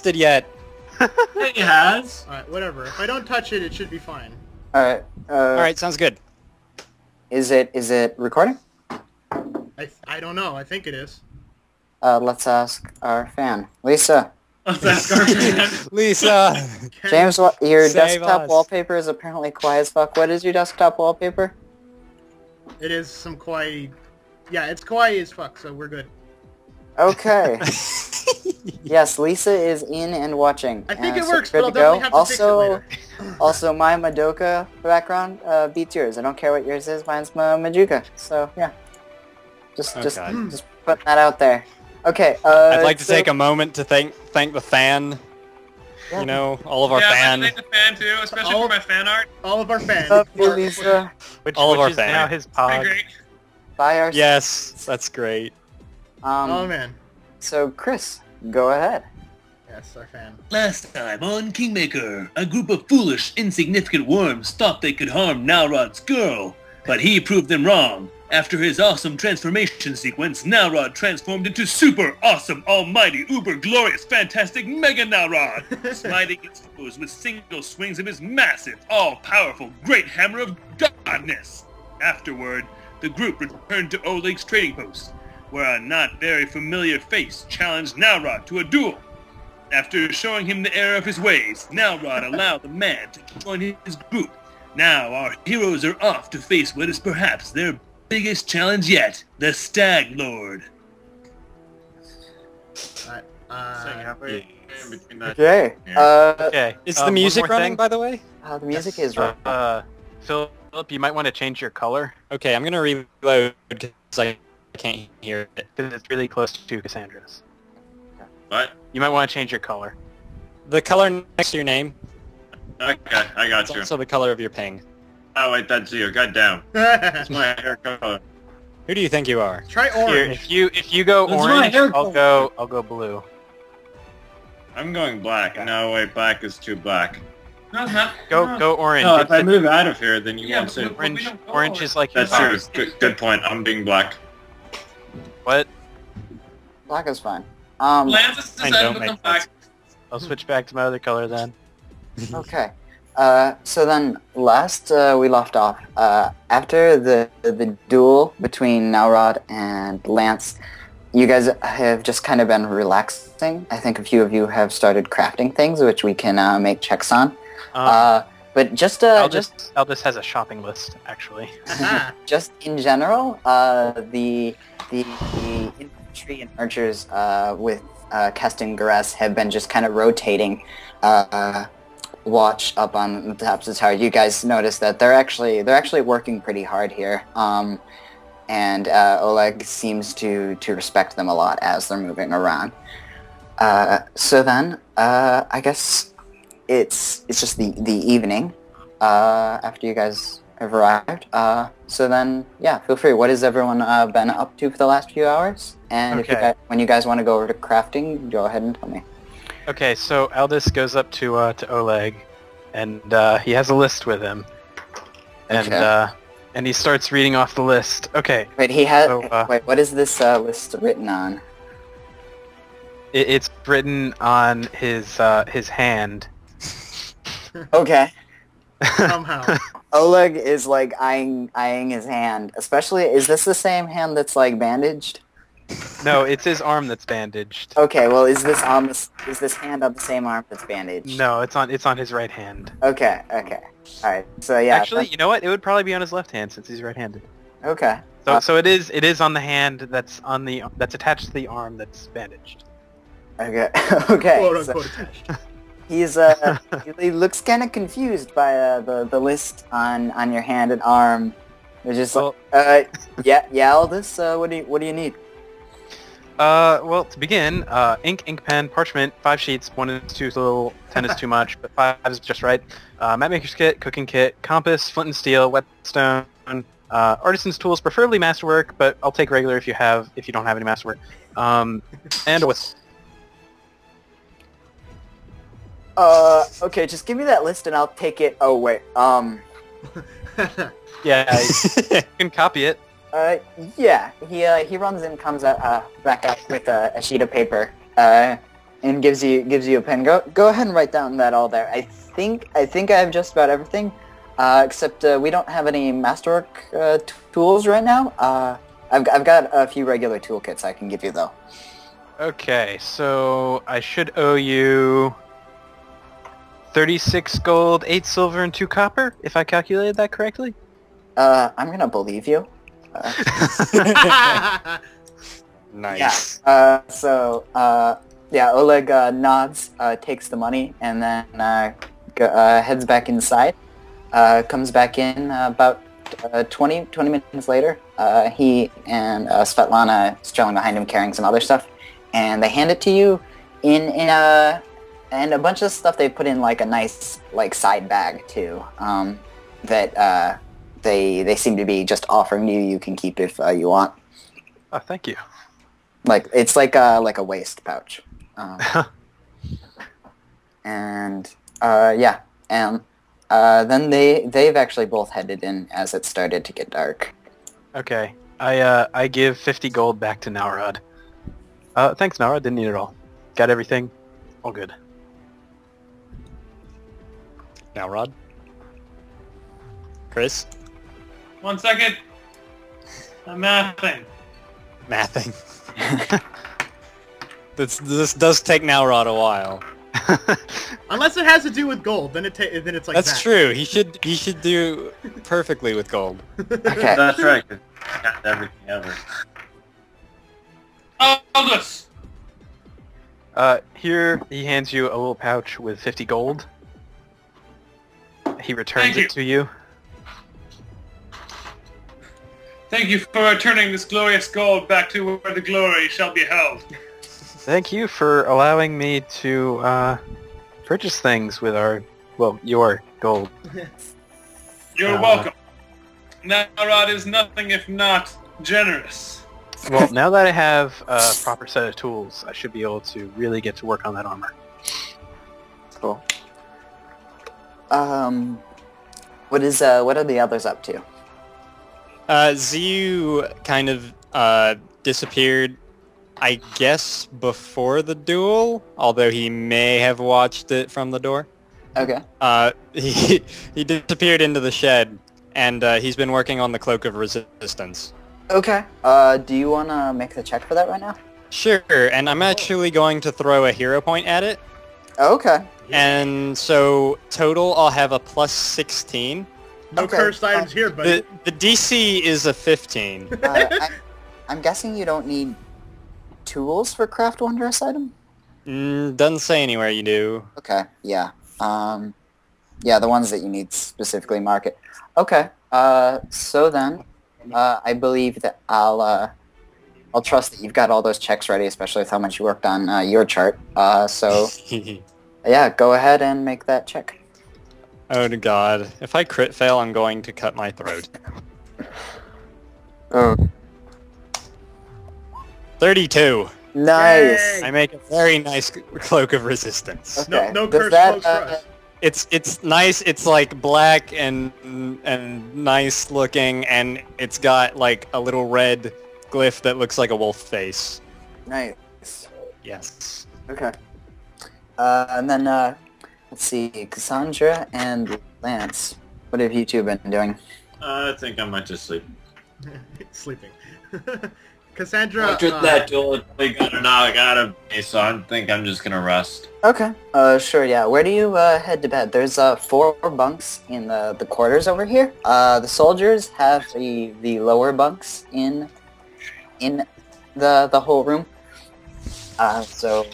tested yet. It has. Alright, whatever. If I don't touch it, it should be fine. Alright, Alright, sounds good. Is it recording? I don't know. I think it is. Let's ask our fan. Lisa. Let's ask our fan. Lisa! James, your Save desktop us. wallpaper is apparently quiet as fuck. What is your desktop wallpaper? It is some kawaii... Yeah, it's kawaii as fuck, so we're good. Okay. Yes, Lisa is in and watching. I think and it so works, good but I'll to go. definitely have to fix it later. Also, my Madoka background beats yours. I don't care what yours is. Mine's Majuka. So yeah, just putting that out there. Okay. I'd like to take a moment to thank the fan. Yeah. You know, all of our yeah, fan. I'd like to thank the fan too, especially for my fan art. All of our fans. What's up, Lisa? All of our is fans. now his Pretty pod. great. Bye, our Yes, that's great. Oh man. So Chris, go ahead. Yes, our fan. Last time on Kingmaker, a group of foolish, insignificant worms thought they could harm Nalrod's girl, but he proved them wrong. After his awesome transformation sequence, Nalrod transformed into super awesome, almighty, uber glorious, fantastic Mega Nalrod, smiting his foes with single swings of his massive, all-powerful, great hammer of godness. Afterward, the group returned to Oleg's trading post, where a not very familiar face challenged Nalrod to a duel. After showing him the error of his ways, Nalrod allowed the man to join his group. Now our heroes are off to face what is perhaps their biggest challenge yet, the Stag Lord. Halfway in between that. Okay. Okay. Is one the music more running, thing. by the way? The music is right. Philip, you might want to change your color Okay, I'm gonna reload because I can't hear it. because it's really close to Cassandra's. What? You might want to change your color. The color next to your name. Okay, I got It's you. also the color of your ping. Oh wait, that's you. Goddamn. That's my hair color. Who do you think you are? Try Here, orange. if you go That's my orange, hair I'll go blue. I'm going black. No, wait, black is too black. Go orange. No, if It's I the- move out of here, then you Yeah, won't see. but we orange, don't go orange is like your That's color. true. Good point. I'm being black. What? Black is fine. Lance has I decided don't to make come back. I'll switch back to my other color then. Okay. So then, last we left off, after the duel between Nalrod and Lance, you guys have just kind of been relaxing. I think a few of you have started crafting things, which we can make checks on. But just Aldous has a shopping list, actually. Aha. just in general, the infantry and archers with Keston Gares have been just kind of rotating watch up on the tops of the tower. You guys notice that they're actually working pretty hard here. And Oleg seems to respect them a lot as they're moving around. So then, I guess it's just the evening after you guys have arrived. So then, yeah, feel free. What has everyone been up to for the last few hours? And if you Okay. guys, when you guys want to go over to crafting, go ahead and tell me. Okay, so Aldous goes up to Oleg, and he has a list with him, and Okay. And he starts reading off the list. Okay, Wait, he has. So, wait, what is this list written on? it's written on his hand. Okay. Somehow. Oleg is like eyeing his hand. Especially, is this the same hand that's like bandaged? No, it's his arm that's bandaged. Okay, well, is this hand on the same arm that's bandaged? No, it's on his right hand. Okay. All right. So yeah. Actually, you know what? It would probably be on his left hand since he's right-handed. Okay. So it is on the hand that's attached to the arm that's bandaged. Okay. Okay. Quote so unquote attached. he's he looks kind of confused by the list on your hand and arm. They're just like, yeah, Aldous. What do you need? Well, to begin, ink pen, parchment, 5 sheets, 1 is too little, 10 is too much, but 5 is just right. Map maker's kit, cooking kit, compass, flint and steel, whetstone, artisan's tools, preferably masterwork, but I'll take regular if you don't have any masterwork. And a whistle. Okay, just give me that list and I'll take it. Oh wait, Yeah, you can copy it. yeah, he runs in, comes back out with a sheet of paper. and gives you a pen. Go ahead and write down that all there. I think I have just about everything, except we don't have any masterwork tools right now. I've got a few regular toolkits I can give you though. Okay, so I should owe you 36 gold, 8 silver, and 2 copper, if I calculated that correctly. I'm gonna believe you. Nice. Yeah, Oleg nods, takes the money, and then heads back inside. Comes back in about 20 minutes later. He and Svetlana is trailing behind him carrying some other stuff, and they hand it to you in a bunch of stuff they put in like a nice like side bag too. That they seem to be just offering you. You can keep if you want. Oh, thank you. Like it's like a waist pouch. And then they've actually both headed in as it started to get dark. Okay, I give 50 gold back to Naurad. Thanks, Naurad. Didn't need it all. Got everything. All good. Now, Rod. Chris. 1 second. I'm mathing. Mathing. This does take Nowrod a while. Unless it has to do with gold, then it's like That's that. true. He should do perfectly with gold. Okay. That's right. 'Cause I got everything ever. Aldous! Here he hands you a little pouch with 50 gold. He returns Thank you. it to you. Thank you for returning this glorious gold back to where the glory shall be held. Thank you for allowing me to purchase things with your gold. You're welcome. Naurad is nothing if not generous. Well, now that I have a proper set of tools, I should be able to really get to work on that armor. Cool. What are the others up to? Ziyu kind of disappeared, I guess, before the duel, although he may have watched it from the door. Okay. He disappeared into the shed, and he's been working on the Cloak of Resistance. Okay. Do you want to make the check for that right now? Sure, and I'm actually going to throw a hero point at it, Okay. and so total I'll have a plus 16. No Okay. cursed items here, buddy. The DC is a 15. I'm guessing you don't need tools for craft wondrous item? Doesn't say anywhere you do. Okay, yeah. Yeah, the ones that you need specifically mark it. Okay, so then, I believe that I'll trust that you've got all those checks ready, especially with how much you worked on your chart. So, yeah, go ahead and make that check. Oh god. If I crit fail, I'm going to cut my throat. Oh. 32. Nice! I make a very nice Cloak of Resistance. Okay. No Does cursed that, cloaks for us. It's nice. It's like black and nice looking, and it's got like a little red glyph that looks like a wolf face. Nice. Yes. Okay. And then, let's see, Cassandra and Lance. What have you two been doing? I think I might just sleep. Sleeping. Cassandra. After that duel, we got a knock out of me, so I think I'm just gonna rest. Okay. Sure, yeah. Where do you head to bed? There's 4 bunks in the quarters over here. The soldiers have the lower bunks in the whole room. So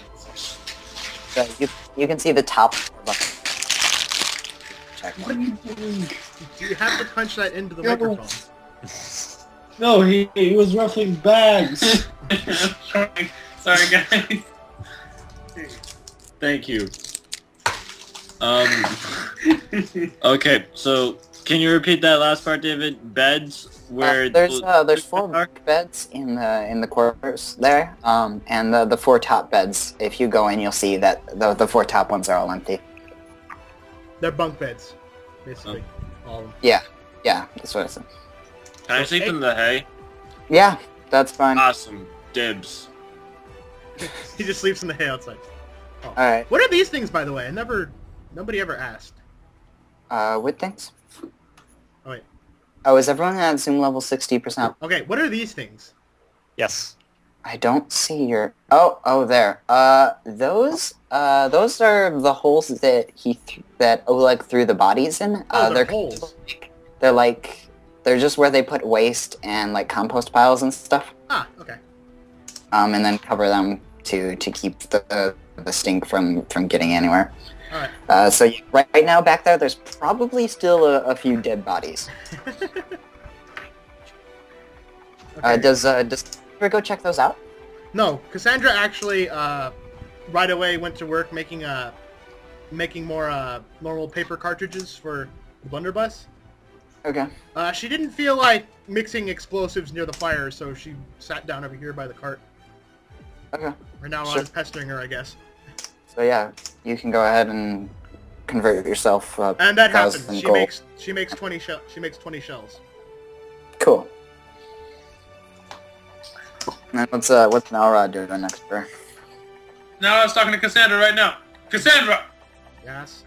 you can see the top bunk. Check one. You have to punch that into the microphone. No, he was ruffling bags. Sorry, guys. Thank you. Okay, so can you repeat that last part, David? Beds where There's 4 beds in the quarters there, and the 4 top beds. If you go in, you'll see that the 4 top ones are all empty. They're bunk beds, basically. All of them. Yeah, that's what I said. Can I sleep in the hay? Yeah, that's fine. Awesome. Dibs. He just sleeps in the hay outside. Oh. All right. What are these things, by the way? Nobody ever asked. What things? Oh wait. Oh, is everyone at Zoom level 60%? Okay, what are these things? Yes. I don't see your... Oh, there. Those are the holes that Oleg threw the bodies in. They're holes. They're just where they put waste and like compost piles and stuff. Ah, okay. And then cover them to keep the stink from getting anywhere. All right. So right now back there's probably still a few dead bodies. Okay. Does Cassandra go check those out? No, Cassandra actually right away went to work making more normal paper cartridges for the blunderbuss. Okay. She didn't feel like mixing explosives near the fire, so she sat down over here by the cart. Okay. Right now, I Sure. was pestering her, I guess. So yeah, you can go ahead and convert yourself. And that happens. 1,000 She gold. makes 20 shells. Cool. And what's Nalrod doing next turn? Now I was talking to Cassandra right now. Cassandra! Yes.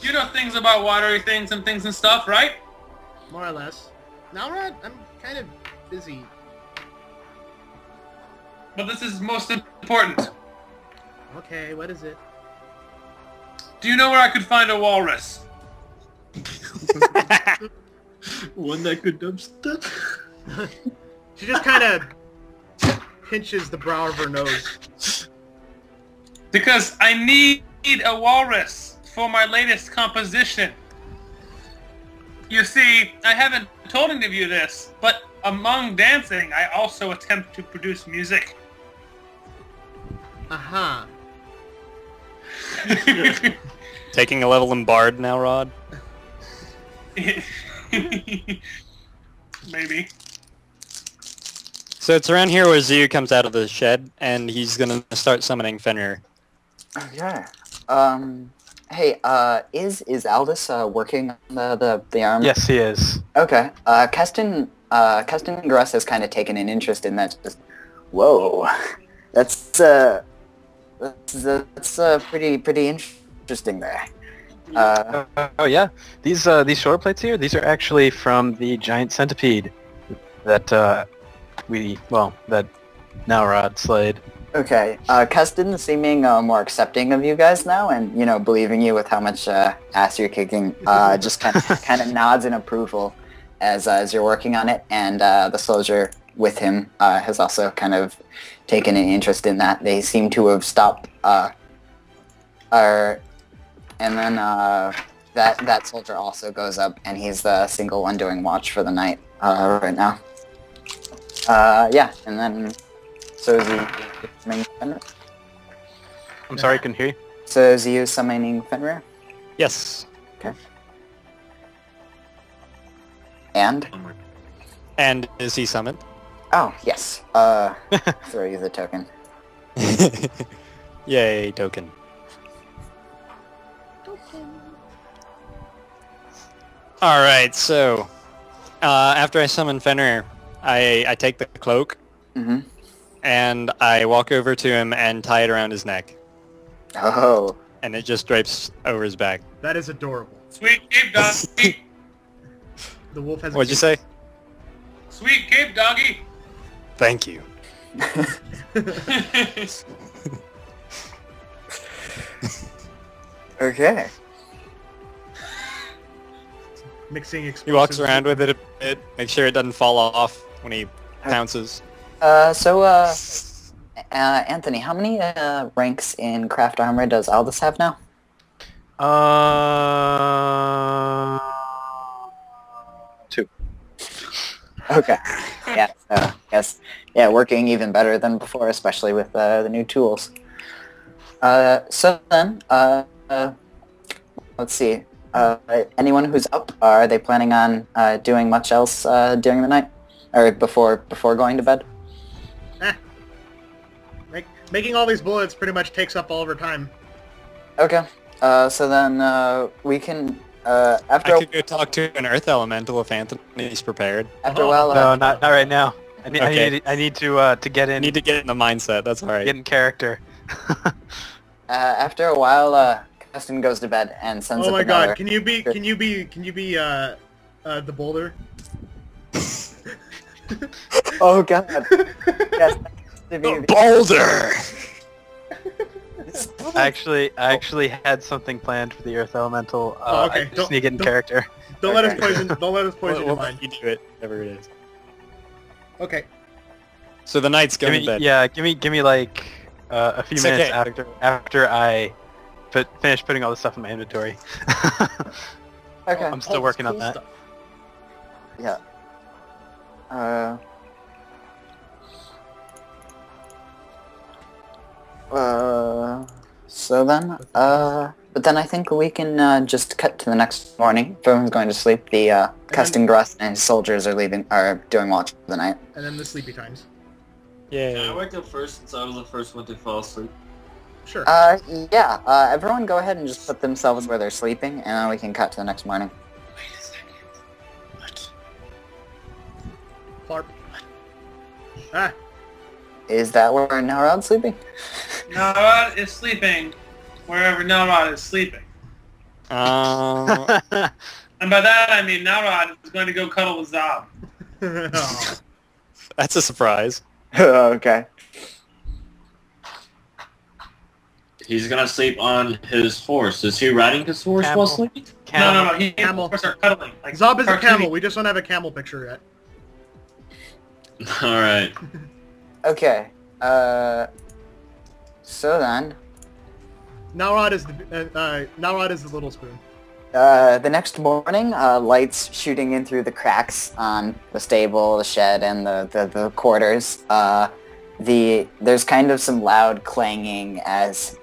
You know things about watery things and stuff, right? More or less. Now, Rod, I'm kind of busy. But this is most important. Okay, what is it? Do you know where I could find a walrus? One that could dump stuff. She just kind of pinches the brow of her nose. Because I need a walrus for my latest composition. You see, I haven't told any of you this, but among dancing, I also attempt to produce music. Aha. Taking a level in Bard now, Rod? Maybe. So it's around here where Zu comes out of the shed, and he's gonna start summoning Fenrir. Okay. Hey, is Aldous working on the arm? Yes, he is. Okay. Keston Gross has kind of taken an interest in that. Just, whoa, that's pretty interesting there. Oh yeah, these shoulder plates here, these are actually from the giant centipede that that Nalrod slayed. Okay. Keston seeming more accepting of you guys now, and believing you with how much ass you're kicking. Just kind of nods in approval as you're working on it, and the soldier with him has also kind of taken an interest in that. They seem to have stopped. And then that soldier also goes up, and he's the single one doing watch for the night right now. Yeah, and then so is he summoning Fenrir? I'm sorry, I couldn't hear you. So is you summoning Fenrir? Yes. Okay. And? And is he summoned? Oh, yes. Throw you the token. Yay, token. Alright, so after I summon Fenrir, I take the cloak Mm-hmm. and I walk over to him and tie it around his neck. Oh. And it just drapes over his back. That is adorable. Sweet cape doggy. The wolf has. What'd you say? Sweet cape doggy. Thank you. Okay. Mixing explosives. He walks around with it a bit, make sure it doesn't fall off when he pounces. Anthony, how many ranks in craft armor does Aldous have now? 2. Okay. Yeah. So yes. Yeah, working even better than before, especially with the new tools. So then, let's see. Anyone who's up, are they planning on doing much else during the night, or before going to bed? Making all these bullets pretty much takes up all of her time. Okay. So then we can after I could go talk to an earth elemental if Anthony's prepared. after a while. No, not right now. I need Okay. I need to get I in need to get in the mindset, that's alright. get in character. After a while, Custon goes to bed and sends Oh up my another. god, can you be the boulder? Oh god. Yes. Boulder! I actually had something planned for the Earth Elemental. Oh, okay. I just need to get in character. Don't let us Okay. poison your mind. You do it, whatever it is. Okay. So the knight's going to bed. Yeah, give me like a few It's minutes okay. after I finish putting all the stuff in my inventory. Okay. I'm still All this working on cool that. stuff. Yeah. So then, but then I think we can just cut to the next morning. If everyone's going to sleep, the Custon Gruss and his soldiers are doing watch for the night. And then the sleepy times. Can I Yeah. wake up first since I was the first one to fall asleep? Sure. Yeah, everyone go ahead and just put themselves where they're sleeping, and then we can cut to the next morning. Wait a second. What? Clarp. Ah. Is that where Narod's sleeping? Narod is sleeping wherever Narod is sleeping. Uh, And by that I mean Narod is going to go cuddle with Zob. Oh. that's a surprise. Okay. He's gonna sleep on his horse. Is he riding his horse Camel. while sleeping? No, he Camel. and start cuddling. Like Zob is a cartoony. camel. We just don't have a camel picture yet. All right. Okay. So then, Nalrod is the little spoon. the next morning, lights shooting in through the cracks on the stable, the shed, and the quarters. There's kind of some loud clanging as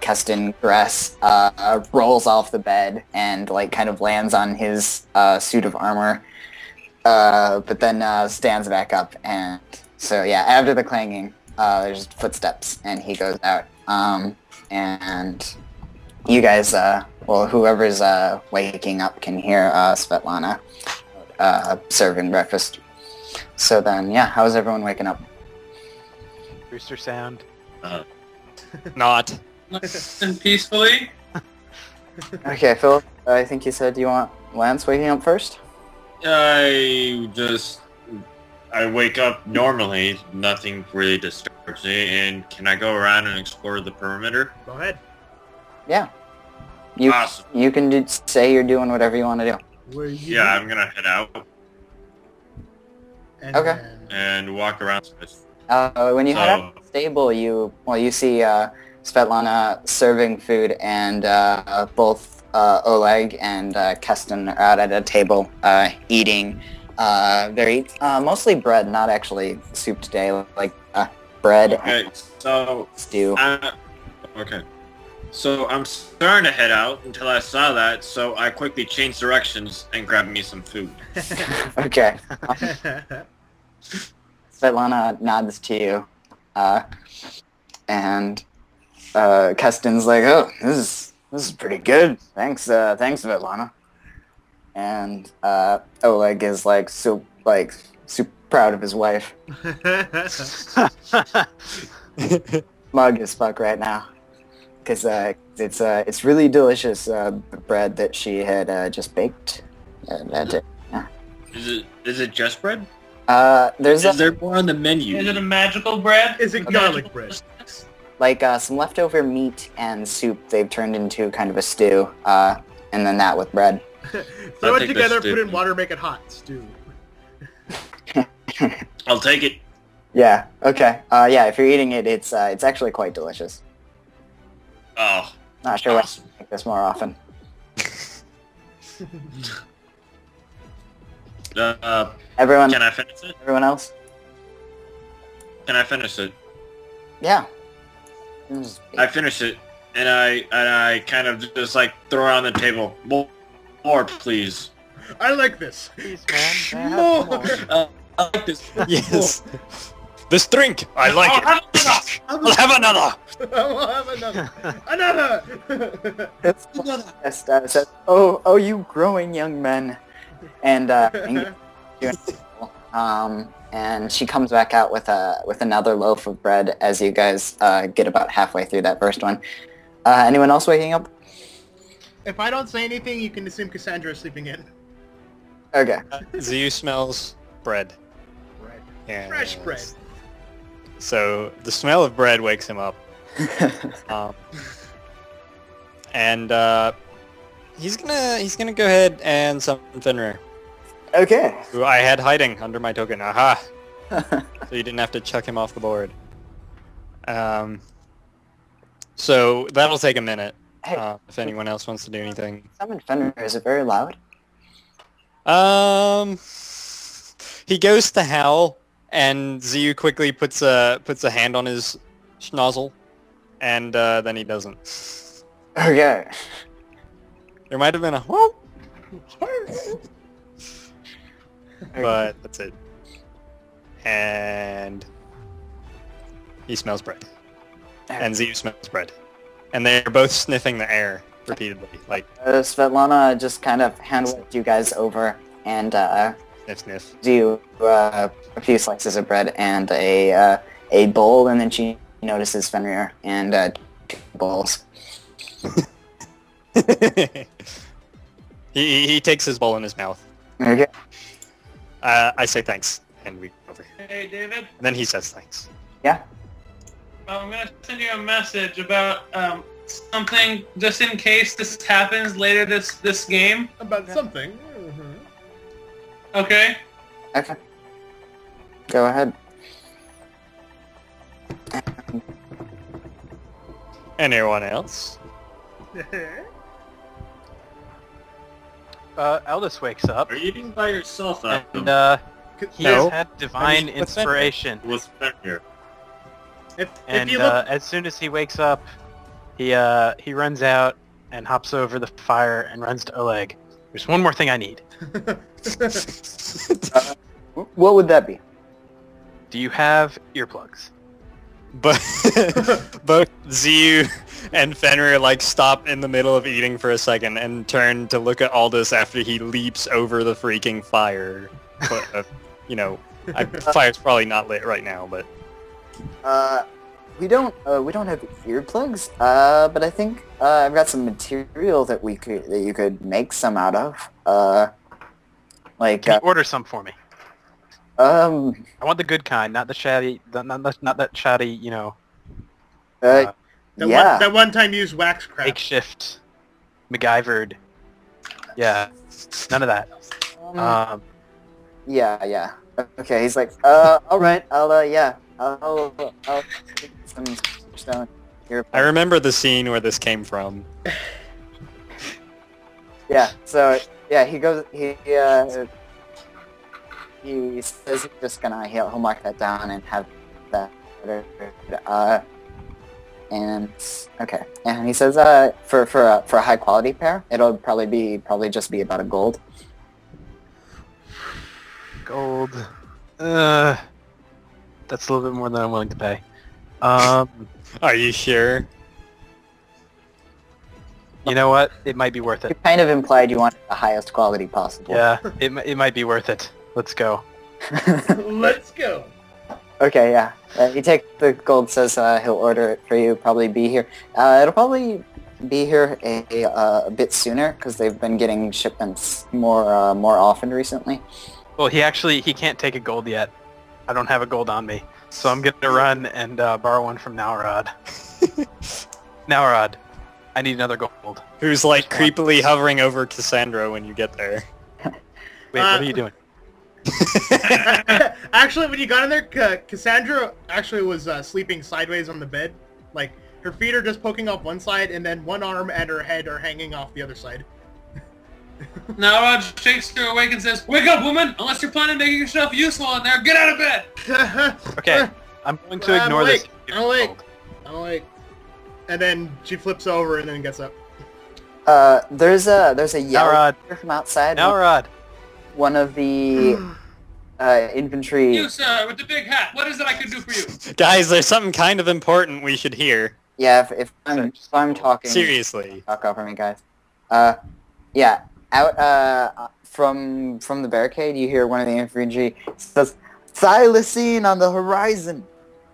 Custon Gress rolls off the bed and like kind of lands on his suit of armor, but then stands back up. And so yeah, after the clanging, there's footsteps and he goes out. And you guys, well, whoever's waking up can hear Svetlana serving breakfast. So then, yeah, how's everyone waking up? Rooster sound. Not. And peacefully. Okay, Phil, I think you said you want Lance waking up first? I wake up normally. Nothing really disturbs me. And can I go around and explore the perimeter? Go ahead. Yeah. You Awesome. you can say you're doing whatever you want to do. Where you Yeah, I'm gonna head out and Okay. then- and walk around. When you head So- up to the stable, you see Svetlana serving food, and both Oleg and Keston are out at a table eating. They're mostly bread, not actually soup today, like bread Okay, so and stew. okay. So I'm starting to head out until I saw that, so I quickly changed directions and grabbed me some food. Okay. Svetlana nods to you, and Keston's like, "Oh, this is pretty good. Thanks, Svetlana." And Oleg is like super proud of his wife. Mug as fuck right now, because it's really delicious bread that she had just baked. Is it just bread? There's Is there more on the menu? Is it a magical bread? Is it garlic bread? like some leftover meat and soup they've turned into kind of a stew, and then that with bread. Throw I it think together, that's put it in stupid. water, make it hot. Stew. I'll take it. Yeah. Okay. Yeah. If you're eating it, it's actually quite delicious. Oh, Not sure why I awesome. make this more often. Everyone. Can I finish it? Everyone else. Can I finish it? Yeah. I finish it, and I kind of just like throw it on the table. More, please. I like this. Please, man. May I have some More. more? I like this. Yes. This drink, I like it. I'll have another. I'll have another. Another. It's says, "Oh, you growing young men," and and she comes back out with another loaf of bread as you guys get about halfway through that first one. Anyone else waking up? If I don't say anything, you can assume Cassandra is sleeping in. Okay. Zu smells bread. Bread. Yes. Fresh bread. So the smell of bread wakes him up. And he's gonna go ahead and summon Fenrir, Okay. who I had hiding under my token. Aha! So you didn't have to chuck him off the board. So that'll take a minute. Hey. If anyone else wants to do anything. Summon Fenrir, is it very loud? He goes to howl, and Zu quickly puts a hand on his schnozzle, and then he doesn't. Okay. There might have been a whoop, but that's it. And he smells bread, and Zu smells bread, and they're both sniffing the air repeatedly, like Svetlana just kind of hand-waved you guys over and sniff, sniff. do a few slices of bread and a bowl, and then she notices Fenrir and 2 bowls. he takes his bowl in his mouth. Okay. I say thanks, and we go over here. Hey, David. And then he says thanks. Yeah. I'm gonna send you a message about something just in case this happens later this game. About something. Okay. Okay. Go ahead. Anyone else? Aldous wakes up, Are you eating by yourself? and he No. has had divine What's that? inspiration. What's Fenrir? If And you look, as soon as he wakes up, he runs out and hops over the fire and runs to Oleg. There's one more thing I need. What would that be? Do you have earplugs? But both Zu and Fenrir like stop in the middle of eating for a second and turn to look at Aldous after he leaps over the freaking fire. But, fire's probably not lit right now, but We don't have earplugs. But I think I've got some material that you could make some out of. Can you order some for me? I I want the good kind, not the shoddy, not that shoddy, that yeah. that one time you used wax crap. makeshift, MacGyvered. Yeah, none of that. Yeah. Okay, he's like, all right, I'll take some stone here. I remember the scene where this came from. Yeah. So yeah, he goes. He says he's just gonna he'll mark that down and have that. And okay, and he says for a high quality pair, it'll probably just be about a gold. Gold. That's a little bit more than I'm willing to pay. Are you sure? You know what? It might be worth You it. kind of implied you wanted the highest quality possible. Yeah, it might be worth it. Let's go. Let's go. Okay, yeah. He takes the gold, says he'll order it for you, probably be here. It'll probably be here a bit sooner, because they've been getting shipments more often recently. Well, he can't take a gold yet. I don't have a gold on me. So I'm gonna run and borrow one from Naurod. Naurod, I need another gold. Who's like creepily hovering over Cassandra when you get there? Wait, what are you doing? Actually, when you got in there, Cassandra actually was sleeping sideways on the bed. Like, her feet are just poking off one side, and then one arm and her head are hanging off the other side. Now Rod shakes her awake and says, "Wake up, woman! Unless you're planning on making yourself useful in there, get out of bed!" Okay, I'm going to ignore I'm this. awake. I'm like, and then she flips over and then gets up. There's a yell Naurod. from outside. Naurod, One of the infantry. You, sir, with the big hat, what is it I can do for you? Guys, there's something kind of important we should hear. Yeah, if I'm talking. Seriously. Talk over me, guys. Yeah, out from the barricade, you hear one of the infantry says, Thylacine on the horizon.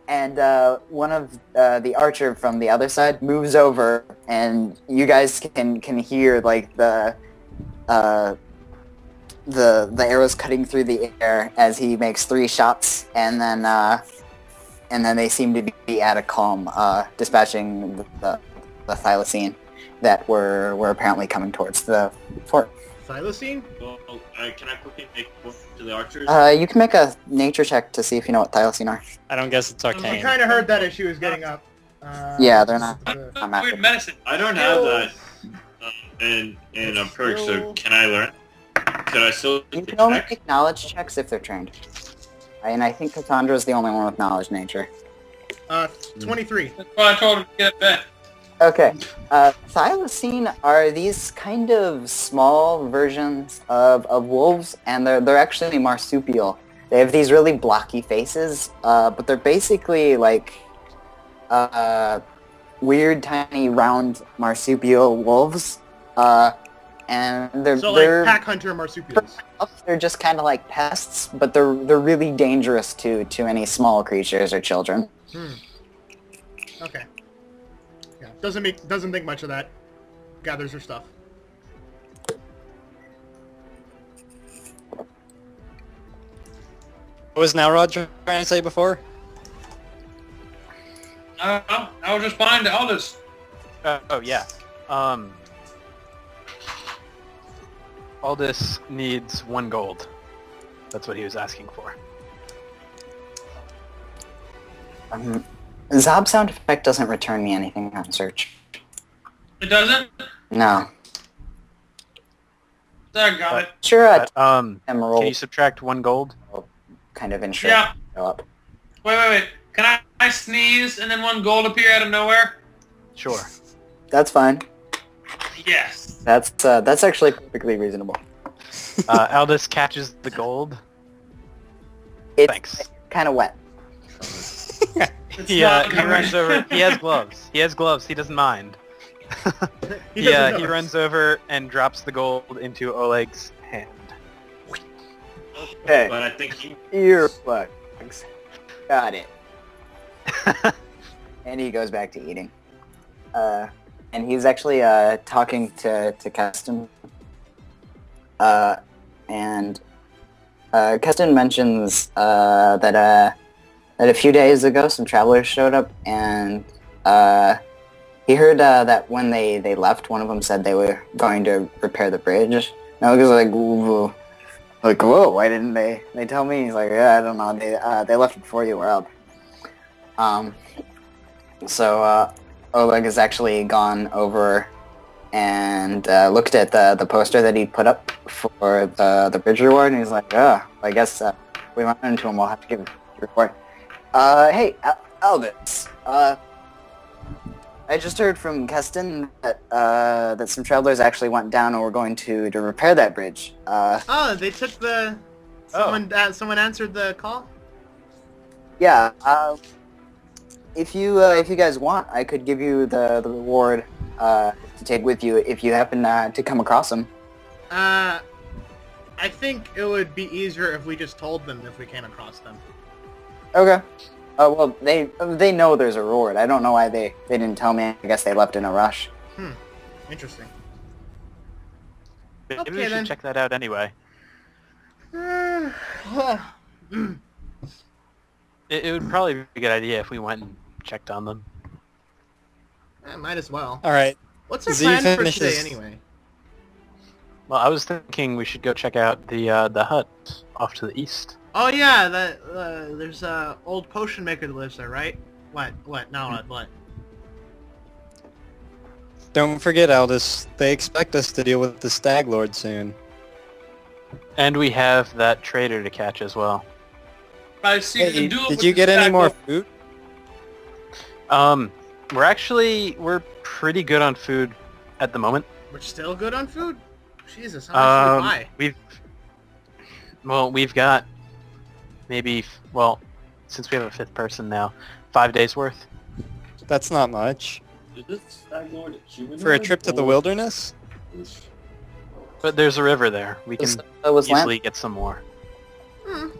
And one of the archer from the other side moves over, and you guys can hear like the arrows cutting through the air as he makes 3 shots, and then they seem to be at a calm, dispatching the thylacine that were apparently coming towards the fort. Thylacine? Well, can I quickly make one to the archers? You can make a nature check to see if you know what thylacine are. I don't guess it's I arcane. kind of heard that as she was getting up. Yeah, they're not. Weird medicine. I don't have that in a perk, so can I learn? Could I still You take can only check? make knowledge checks if they're trained. And I think Cassandra's the only one with knowledge nature. 23. That's why I told her to get back. Okay. Thylacine are these kind of small versions of wolves, and they're actually marsupial. They have these really blocky faces, but they're basically like weird, tiny, round marsupial wolves. And they're pack hunter marsupials. they're just kind of like pests, but they're really dangerous to any small creatures or children. Okay. Yeah, doesn't think much of that. Gathers her stuff. What was Nowrod trying to say before? I was just buying the others. Oh yeah. Aldous needs 1 gold. That's what he was asking for. Zob sound effect doesn't return me anything on search. It doesn't? No. I got it. Sure, Can you subtract 1 gold? kind of ensure Yeah. go up. Wait. Can I sneeze and then 1 gold appear out of nowhere? Sure. That's fine. Yes. That's actually perfectly reasonable. Aldous catches the gold. It's Thanks. kind of wet. He runs over. He has gloves. He doesn't mind. He Yeah, doesn't he notice. runs over and drops the gold into Oleg's hand. Hey, But I think he... earplugs. Got it. And he goes back to eating. And he's actually talking to Keston. And Keston mentions that a few days ago some travelers showed up, and he heard that when they left, one of them said they were going to repair the bridge. And I was like, whoa, why didn't they tell me? He's like, yeah, I don't know, they left before you were up. So Oleg has actually gone over and looked at the poster that he put up for the bridge reward, and he's like, I guess we run into him, we'll have to give a report. Hey, Albus, I just heard from Keston that some travelers actually went down and were going to repair that bridge. Oh, they took the... Someone answered the call? Yeah, if you guys want, I could give you the reward to take with you if you happen to come across them. I think it would be easier if we just told them if we came across them. Okay. Well, they know there's a reward. I don't know why they didn't tell me. I guess they left in a rush. Interesting. Maybe Okay, we should then. check that out anyway. It would probably be a good idea if we went and checked on them. Might as well. All right. What's our Z plan for finishes- today anyway? Well, I was thinking we should go check out the hut off to the east. Oh yeah, there's a old potion maker that lives there, right? What? No, what? Don't forget, Aldous. They expect us to deal with the Stag Lord soon. And we have that trader to catch as well. I see Hey, the duel did with you the get any stag more wolf. food? We're pretty good on food at the moment. We're still good on food? Jesus, how much did we buy? We've got maybe, since we have a 5th person now, 5 days worth. That's not much. Is this Stag Lord humanoid? For a trip to the or- wilderness? But there's a river there. We can It was easily get some more.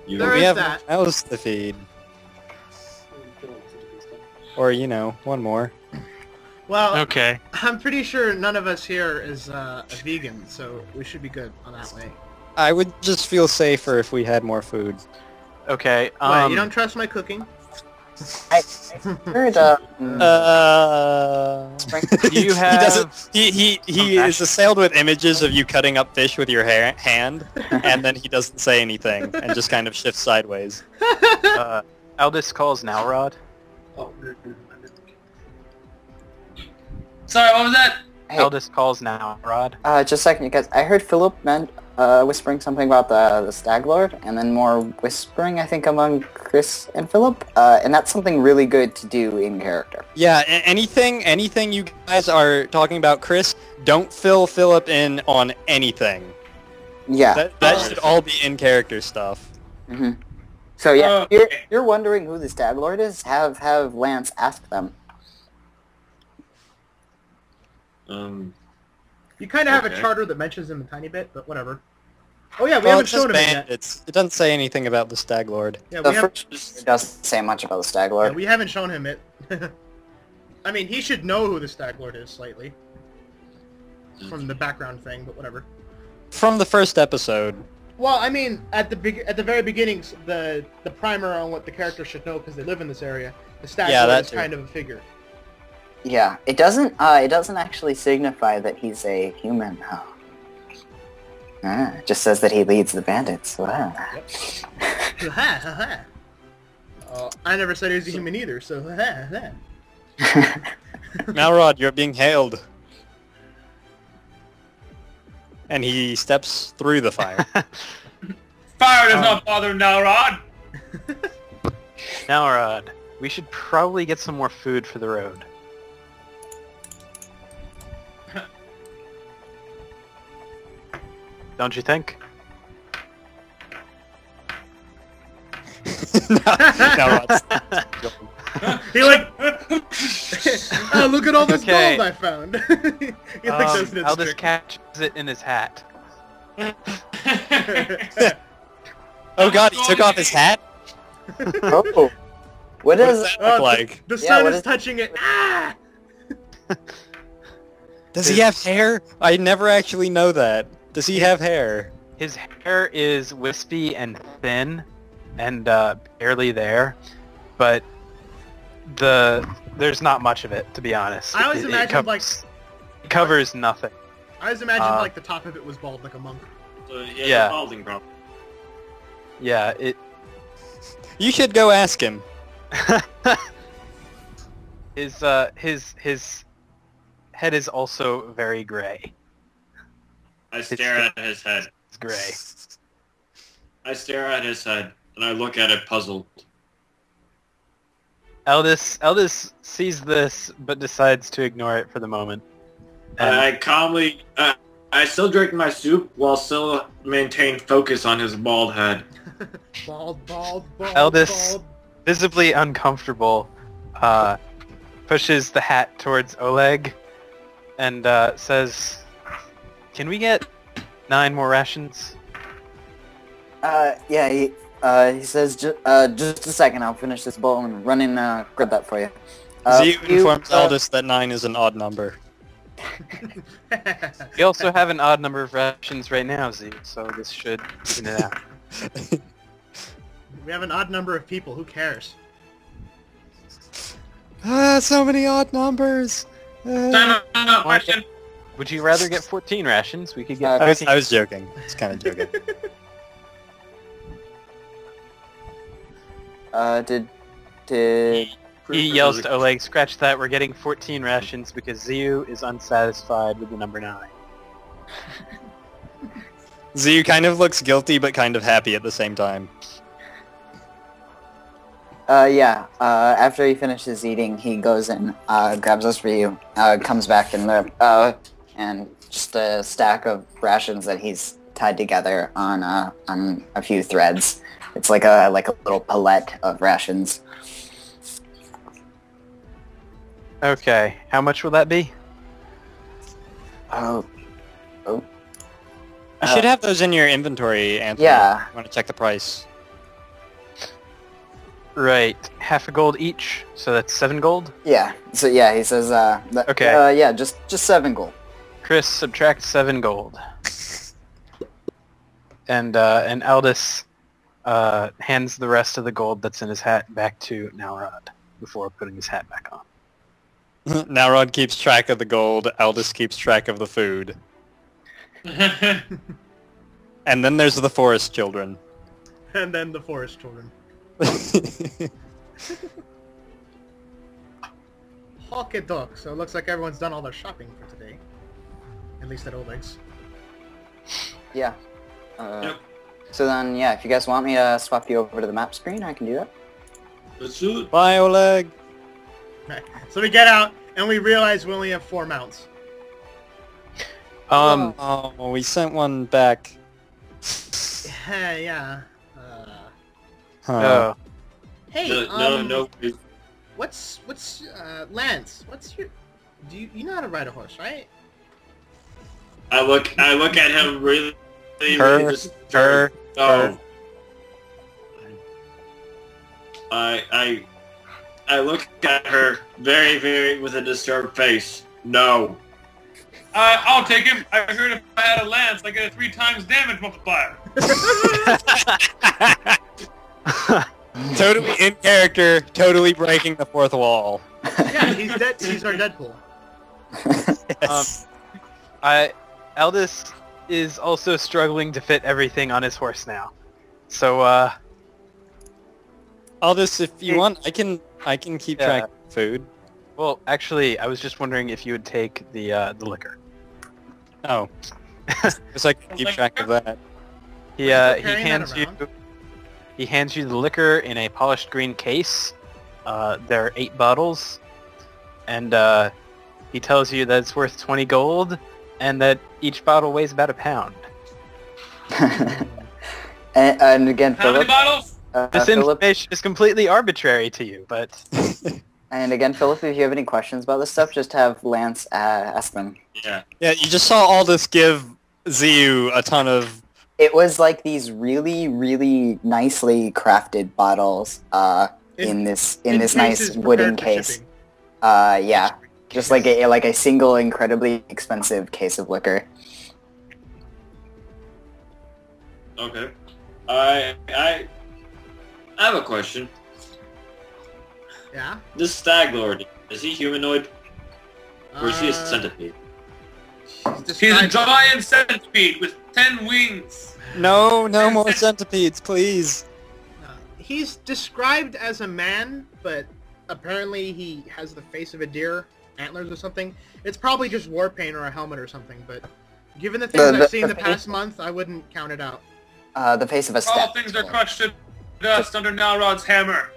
There We is have that. mouths to feed. Or, you know, one more. Well, Okay. I'm pretty sure none of us here is a vegan, so we should be good on that way. I would just feel safer if we had more food. Okay. Wait, you don't trust my cooking? I heard, Do you He have doesn't. He is compassion? assailed with images of you cutting up fish with your hand, and then he doesn't say anything and just kind of shifts sideways. Aldous calls Nowrod. Sorry, what was that? Hey. Aldous calls Nowrod. Just a second, you guys. I heard Philip whispering something about the Stag Lord, and then more whispering, I think, among Chris and Philip. And that's something really good to do in character. Yeah, anything you guys are talking about, Chris, don't fill Philip in on anything. Yeah. That should all be in character stuff. hmm So yeah, Okay. if you're wondering who the Stag Lord is, have Lance ask them. You kind of have a Okay. charter that mentions him a tiny bit, but whatever. Oh yeah, we Well, haven't it's just shown him it yet. bandits. It doesn't say anything about the Stag Lord. Yeah, The we, have, first doesn't say much about the Stag yeah, Lord. we haven't shown him it. I mean, he should know who the Stag Lord is slightly from the background thing, but whatever. From the first episode. Well, I mean, at the very beginning, the primer on what the character should know because they live in this area. The Stag Yeah, Lord that is too. kind of a figure. Yeah, it doesn't actually signify that he's a human. Oh. It just says that he leads the bandits. Wow. I never said he was a human either, so Malrod, you're being hailed. And he steps through the fire. Fire does not bother Nowrod. Nowrod, we should probably get some more food for the road. Don't you think? Malrod's he like, oh, look at all this Okay. gold I found. he like does it Aldous strict. catches it in his hat. Oh god, he took off his hat? Oh, what What is? does that look like? The Yeah, sun what is is- touching it. Ah! Does he have hair? I never actually know that. Does he have hair? His hair is wispy and thin, and barely there, but there's not much of it, to be honest. I always imagined, like- it covers nothing. I always imagined Uh, like the top of it was bald like a monk. So he has Yeah. a balding problem. Yeah, it. You should go ask him. his head is also very gray. I stare at his head. It's gray. I stare at his head, and I look at it puzzled. Aldous sees this, but decides to ignore it for the moment. And I calmly... I still drink my soup while still maintain focus on his bald head. Bald, bald, Eldest. bald. visibly uncomfortable, pushes the hat towards Oleg, and says, "Can we get 9 more rations?" Yeah, he says, just a second, I'll finish this bowl and run in, grab that for you. Zeke informs Aldous that 9 is an odd number. We also have an odd number of rations right now, Zeke, so this should even it out. We have an odd number of people. Who cares? So many odd numbers. Time out, question. Would you rather get 14 rations? We could get I 15. was joking. I was kind of joking. Did He yells to Oleg, "Scratch that, we're getting 14 rations because Ziu is unsatisfied with the number 9. Ziu kind of looks guilty but kind of happy at the same time. yeah, after he finishes eating, he goes and, grabs us for you, comes back and just a stack of rations that he's tied together on a few threads. It's like a little palette of rations. Okay, how much will that be? Oh, You should have those in your inventory, Anthony. Yeah. You want to check the price. Right. Half a gold each, so that's 7 gold. Yeah. So yeah, he says. Okay. Yeah, just 7 gold. Chris, subtract 7 gold. And Aldous hands the rest of the gold that's in his hat back to Nalrod before putting his hat back on. Nalrod keeps track of the gold, Aldous keeps track of the food. And then there's the forest children. And then the forest children. Hockey duck. So it looks like everyone's done all their shopping for today. At least at Oleg's. Yeah. Yep. So then, yeah, if you guys want me to swap you over to the map screen, I can do that. Let's do it. Bye, Oleg. Okay. So we get out and we realize we only have 4 mounts. Oh, we sent one back. Yeah. Huh. Hey, No. What's Lance? What's your? You know how to ride a horse, right? I look at him really Her. Oh. I look at her very with a disturbed face. No. I'll take him. I heard if I had a lance, I get a 3 times damage multiplier. Totally in character, totally breaking the fourth wall. Yeah, he's dead. He's our Deadpool. Yes. Aldous is also struggling to fit everything on his horse now. So, Aldous, if you want, I can keep Yeah. track of food. well, actually, I was just wondering if you would take the liquor. Oh. Guess I can keep track of that. He carrying that hands you the liquor in a polished green case. There are 8 bottles, and he tells you that it's worth 20 gold, and that each bottle weighs about a pound. and again, How many Philip. bottles? This Philip, information is completely arbitrary to you, but and again, Philip, if you have any questions about this stuff, just have Lance ask them. Yeah. Yeah, you just saw Aldous give Ziyu a ton of... It was like these really nicely crafted bottles in this nice cases wooden prepared for case. shipping. Yeah, just like a single incredibly expensive case of liquor. Okay. I have a question. Yeah. This Stag Lord, is he humanoid? Or is he a centipede? He's a giant centipede with 10 wings. No more centipedes, please. He's described as a man, but apparently he has the face of a deer, antlers or something. It's probably just war paint or a helmet or something, but given the things I've seen the past month, I wouldn't count it out. The face of a All stag. things are crushed to dust under Nalrod's hammer.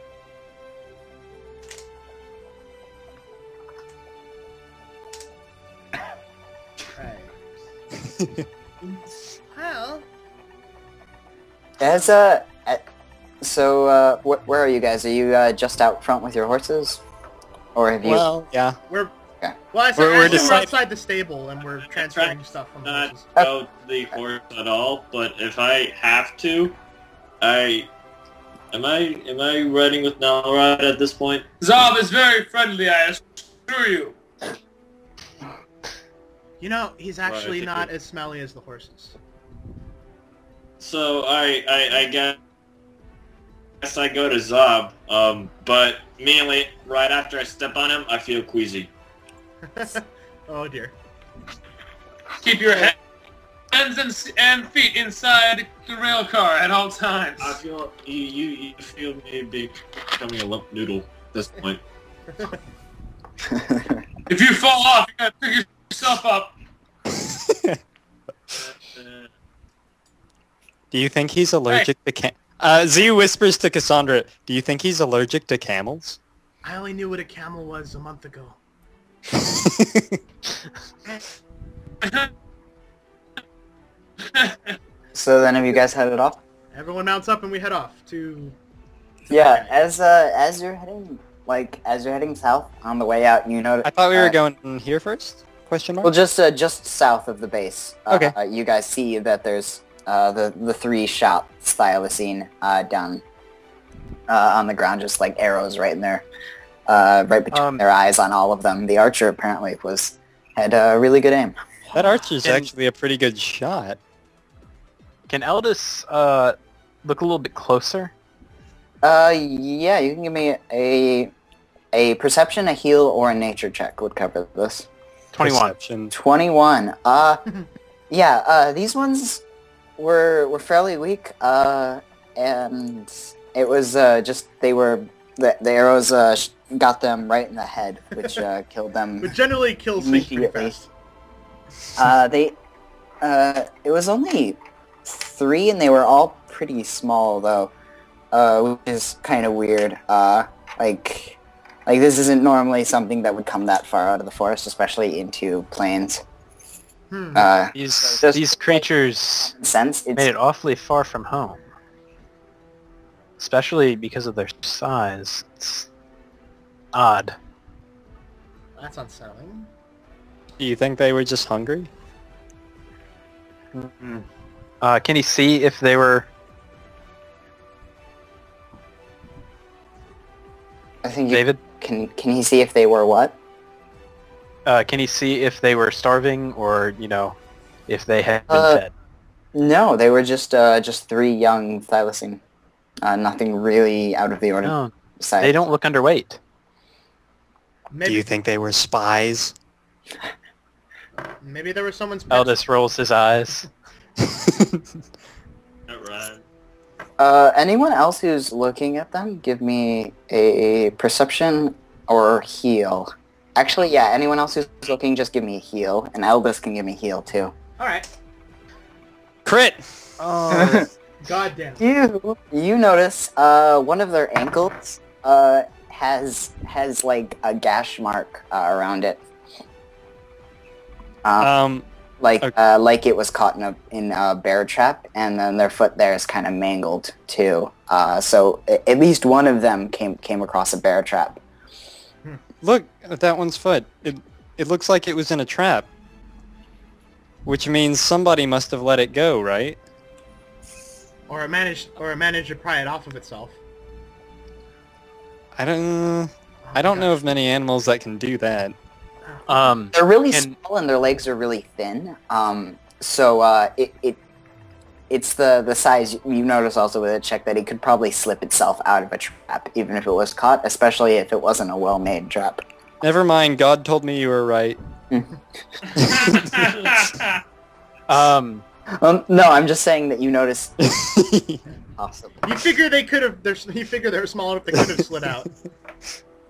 Right. Well, As where are you guys? Are you just out front with your horses, or have you? Well, yeah. we're Okay. well. I said We're we're deciding- outside the stable and we're transferring stuff from the Not horses. go to the horse at all, but if I have to, am I riding with Nalrod at this point? Zob is very friendly, I assure you. You know, he's actually Right, not as smelly as the horses. So I guess I go to Zob, but immediately right after I step on him, I feel queasy. Oh dear. Keep your hands and feet inside the rail car at all times. I feel you feel me becoming a lump noodle at this point. If you fall off, you gotta pick yourself up. Do you think he's allergic to Ziyu whispers to Cassandra, do you think he's allergic to camels? I only knew what a camel was a month ago. So then, have you guys headed off? Everyone mounts up and we head off to... Yeah. As you're heading south on the way out, you know. I thought we were going here first? Question mark? Well, just south of the base. Okay. You guys see that there's the 3 shop thylacine down on the ground, just like arrows right in there, right between their eyes on all of them. The archer apparently had really good aim. That archer's And- actually a pretty good shot. Can Eldis look a little bit closer? Yeah, you can give me a perception, a heal, or a nature check would cover this. 21. Perception. 21. Yeah, these ones were fairly weak, and it was just the arrows got them right in the head, which killed them. But generally kills things pretty Immediately. fast. It was only 3, and they were all pretty small though, which is kind of weird. Like this isn't normally something that would come that far out of the forest, especially into plains. These creatures Sense made it awfully far from home. Especially because of their size. It's odd. That's unsettling. Do you think they were just hungry? Can you see if they were... I think David? Can he see if they were what? Can you see if they were starving or, if they had been fed? No, they were just 3 young thylacine. Nothing really out of the ordinary. No, besides- they don't look underweight. Maybe, Do you think they were spies? maybe there was someone's pet. Eldis rolls his eyes. Alright. Anyone else who's looking at them, give me a perception or heal. Actually, yeah, anyone else who's looking, just give me a heal. And Eldis can give me a heal, too. Alright. Crit! Oh. God damn. You notice one of their ankles has like a gash mark around it. Like it was caught in a bear trap, and then their foot there is kind of mangled too. So at least one of them came across a bear trap. Look at that one's foot. It looks like it was in a trap. Which means somebody must have let it go, right? Or it managed to pry it off of itself. I don't know of many animals that can do that. They're really small and their legs are really thin. So it's the size. You notice also with a check that it could probably slip itself out of a trap, even if it was caught, especially if it wasn't a well-made trap. Never mind, God told me you were right. No, I'm just saying that you noticed. Awesome. You figure they could have. You figure they were small enough they could have slid out.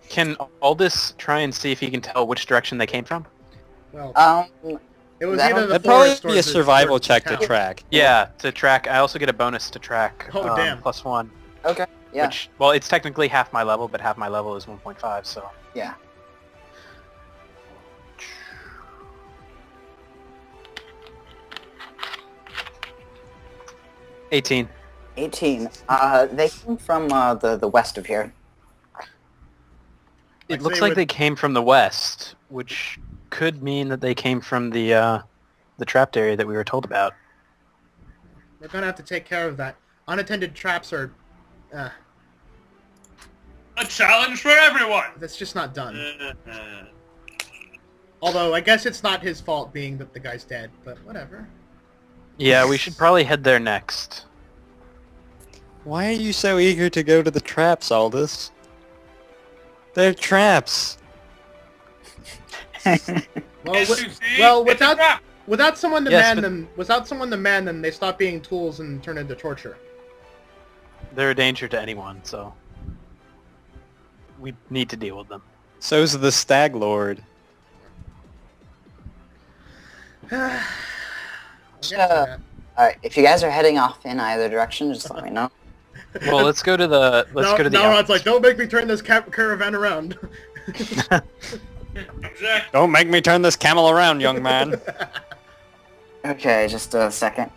Can Aldous try and see if he can tell which direction they came from? Well, it was either the That'd probably forest or be a the- survival or the check to town. track. Yeah, to track. I also get a bonus to track. Oh, damn. +1. Okay. Yeah. Which, well, it's technically half my level, but half my level is 1.5, so... Yeah. $18. 18. They came from the west of here. It Like, looks say like with- they came from the west, which could mean that they came from the trapped area that we were told about. We're gonna have to take care of that. Unattended traps are. A challenge for everyone. That's just not done. Although I guess it's not his fault, being that the guy's dead. But whatever. Yeah, we should probably head there next. Why are you so eager to go to the traps, Aldous? They're traps. Well, Can't wi- you see? well, It's a without trap. without someone to Yes, man but- them, they stop being tools and turn into torture. They're a danger to anyone, so... we need to deal with them. So's the Stag Lord. I'll get to Uh, that. Alright, if you guys are heading off in either direction, just let me know. Well, let's go to the... Now Rod's like, don't make me turn this caravan around. Exactly. Don't make me turn this camel around, young man. Okay, just a second.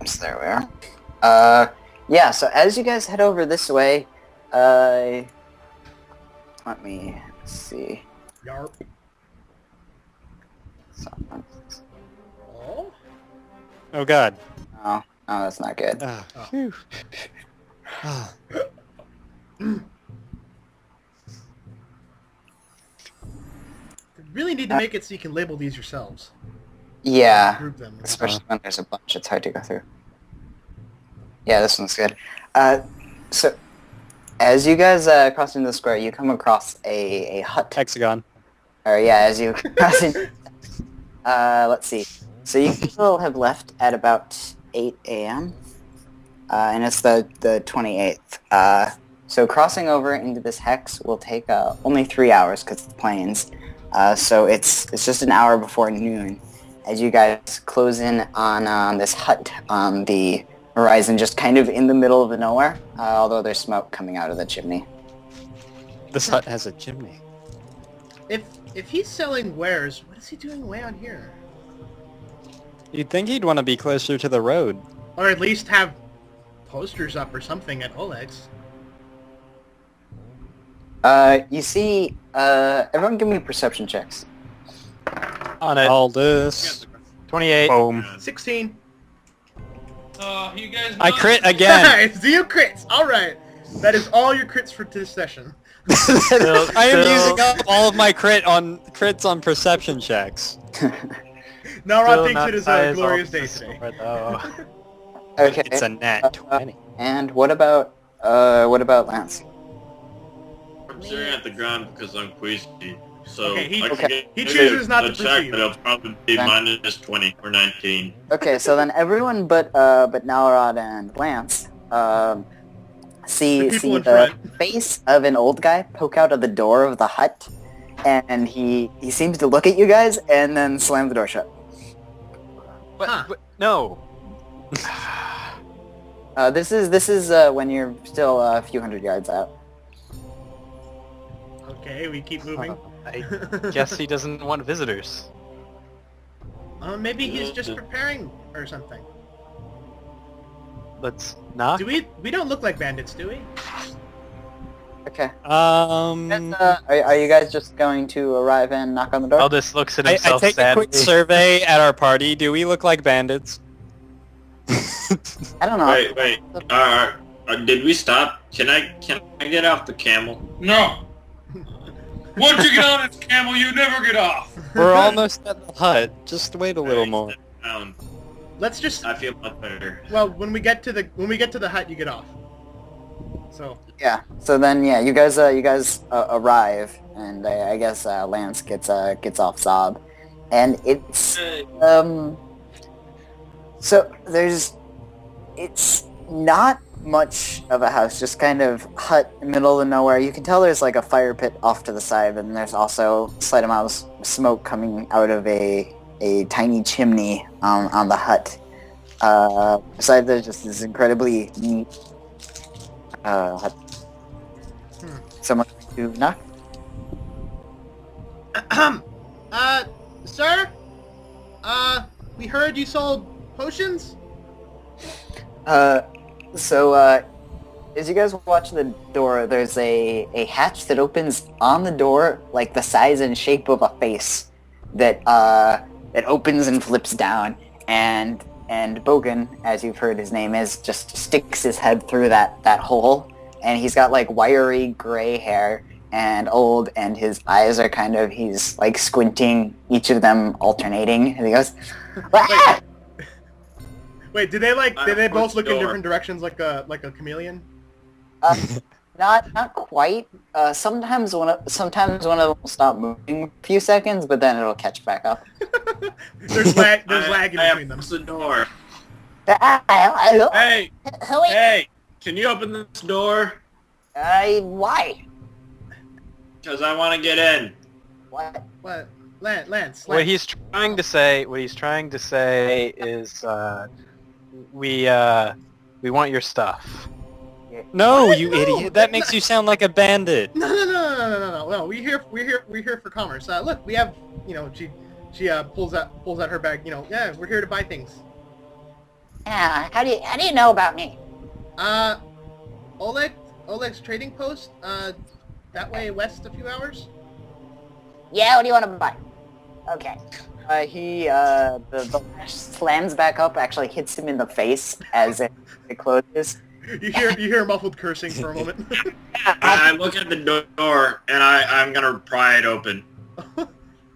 So there we are. Yeah, so as you guys head over this way, let me see. Yarp. Something. Oh? Oh god. Oh, that's not good. Ah, Oh. phew. Ah. You really need to make it so you can label these yourselves. Yeah, Group them. especially when there's a bunch, it's hard to go through. Yeah, this one's good. So, as you guys cross into the square, you come across a hut. Hexagon. Or yeah, as you cross in, let's see. So you will have left at about 8 a.m. And it's the 28th. So crossing over into this hex will take only 3 hours because it's plains. So it's just an hour before noon. As you guys close in on this hut on the horizon, just kind of in the middle of the nowhere, although there's smoke coming out of the chimney. This hut has a chimney. If he's selling wares, what is he doing way out here? You'd think he'd want to be closer to the road. Or at least have posters up or something at Oleg's. You see, everyone give me perception checks. On it. All this. 28. Boom. 16. You guys. I crit again. It's you crits. All right. That is all your crits for this session. I am using up all of my crits on perception checks. Nalrod thinks it is a glorious day today. Okay. It's a nat 20. And what about Lance? I'm staring at the ground because I'm queasy. So Okay, he- I can get he chooses not to a check, proceed. but it'll probably be minus 20 or 19. Okay, so then everyone but Nalrod and Lance see The people in the front. face of an old guy poke out of the door of the hut, and he seems to look at you guys and then slam the door shut. Huh. No. This is when you're still a few hundred yards out. Okay, we keep moving. I guess he doesn't want visitors. Maybe he's just preparing or something. Let's knock. We don't look like bandits, do we? Okay. Um, Are you guys just going to arrive and knock on the door? Aldous looks at I himself take a sadly. quick survey at our party. Do we look like bandits? I don't know. Wait. Did we stop? Can I get off the camel? No. Once you get on this camel, you never get off. We're almost at the hut. Just wait a little more. Down. Let's just. I feel much better. Well, when we get to the hut, you get off. So. Yeah. So then, yeah, you guys arrive, and I guess Lance gets off Zob, and it's So it's not much of a house, just kind of hut in the middle of nowhere. You can tell there's like a fire pit off to the side, and there's also a slight amount of smoke coming out of a tiny chimney on the hut. Besides, there's just this incredibly neat hut. Someone to knock? Sir? We heard you sold potions? As you guys watch the door, there's a hatch that opens on the door, like the size and shape of a face, that opens and flips down, and Bogan, as you've heard his name is, just sticks his head through that hole, and he's got like wiry gray hair and old, and his eyes are he's like squinting, each of them alternating, and he goes, "Ah!" Wait, did they both look in door. different directions like a chameleon? Not quite. Sometimes one of them will stop moving a few seconds, but then it'll catch back up. There's lag in between them. Close the door. Hello? Hey, Who is- hey, can you open this door? Why? Because I want to get in. What? What? Lance. What he's trying to say is, we want your stuff. No, What? you No, idiot! That makes you sound like a bandit. No. We're here for commerce. Look, we have, she pulls out her bag. Yeah, we're here to buy things. Yeah. How do you know about me? Oleg's trading post. That way west a few hours. Yeah. What do you want to buy? Okay. The latch slams back up, actually hits him in the face as it closes. You hear muffled cursing for a moment. I look at the door and I'm gonna pry it open.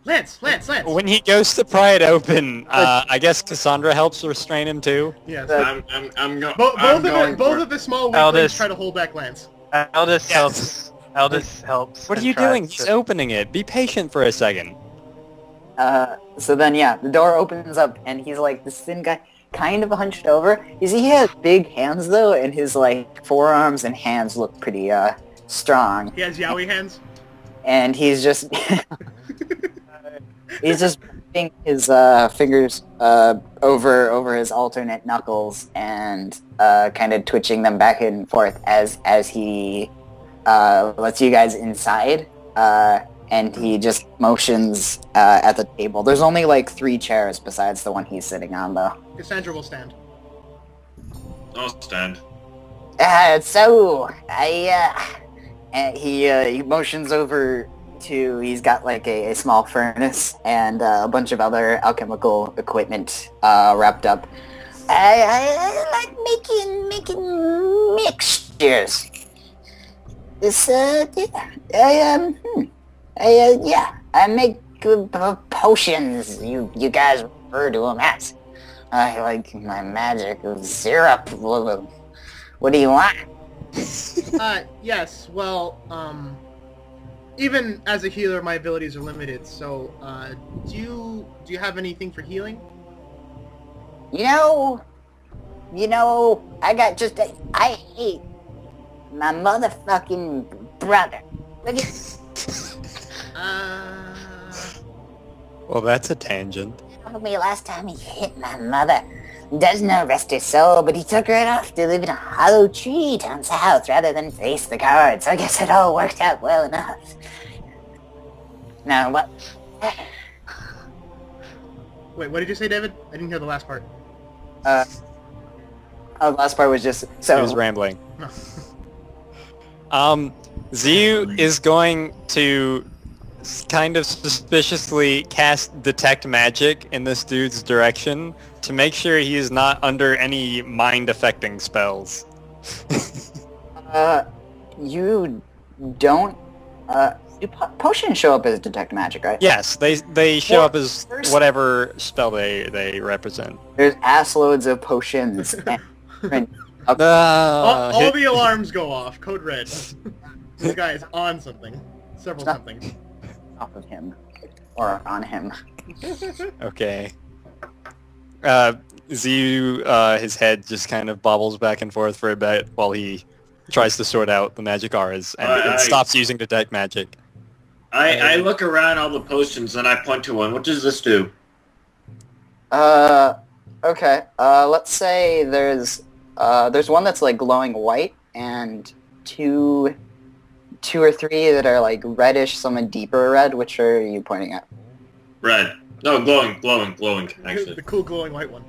Lance! When he goes to pry it open, I guess Cassandra helps restrain him too. Yes. Both of the small weaklings try to hold back Lance. Aldous helps. Aldous helps. What are you doing? He's opening it. Be patient for a second. So then, yeah, the door opens up, and he's like this thin guy, kind of hunched over. You see, he has big hands though, and his like forearms and hands look pretty strong. He has yaoi hands. And he's just putting his fingers over his alternate knuckles and kind of twitching them back and forth as he lets you guys inside. And he just motions at the table. There's only like 3 chairs besides the one he's sitting on, though. Cassandra will stand. I'll stand. So he motions over to. He's got like a small furnace and a bunch of other alchemical equipment wrapped up. I like making mixtures. I make potions. You guys refer to them as. I like my magic of syrup. What do you want? Yes. Well, even as a healer, my abilities are limited. So, do you have anything for healing? You know, I hate my motherfucking brother. Look at. Well, that's a tangent. He told me last time he hit my mother. Does no rest her soul, but he took her off to live in a hollow tree down south rather than face the cards. I guess it all worked out well enough. Now, what? Wait, what did you say, David? I didn't hear the last part. The last part was just so. He was rambling. Ziyu is going to kind of suspiciously cast Detect Magic in this dude's direction to make sure he is not under any mind-affecting spells. You don't... potions show up as Detect Magic, right? Yes, they show up as whatever spell they represent. There's assloads of potions. All the alarms go off. Code red. This guy is on something. Several somethings. Off of him. Or on him. Okay. Ziyu, his head just kind of bobbles back and forth for a bit while he tries to sort out the magic auras and stops using Detect Magic. I look around all the potions and I point to one. What does this do? Okay. Let's say there's one that's like glowing white and two or three that are like reddish, some a deeper red. Which are you pointing at? Red. No, glowing, actually. The cool glowing white one.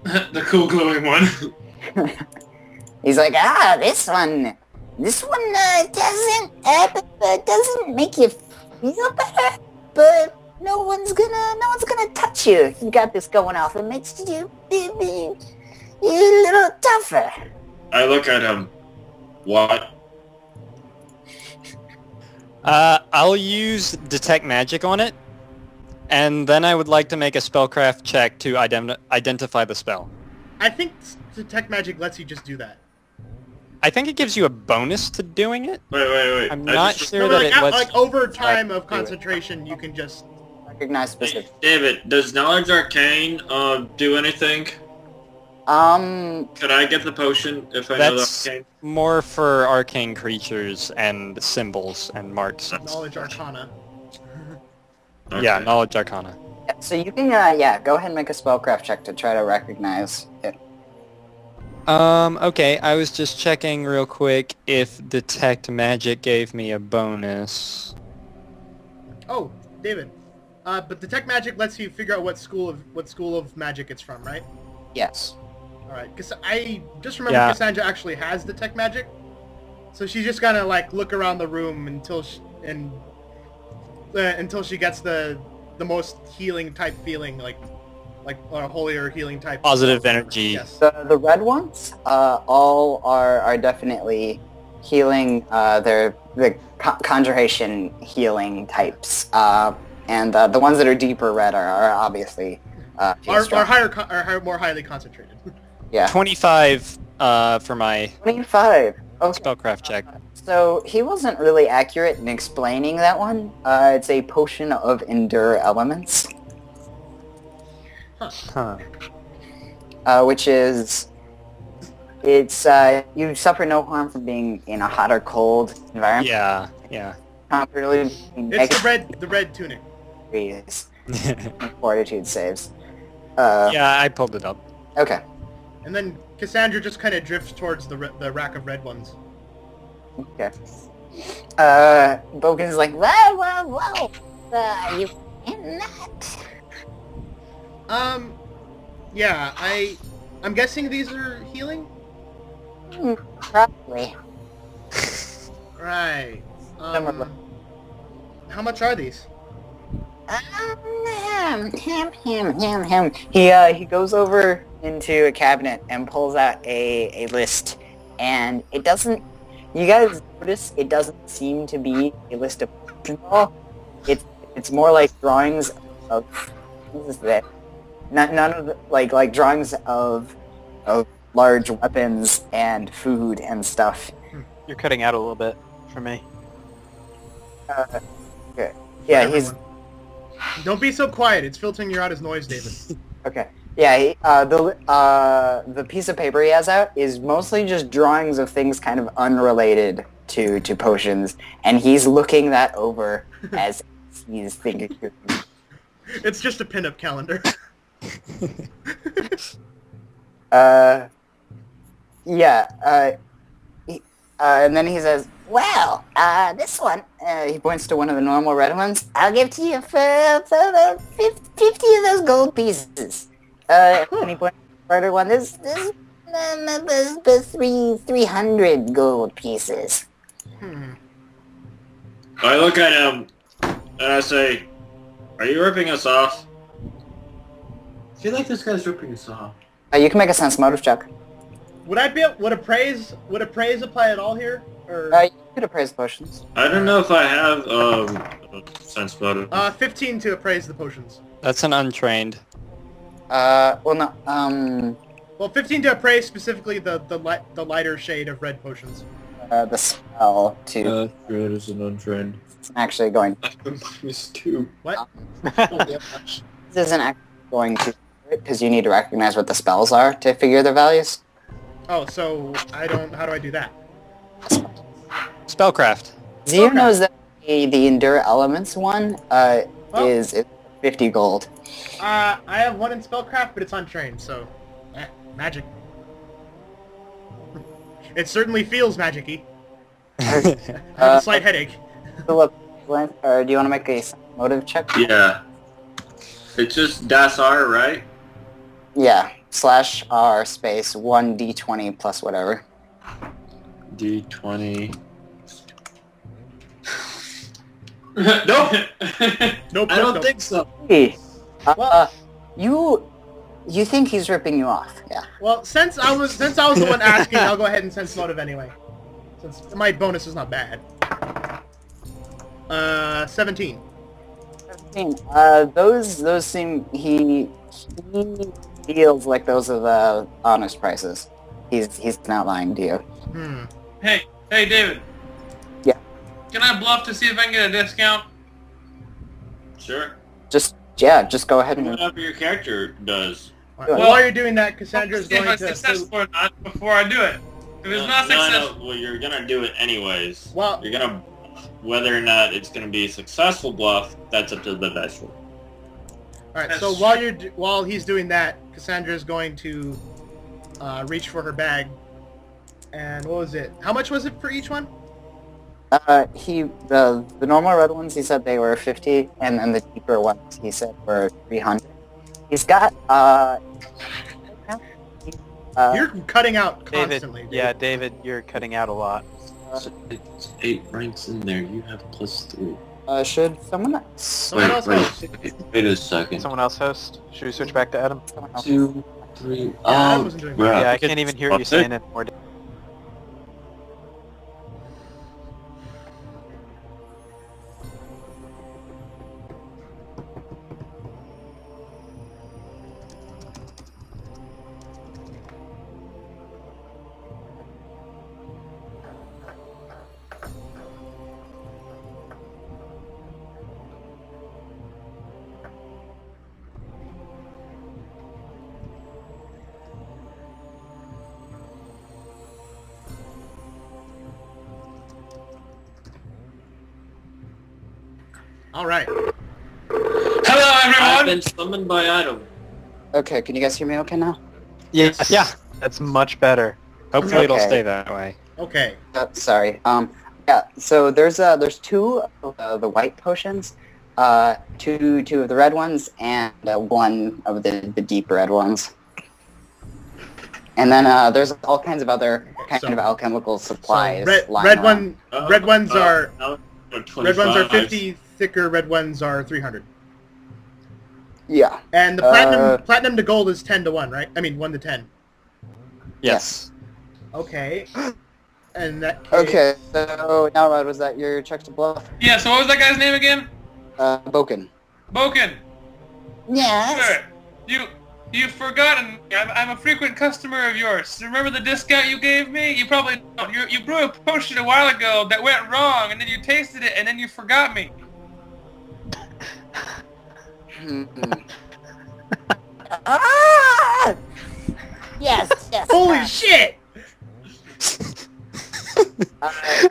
The cool glowing one. He's like, this one doesn't make you feel better, but no one's gonna touch you. You got this going off. It makes you a little tougher. I look at him. What? I'll use Detect Magic on it, and then I would like to make a spellcraft check to identify the spell. I think Detect Magic lets you just do that. I think it gives you a bonus to doing it. Wait. I'm not sure that it lets... Like, over time of concentration, you can just... recognize specific. David, does Knowledge Arcane do anything? Could I get the potion if I know the arcane? More for arcane creatures and symbols and marks. Knowledge Arcana. Okay. Yeah, Knowledge Arcana. Yeah, so you can, go ahead and make a spellcraft check to try to recognize it. Okay, I was just checking real quick if Detect Magic gave me a bonus. Oh, David. But Detect Magic lets you figure out what school of magic it's from, right? Yes. Alright, because I just remember Cassandra actually has Detect Magic. So she's just gonna, like, look around the room until she gets the the most healing type feeling, like a holier healing type. Positive energy. Yes. The red ones, all are definitely healing. They're the conjuration healing types, and the ones that are deeper red are obviously Are more highly concentrated. Yeah. 25 for my 25. Okay. spellcraft check. So he wasn't really accurate in explaining that one. It's a potion of endure elements, Huh. which is you suffer no harm from being in a hot or cold environment. Yeah. Comparably, It's the red tunic. degrees fortitude saves. Yeah, I pulled it up. Okay. And then Cassandra just kind of drifts towards the rack of red ones. Okay. Bogan's like, whoa, you cannot. Yeah, I'm guessing these are healing? Probably. Right. Some How much are these? Him. He goes over into a cabinet and pulls out a list, and it doesn't. You guys notice it doesn't seem to be a list of potions at all. It's more like drawings of what is that? None of the, like drawings of large weapons and food and stuff. You're cutting out a little bit for me. Okay. Yeah, he's Don't be so quiet. It's filtering you out as noise, David. okay. Yeah, the piece of paper he has out is mostly just drawings of things kind of unrelated to potions, and he's looking that over as he's thinking. It's just a pinup calendar. And then he says, well, this one, he points to one of the normal red ones, I'll give to you for 50 of those gold pieces. And he points to the brighter one, this 300 gold pieces. I look at him and I say, "Are you ripping us off?" I feel like this guy's ripping us off. You can make a sense motive check. Would appraise apply at all here? Or You could appraise potions. I don't know if I have sense motive. 15 to appraise the potions. That's an untrained. Well, no, Well, 15 to appraise specifically the lighter shade of red potions. the spell to... Red is an untrained. It's actually going... -2. What? This isn't actually going to... Because you need to recognize what the spells are to figure their values. Oh, so how do I do that? Spellcraft. Zio Okay. knows that the Endure Elements one is 50 gold. I have one in spellcraft, but it's untrained, so magic. It certainly feels magic-y. I have a slight headache. Philip, or do you want to make a motive check? Yeah. It's just Das R, right? Yeah, /R space 1d20 plus whatever. D20. Nope. Nope. I don't think so. Hey, Well- you think he's ripping you off? Yeah. Well, since I was the one asking, I'll go ahead and sense motive anyway. Since my bonus is not bad. 17. 17. Those seem he feels like those are the honest prices. He's not lying to you. Hey, David. Yeah. Can I bluff to see if I can get a discount? Sure. Just go ahead and... Whatever your character does. While you're doing that, Cassandra's See if going I'm to... successful or not before I do it. If it's not successful... No, well, you're gonna do it anyways. Well- You're gonna... Whether or not it's gonna be a successful bluff, that's up to the dice roll. Alright, so while he's doing that, Cassandra's going to reach for her bag. And what was it? How much was it for each one? The normal red ones, he said they were 50, and then the deeper ones, he said were 300. He's got, You're cutting out constantly. David, yeah, David, you're cutting out a lot. So it's 8 ranks in there, you have +3. Should someone... Someone else host. Wait a second. Someone else host? Should we switch back to Adam? someone else- 2, 3. Adam wasn't doing bruh. Yeah, I can't even hear you saying it anymore. All right. Hello, I've everyone. been summoned by Adam. Okay, can you guys hear me okay now? Yes. Yeah. That's much better. Hopefully it'll Okay. stay that way. Okay. Sorry. Yeah. So there's two of the white potions, two of the red ones, and one of the deep red ones. And then there's all kinds of other kind of alchemical supplies. So lying red around. ones are now red ones are 25. 50. Thicker red ones are 300. Yeah. And the platinum to gold is 10 to 1, right? I mean 1 to 10. Yes. Okay. And that case, Okay. So now, Rod, was that your check to bluff? Yeah, so what was that guy's name again? Boken. Boken. Yes. Sir, you've forgotten. I'm a frequent customer of yours. Remember the discount you gave me? You probably don't. You brew a potion a while ago that went wrong, and then you tasted it, and then you forgot me. Ah! Yes. holy shit!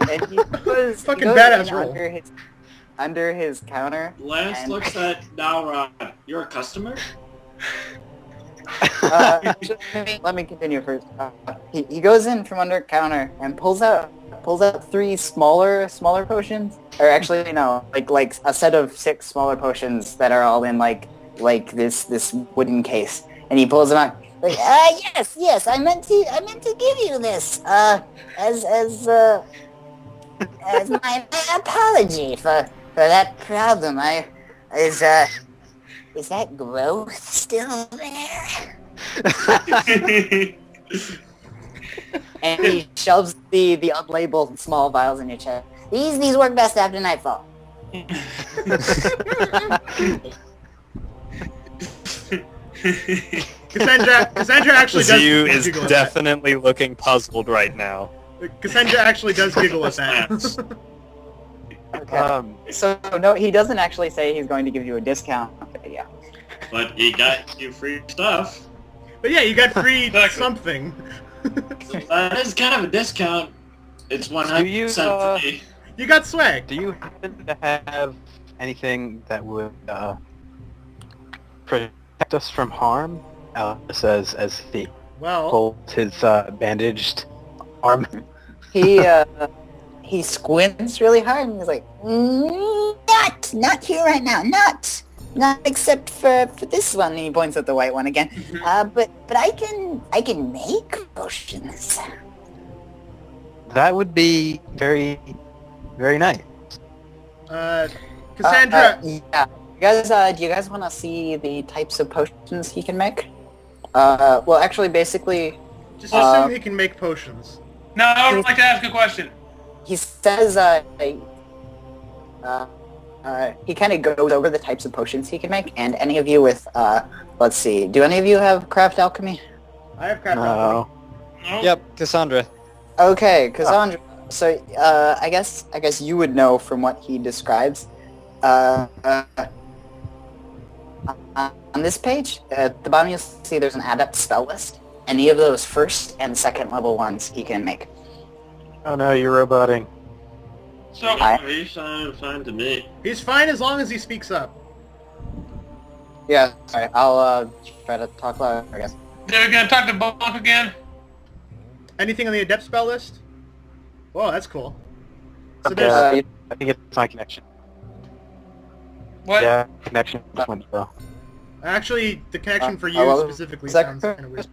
And he goes, Fucking he goes badass in roll. under his counter. Lance And- looks at Nalrod. You're a customer? Let me continue first. He goes in from under counter and pulls out 3 smaller potions, or actually no, like a set of 6 smaller potions that are all in like this wooden case, and he pulls them out. Like, yes. I meant to give you this. As my apology for that problem. Is that growth still there? And he shoves the unlabeled small vials in your chest. These work best after nightfall. Cassandra actually does Ziyu is giggle at definitely looking puzzled right now. that. Cassandra actually does giggle at that. Okay. So no, he doesn't actually say he's going to give you a discount. But yeah. But he got you free stuff. But yeah, you got free Exactly. something. That is kind of a discount. It's 100% free. You got swag. Do you happen to have anything that would protect us from harm? Alice says as he Well, pulls his bandaged arm. He squints really hard and he's like, Not here right now. Not except for this one. and he points at the white one again. But I can make potions. That would be very, very nice. Cassandra. Yeah. Do you guys want to see the types of potions he can make? Well, actually, basically, Just assume he can make potions. No, I would like to ask a question. he says, he kind of goes over the types of potions he can make, and any of you with, let's see, do any of you have craft alchemy? I have craft alchemy. No. No? Yep, Cassandra. Okay, Cassandra. So, I guess you would know from what he describes. On this page, at the bottom you'll see there's an adept spell list. Any of those first and second level ones he can make. Oh no, you're roboting. So, He sounded fine to me. He's fine as long as he speaks up. Yeah, sorry, I'll try to talk louder, I guess. are we gonna talk to Bonk again? Anything on the adept spell list? Whoa, that's cool. So there's Uh, I think it's my connection. What? Yeah, connection just went slow. actually the connection for you well, specifically second- sounds kind of weird.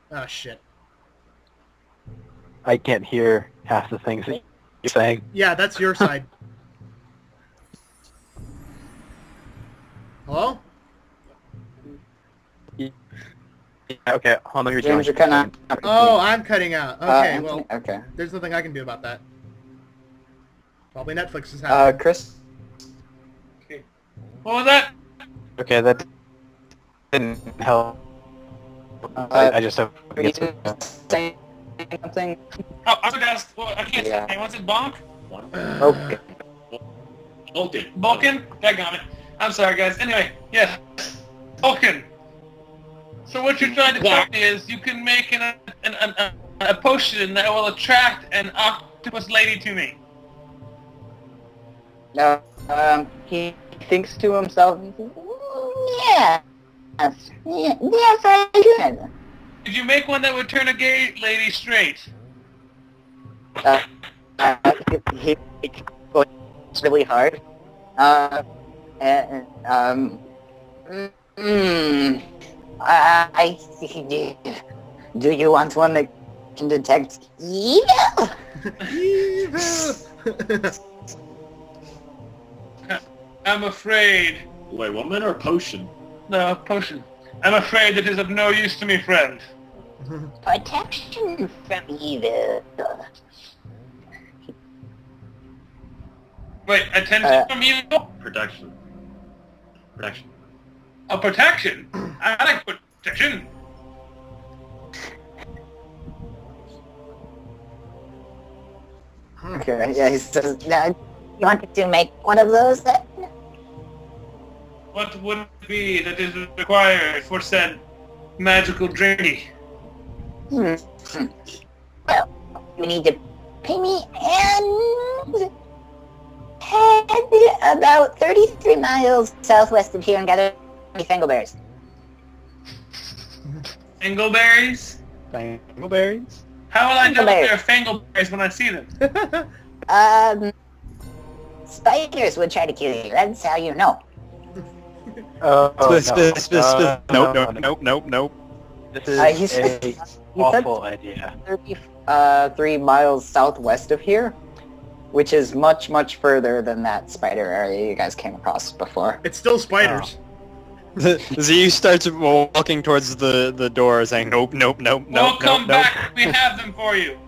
Oh shit. I can't hear half the things that you're saying. Yeah, that's your side. Hello? Yeah, okay, hold on, you're James, doing. you're cutting out. Oh, I'm cutting out. Okay, Anthony, well, okay. there's nothing I can do about that. Probably Netflix is happening. Chris? What was that? Okay, that didn't help. I just have to Are you get some... saying something? Oh, I forgot. Well, I can't Yeah. say. What's it, Bonk? Okay. Okay. Vulcan? That got it. I'm sorry, guys. Anyway, yes. Vulcan. So what you're trying to tell me is you can make a potion that will attract an octopus lady to me. No, he thinks to himself, Yes. Yes, I could. Did you make one that would turn a gay lady straight? he goes really hard. I do you want one that can detect evil? Evil! I'm afraid. Wait, woman or potion? No, potion. I'm afraid it is of no use to me, friend. Protection from evil. Wait, attention from evil? Protection. Protection. A protection? I like protection. Okay, yeah, he says, You wanted to make one of those then? What would it be that is required for said magical drinky? Well, you need to pay me and head about 33 miles southwest of here and gather fangleberries. Fangleberries? Dangleberries? How will I know Fangleberries. if they're fangleberries when I see them? Spiders would try to kill you. That's how you know. Nope. This he is said- a said- awful idea. 3 miles southwest of here, which is much, much further than that spider area you guys came across before. It's still spiders. Z starts walking towards the door saying, nope, nope, nope, We'll nope, come nope, nope. back. We have them for you.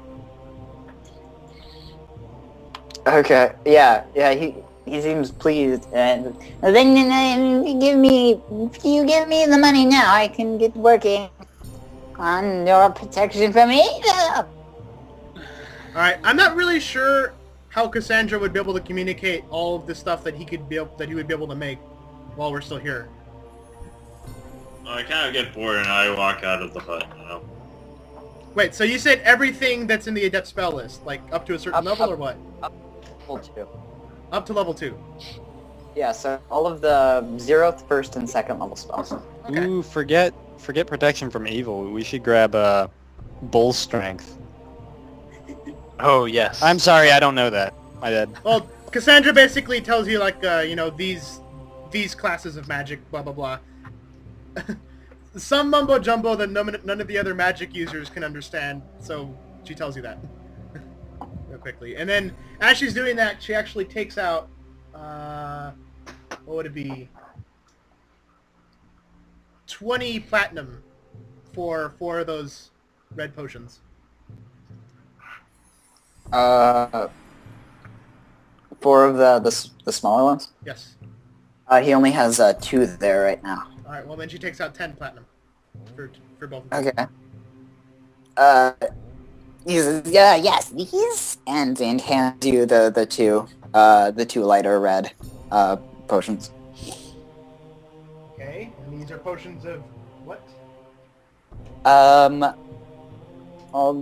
Okay, yeah, he seems pleased, and Then if you give me the money now, I can get working on your protection from evil. Alright, I'm not really sure how Cassandra would be able to communicate all of the stuff that he would be able to make while we're still here. I kind of get bored and I walk out of the hut, you know? Wait, so you said everything that's in the adept spell list, like up to a certain level or what? level 2. Up to level 2. Yeah, so all of the 0th, 1st, and 2nd level spells. Okay. Ooh, forget protection from evil. We should grab bull strength. Oh, yes. I'm sorry, I don't know that. My bad. Well, Cassandra basically tells you, like, these classes of magic, blah, blah, blah. Some mumbo-jumbo that none of the other magic users can understand, so she tells you that. Real quickly. And then, as she's doing that, she actually takes out, what would it be? 20 platinum for 4 of those red potions. 4 of the smaller ones? Yes. He only has 2 there right now. Alright, well then she takes out 10 platinum. For both of them. Okay. He says, yeah, yes, these, and hands you the two lighter red potions. Okay, and these are potions of what?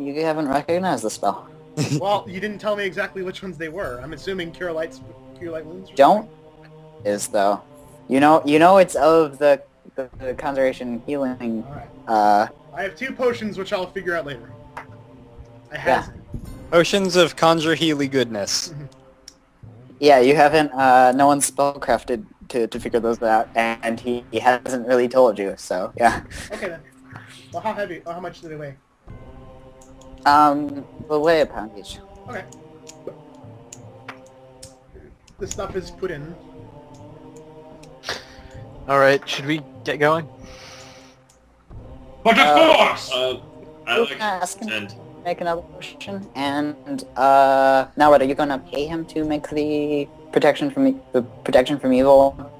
You haven't recognized the spell. Well, you didn't tell me exactly which ones they were. I'm assuming Cure Light Wounds? Don't is though. You know it's of the conjuration healing. Alright. I have 2 potions which I'll figure out later. I have... Potions of conjure healy goodness. Yeah, you haven't. No one's spellcrafted to figure those out, and he hasn't really told you. So yeah. Okay then. Well, how heavy? Or how much do they weigh? We'll weigh a pound each. Okay. The stuff is put in. Alright, should we get going? But of course! I like ask him and to make another potion, and now what? Are you gonna pay him to make the protection from evil?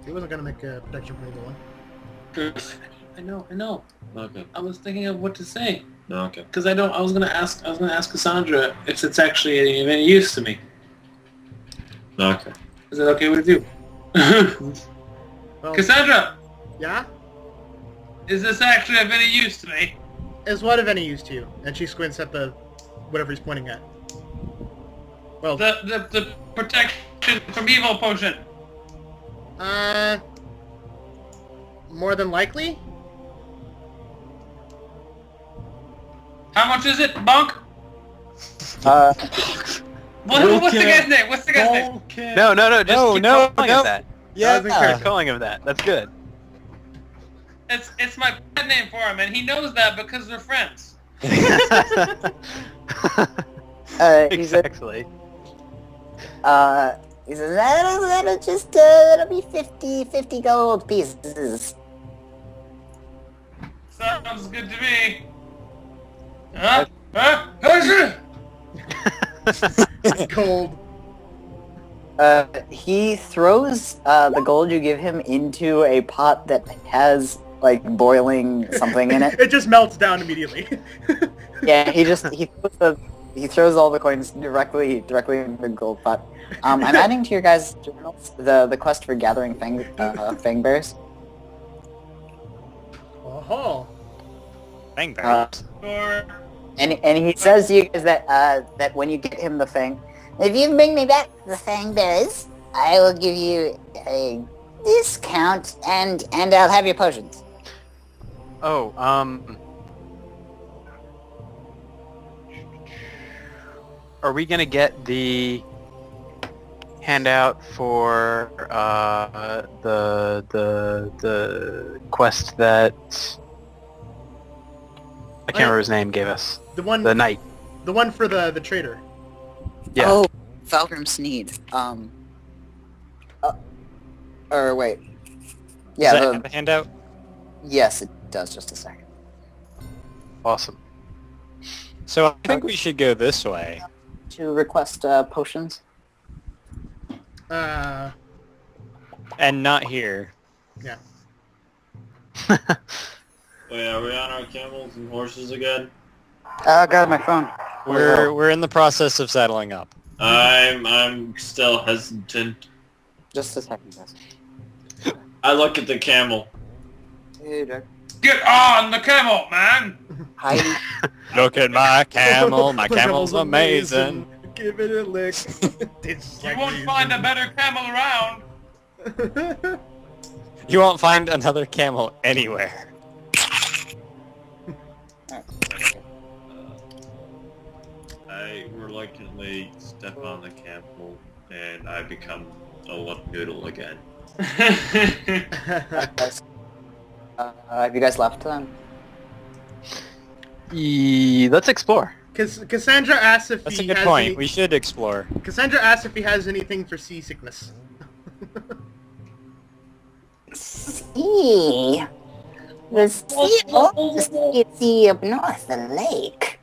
He wasn't gonna make a protection from evil one. I know. okay. I was thinking of what to say. No, okay. Because I was gonna ask Cassandra if it's actually of any use to me. Okay. Is it okay with you? Well, Cassandra! yeah? Is this actually of any use to me? Is what of any use to you? And she squints at the whatever he's pointing at. Well, The protection from evil potion. more than likely? How much is it, Bunk? What's the guy's name? What's the guy's name? No, just keep calling no. him that. Yeah. Keep calling him that. That's good. It's my pet name for him, and he knows that because they're friends. Exactly. He says, that'll just, that'll be 50 gold pieces. Sounds good to me. Huh? Cold. He throws, the gold you give him into a pot that has, like, boiling something in it. It just melts down immediately. Yeah, he throws all the coins directly in the gold pot. I'm adding to your guys' journals the quest for gathering fang bears. Oh. Bang bears. Or And he says to you guys that when you get him the fang, If you bring me back the fang bears, I will give you a discount and I'll have your potions. Oh, are we gonna get the handout for the quest that I can't remember his name gave us? The one The knight. for the trader. Yeah. Oh, Falgrim Sneed. Or wait. Yeah, Does that have a handout? yes, it does. Just a second. Awesome. So I think we should go this way. To request potions. And not here. Yeah. Wait, are we on our camels and horses again? Got my phone. We're in the process of settling up. I'm still hesitant. Just a second, guys. I look at the camel. Hey, Jack. get on the camel, man. Hi. Look at my camel. My camel's amazing. Give it a lick. It's You like won't find a better camel around. You won't find another camel anywhere. I reluctantly step on the camel and I become a noodle again. Have you guys left then? Let's explore. Cassandra asks if That's a he good has point. any- We should explore. Cassandra asks if he has anything for seasickness. Sea. The sea up north, the lake.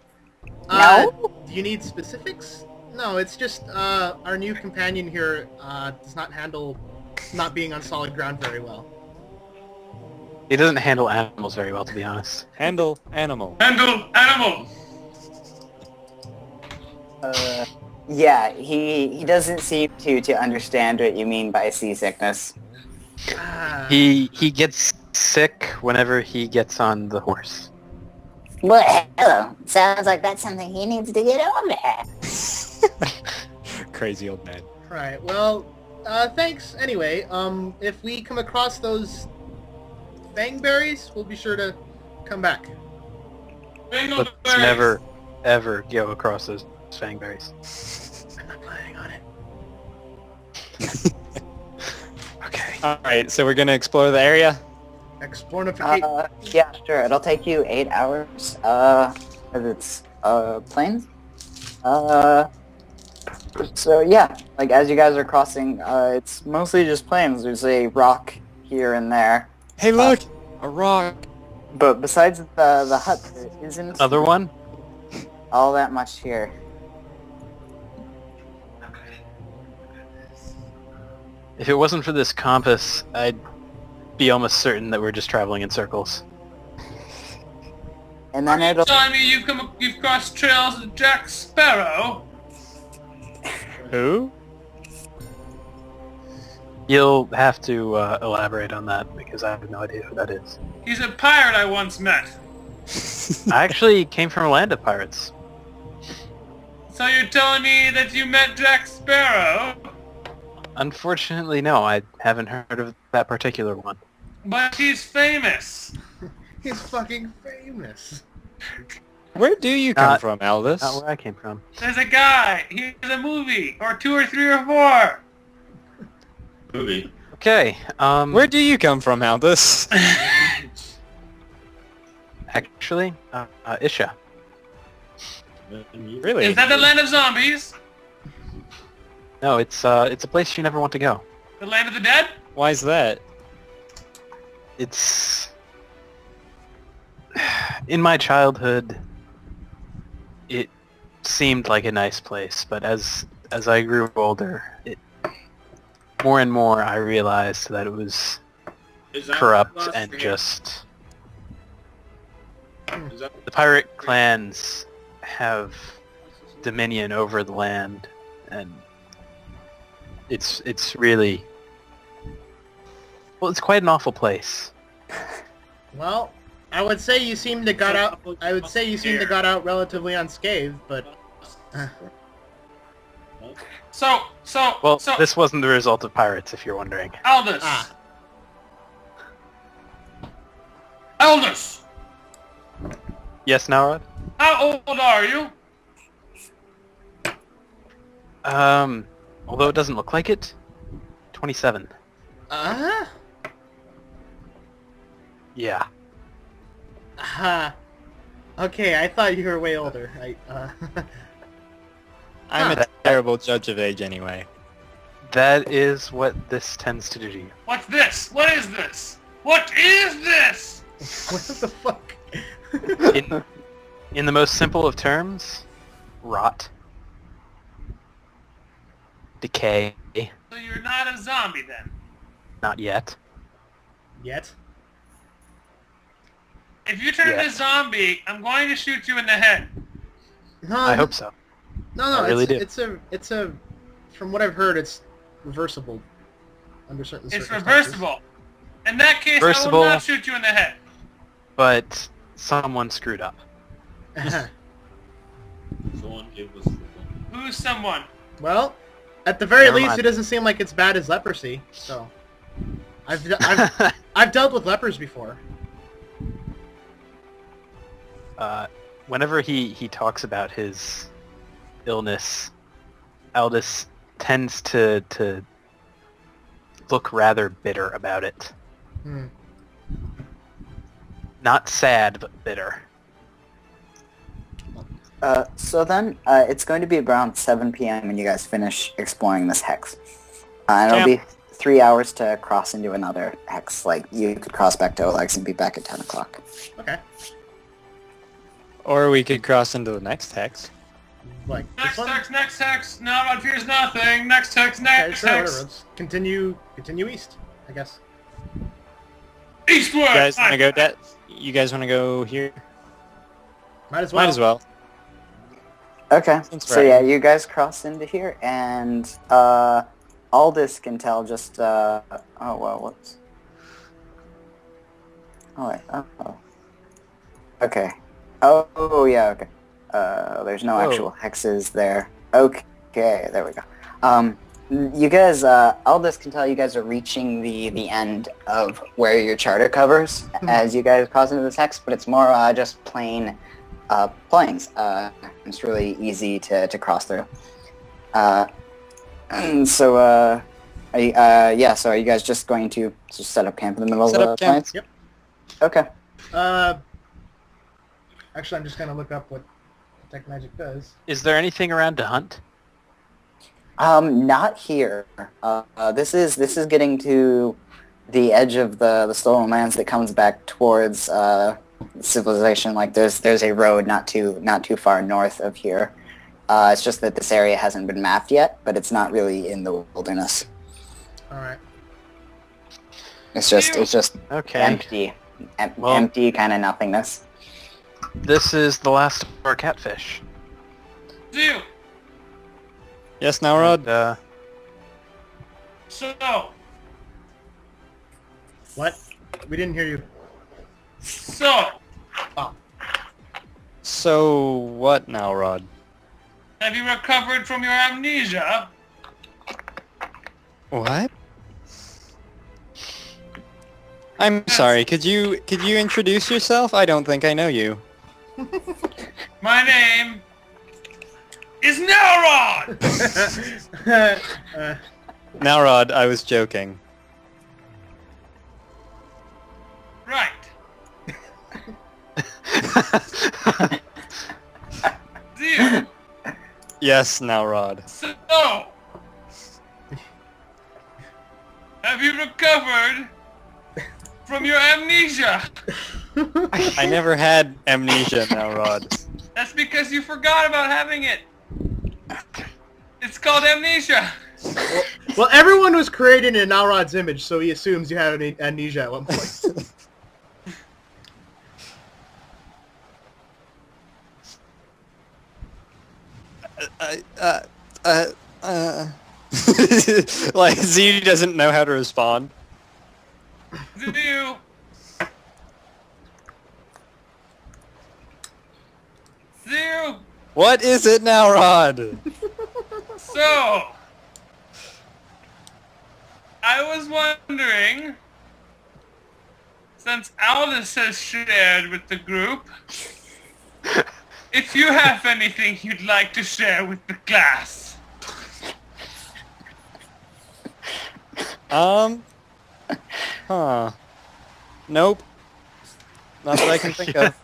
No? Do you need specifics? No, it's just our new companion here does not handle not being on solid ground very well. He doesn't handle animals very well, to be honest. Handle animal. Handle animal. Yeah, he doesn't seem to understand what you mean by seasickness. Ah, He gets sick whenever he gets on the horse. Well, hello. Sounds like that's something he needs to get over. Crazy old man. right. Well, thanks anyway. If we come across those fangberries, we'll be sure to come back. Bingo Let's berries. never, ever go across those fangberries. I'm not planning on it. Okay. Alright, so we're gonna explore the area? Explorification. Yeah, sure. It'll take you 8 hours. Cause it's plains. So yeah, like as you guys are crossing, it's mostly just plains. There's a rock here and there. Hey, look! A rock! But besides the hut, there isn't Other one? all that much here. If it wasn't for this compass, I'd be almost certain that we're just traveling in circles. And then it'll... telling me you've crossed trails with Jack Sparrow? Who? You'll have to elaborate on that, because I have no idea who that is. He's a pirate I once met. I actually came from a land of pirates. So you're telling me that you met Jack Sparrow? Unfortunately, no, I haven't heard of that particular one. But he's famous. He's fucking famous. Where do you come Not- from, Aldous? Not where I came from. There's a guy. He has a movie, or 2 or 3 or 4. Movie. Okay, Where do you come from, Aldous? actually, Isha. Really? Is that the land of zombies? No, it's a place you never want to go. The land of the dead? Why is that? It's... In my childhood, it seemed like a nice place, but as I grew older, more and more I realized that it was Is that corrupt last and game? just... Is that The pirate clans have dominion over the land, and it's really... Well, it's quite an awful place. Well, I would say you seem to got out. I would say you seem to got out relatively unscathed, but So, Well, this wasn't the result of pirates, if you're wondering. Aldous. Ah. Aldous! Yes, Naurod? How old are you? Although it doesn't look like it, 27. Yeah. Okay, I thought you were way older. I'm a terrible judge of age anyway. That is what this tends to do to you. What's this? What is this? What is this? What the fuck? In the most simple of terms, rot. Decay. So you're not a zombie then? Not yet. Yet? If you turn into a zombie, I'm going to shoot you in the head. No, I hope so. No, I really do. It's a. From what I've heard, it's reversible under certain It's circumstances. reversible. In that case, I Reversible. will not shoot you in the head. But someone screwed up. someone give us the one? Who's someone? Well, at the very Never least, mind. it doesn't seem like it's bad as leprosy. So, I've dealt with lepers before. Whenever he talks about his illness, Aldous tends to look rather bitter about it. Hmm. Not sad, but bitter. So then, it's going to be around 7 p.m. when you guys finish exploring this hex. And it'll be 3 hours to cross into another hex. Like, you could cross back to Olex and be back at 10 o'clock. Okay. Or we could cross into the next hex. Like Next this one. hex, next hex. No, God fears nothing. Next hex, Okay, next sure, hex. whatever. Let's continue east, I guess. Eastward. You guys want to go? Aye. You guys want to go here? Might as well. Might as well. Okay, That's so right. yeah, you guys cross into here, and Aldous can tell just, oh well, whoops. Oh wait, oh. Okay. Oh yeah, okay. There's no Whoa. actual hexes there. Okay, there we go. You guys, Aldous can tell you guys are reaching the end of where your charter covers as you guys cross into this hex, but it's more just plain plains. It's really easy to cross through. And so, so are you guys just going to just set up camp in the middle Set of up the camp. plains? Okay. Actually, I'm just gonna look up what Detect Magic does. Is there anything around to hunt? Not here. This is getting to the edge of the stolen lands that comes back towards civilization. Like there's a road not too far north of here. It's just that this area hasn't been mapped yet, but it's not really in the wilderness. All right. It's just Okay. empty, Well- empty kind of nothingness. This is the last of our catfish. Zeal. Yes, Nowrod? And, So, What? We didn't hear you. so, So what, Nowrod? have you recovered from your amnesia? What? I'm sorry. Could you introduce yourself? I don't think I know you. My name is Nowrod! Nowrod, I was joking. Right. Zeal. Yes, Nowrod. So, have you recovered from your amnesia? I never had amnesia, Nowrod. That's because you forgot about having it. It's called amnesia. Well, everyone was created in Nowrod's image, so he assumes you had amnesia at one point. Like, Z doesn't know how to respond. Zeal. Zeal. What is it, Nowrod? So, I was wondering, since Aldous has shared with the group, if you have anything you'd like to share with the class. Huh. Nope. Not that I can think of.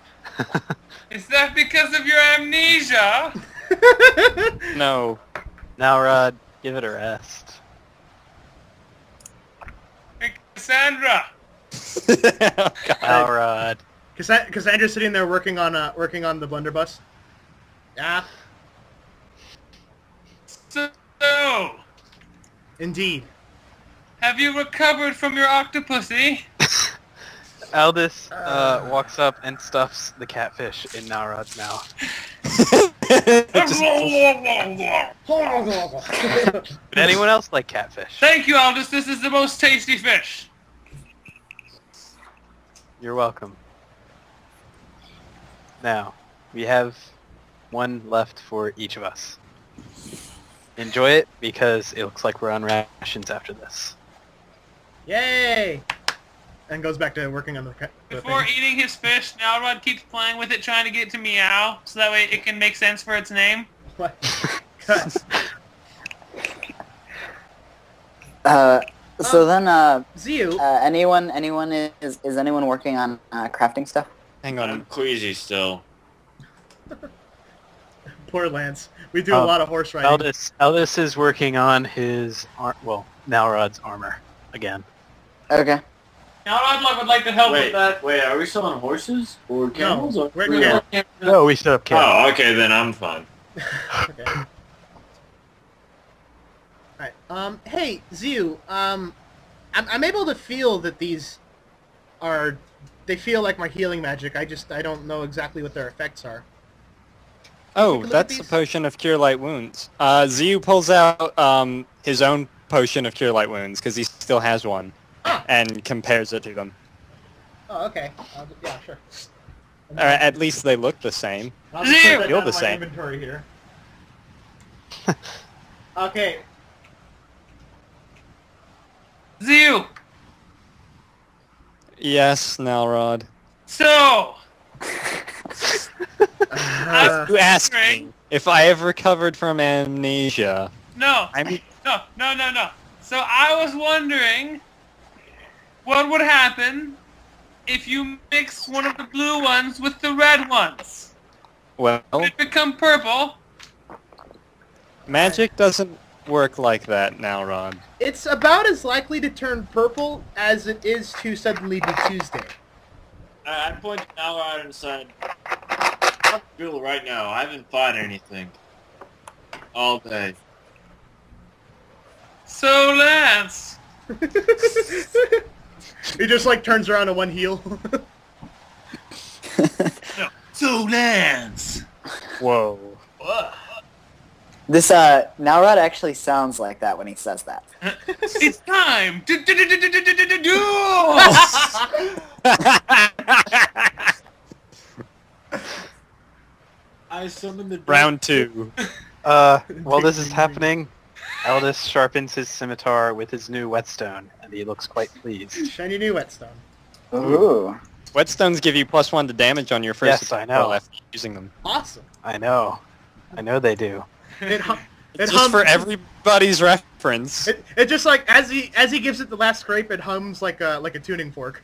Is that because of your amnesia? No. Now, Rod, give it a rest. Hey, Cassandra. Oh, God. Now, Rod. Cassandra's sitting there working on the blunderbuss. Yeah, So, indeed. have you recovered from your octopussy? Aldous walks up and stuffs the catfish in Nowrod's mouth. Would anyone else like catfish? Thank you, Aldous. This is the most tasty fish. You're welcome. Now, we have one left for each of us. Enjoy it, because it looks like we're on rations after this. Yay! And goes back to working on the Before thing. eating his fish, Nowrod keeps playing with it, trying to get it to meow, so that way it can make sense for its name. What? So then, Ziu, anyone is anyone working on crafting stuff? Hang I'm on. queasy still. poor Lance. We do a lot of horse riding. Aldous is working on his Nowrod's armor again. Okay. Nowrod would like to help with that. Wait, are we still on horses or camels? No, or we're really? camels. No, we still have camp. Oh, okay, then I'm fine. Okay. Alright, hey, Ziu, I'm able to feel that these they feel like my healing magic. I don't know exactly what their effects are. Oh, Look at that's a these. potion of Cure Light Wounds. Ziu pulls out his own potion of Cure Light Wounds, because he still has one, and compares it to them. Oh, okay. Yeah, sure. At least they look the same. I'll just put that Feel down the in my same. inventory here. Okay. Zeal. Yes, Nalrod. So, You asked me if I have recovered from amnesia. no. I'm No. So I was wondering what would happen if you mix one of the blue ones with the red ones. well. Would it become purple? Magic doesn't work like that now, Rod? It's about as likely to turn purple as it is to suddenly be Tuesday. I point to Nalrod and said, "I'm cool right now. I haven't fought anything all day." So, Lance, He just like turns around on one heel. So, Lance. Whoa. This Nalrod actually sounds like that when he says that. it's time. I summoned the Round 2. While this is happening, Aldous sharpens his scimitar with his new whetstone, and he looks quite pleased. Shiny new whetstone. Ooh. Whetstones give you +1 to damage on your first Yes, I attack know. roll after using them. Awesome. I know they do. It Just hums for everybody's reference. It just like as he gives it the last scrape, it hums like a tuning fork.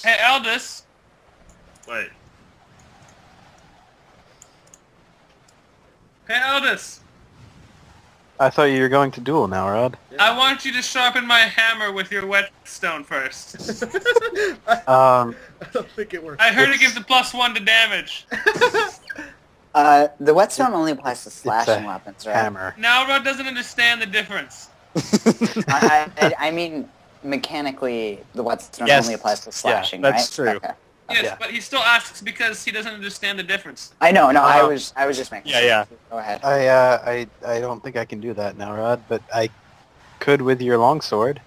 Hey, Aldous. Wait. Hey, Aldous. I thought you were going to duel now, Rod. I want you to sharpen my hammer with your whetstone first. Um, I don't think it works. I heard it gives a +1 to damage. The whetstone only applies to slashing a weapons, right? hammer. Now Rod doesn't understand the difference. I mean, mechanically, the whetstone Yes. only applies to slashing, that's right? true. Okay. Yes, Yeah. but he still asks because he doesn't understand the difference. I know. No, I was just making. Yeah, sure. yeah. Go ahead. I don't think I can do that now, Rod, but I could with your longsword.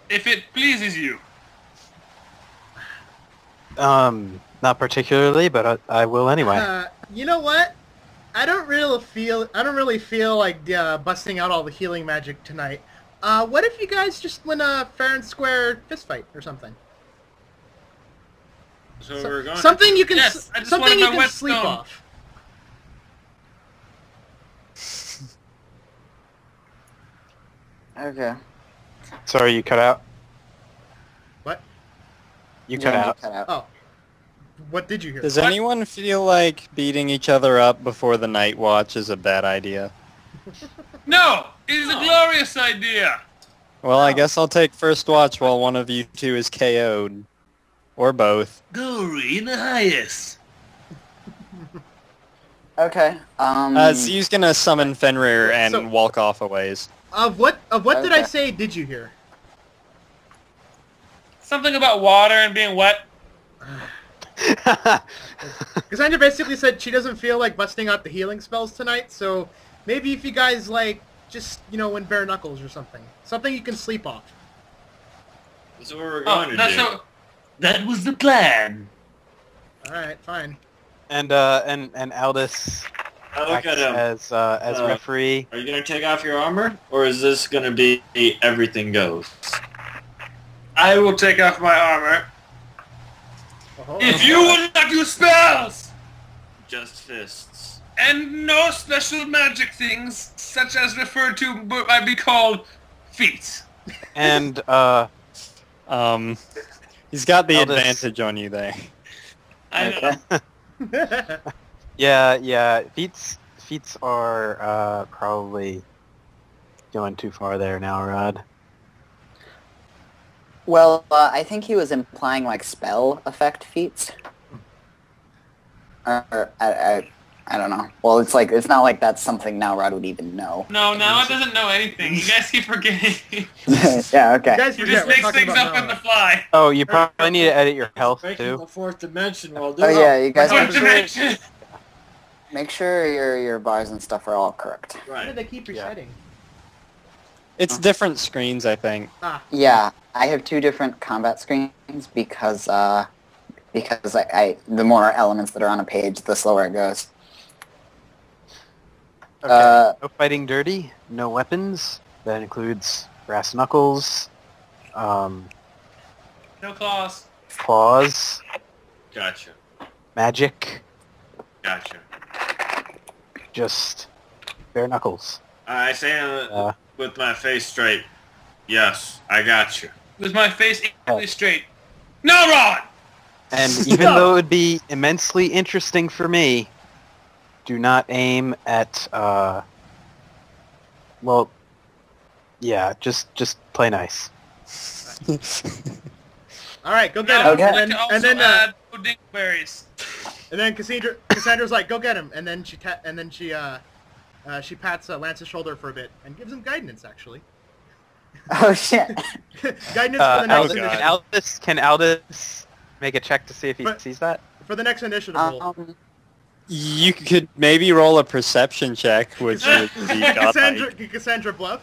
If it pleases you. Not particularly, but I will anyway. You know what? I don't really feel like busting out all the healing magic tonight. What if you guys just win a fair and square fist fight or something? So we're going. Something you can Yes, I just something wanted you my can whetstone. sleep off. Okay. Sorry, you cut out. What? You cut Yeah, out. cut out. Oh. What did you hear? Does anyone feel like beating each other up before the night watch is a bad idea? No! It is a glorious idea! Well, I guess I'll take first watch while one of you two is KO'd. Or both. Glory in the highest. Okay. Z's gonna summon Fenrir and So- walk off a ways. Of what did I Okay. say did you hear? Something about water and being wet. Cassandra basically said she doesn't feel like busting out the healing spells tonight, so maybe if you guys like just, win bare knuckles or something. Something you can sleep off. That's what we're going to that's do. so... That was the plan. Alright, fine. and Aldous I look acts at him. as referee. Are you going to take off your armor? Or is this going to be everything goes? I will take off my armor. Oh, If you will not use spells! Just fists. And no special magic things, such as referred to might be called feet. And He's got the Aldous. advantage on you there. I know. Okay. yeah, feats are probably going too far there now, Rod. Well, I think he was implying like spell effect feats. Or I don't know. Well, it's not like that's something now Rod would even know. No, now it doesn't know anything. You guys keep forgetting. Yeah. Okay. You guys You forget, just we're make talking things about up on the Nala. fly. Oh, you probably need to edit your health Breaking too. the fourth dimension while doing Oh yeah, you guys Fourth dimension. make sure your bars and stuff are all correct. Why do Right. they keep resetting? It's different screens, I think. Yeah, I have two different combat screens because I the more elements that are on a page, the slower it goes. Okay. Uh, No fighting dirty. No weapons. That includes brass knuckles, No claws. claws, Gotcha. magic, Gotcha. just bare knuckles. I say with my face straight, yes, I got you. With my face equally straight. No, Rod! And even though it would be immensely interesting for me, do not aim at, well, yeah, just play nice. All right, go get Now, him. I'd And like then, to and also then, add dingleberries. and then Cassandra's like, "Go get him," and then she pats Lance's shoulder for a bit and gives him guidance. Actually, Oh shit. guidance for the next Aldous, initiative. can Aldous make a check to see if he But- sees that? For the next initiative roll. You could maybe roll a perception check, which would be godlike. Can Cassandra bluff?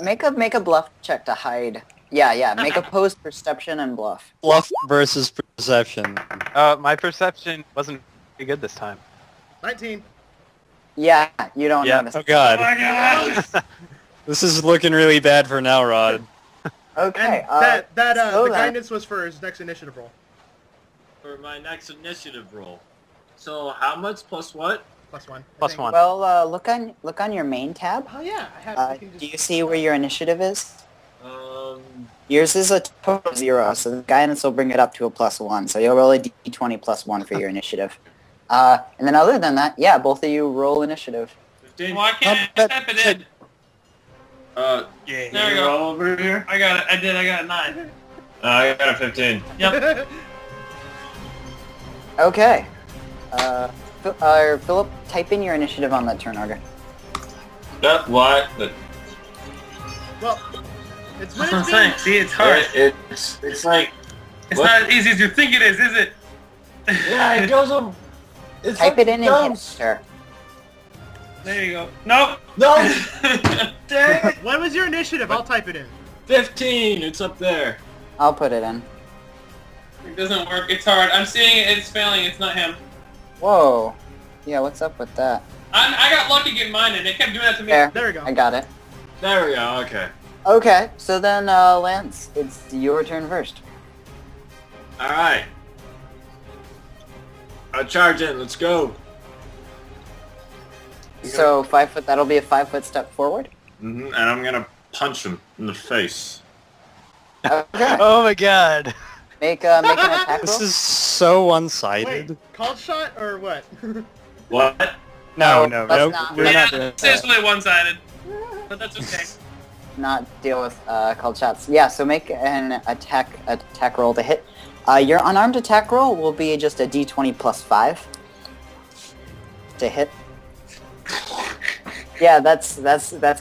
Make a bluff check to hide. Yeah, make a opposed perception and bluff. Bluff versus perception. My perception wasn't very good this time. 19. Yeah, you don't Yeah. notice. Oh Oh god. my god! This is looking really bad for now, Rod. Okay, And the so then- guidance was for his next initiative roll. For my next initiative roll. So how much plus what? +1. I Plus think. 1. Well, look on your main tab. Oh yeah, I have. I can Do just- you see where your initiative is? Um, Yours is a total of 0, so the guidance will bring it up to a +1. So you'll roll a d20 +1 for your initiative. And then other than that, yeah, both of you roll initiative. 15. Well, I can't type it in. Yeah. There we you go. roll over here. I got it. I did. I got a 9. I got a 15. Yep. Okay. Philip, type in your initiative on that turn order. What? Well, it's That's when what I'm it's saying. being, See, it's hard. It's like It's what? not as easy as you think it is it? yeah, it goes up. It's Type it in and dumb. hit enter. There you go. Nope. No. Dang it. what was your initiative? I'll type it in. 15. It's up there. I'll put it in. It doesn't work. It's hard. I'm seeing it. It's failing. It's not him. Whoa. Yeah, what's up with that? I got lucky getting mine in. It kept doing that to me. There. There we go. I got it. There we go. Okay. Okay, so then, Lance, it's your turn first. All right. I'll charge in. Let's go. So 5 foot, that'll be a 5 foot step forward. And I'm gonna punch him in the face. Okay. Oh my god. Make an attack This roll. is so one-sided. Wait, called shot or what? What? No, No, no, that's no. not- We're Yeah, not doing it's just that. really one-sided. But that's okay. Not deal with called shots. Yeah, so make an attack roll to hit. Your unarmed attack roll will be just a d20 plus 5 to hit. Yeah, that's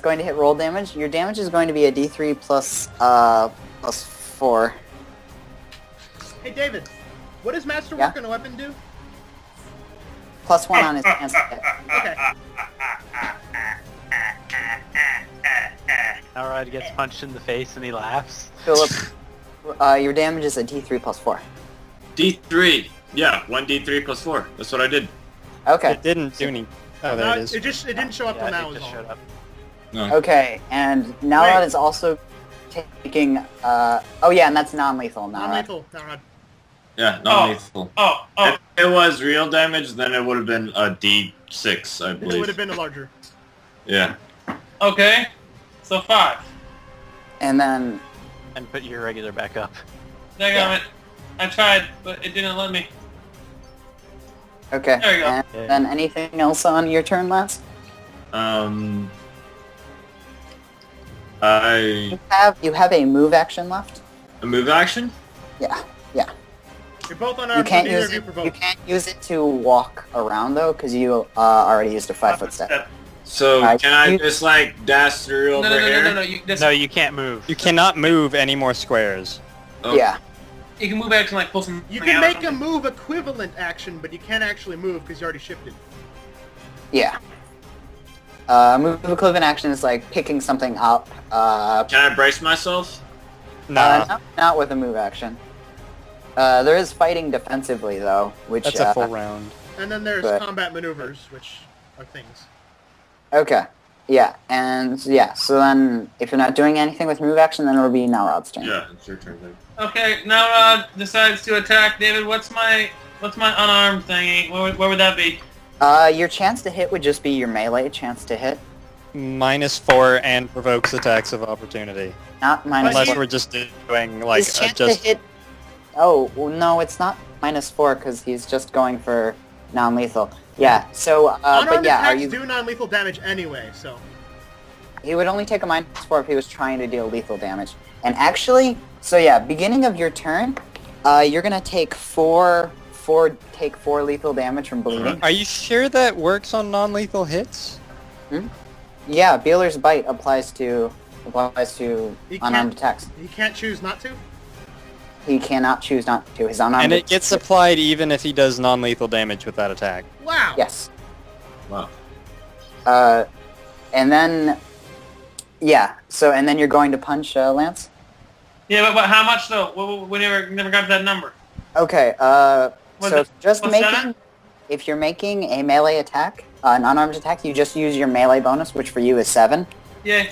going to hit roll damage. Your damage is going to be a d3 plus 4. Hey David, what does Masterwork Yeah? on a weapon do? Plus 1 on his chance to hit. Okay. Alright, gets punched in the face and he laughs. Philip, your damage is a d3 plus 4. D3. Yeah, 1d3 plus 4. That's what I did. Okay. It didn't do any... Oh, there it is. It didn't show up Yeah, till now. it Is just all. showed up. No. Okay, and now Wait. that is also taking, oh yeah, and that's non-lethal now. Non-lethal. Not Yeah, non-lethal. Oh. If it was real damage, then it would have been a D6, I It believe. would have been a larger. Yeah. Okay. So 5. And then, And put your regular back up. Daggone it. I tried, but it didn't let me. okay, There you go. and Yeah. then anything else on your turn, Lance? You have a move action left? A move action? Yeah. You're both You unarmed. can't so neither use of you it. provoke. You can't use it to walk around though, because you already used a 5 foot step. So I- can I you- just like dash through over here? No. No, you can't move. You cannot move any more squares. Oh, Yeah. You can move action like pull some. You can make a move equivalent action, but you can't actually move because you already shifted. Yeah. Move equivalent action is like picking something up. Can I brace myself? Nah, Not with a move action. There is fighting defensively though, which that's a full round. And then there's But- combat maneuvers, which are things. Okay. Yeah, and yeah, so then if you're not doing anything with move action, then it'll be Nalrod's turn. Yeah, it's your turn then. Okay, now Rod decides to attack David. What's my unarmed thingy? Where would that be? Your chance to hit would just be your melee chance to hit, -4 and provokes attacks of opportunity. not minus Unless 4. we're just doing like His chance just... to hit. Oh well, no, it's not -4 because he's just going for Non-lethal. Yeah. So, Unarmed but yeah, are attacks you? do non-lethal damage anyway, so... He would only take a -4 if he was trying to deal lethal damage. And actually, so yeah, beginning of your turn, you're gonna take four lethal damage from bleeding. Are you sure that works on non-lethal hits? Yeah, Beeler's Bite applies to He unarmed can't- attacks. He can't choose not to? He cannot choose not to. His unarmed. And it gets applied even if he does non-lethal damage with that attack. Wow! Yes. Wow. And then, yeah. So and then you're going to punch Lance. Yeah, but how much though? We never got to that number. Okay. Was So it just plus making. 7? If you're making a melee attack, an unarmed attack, you just use your melee bonus, which for you is 7. Yeah.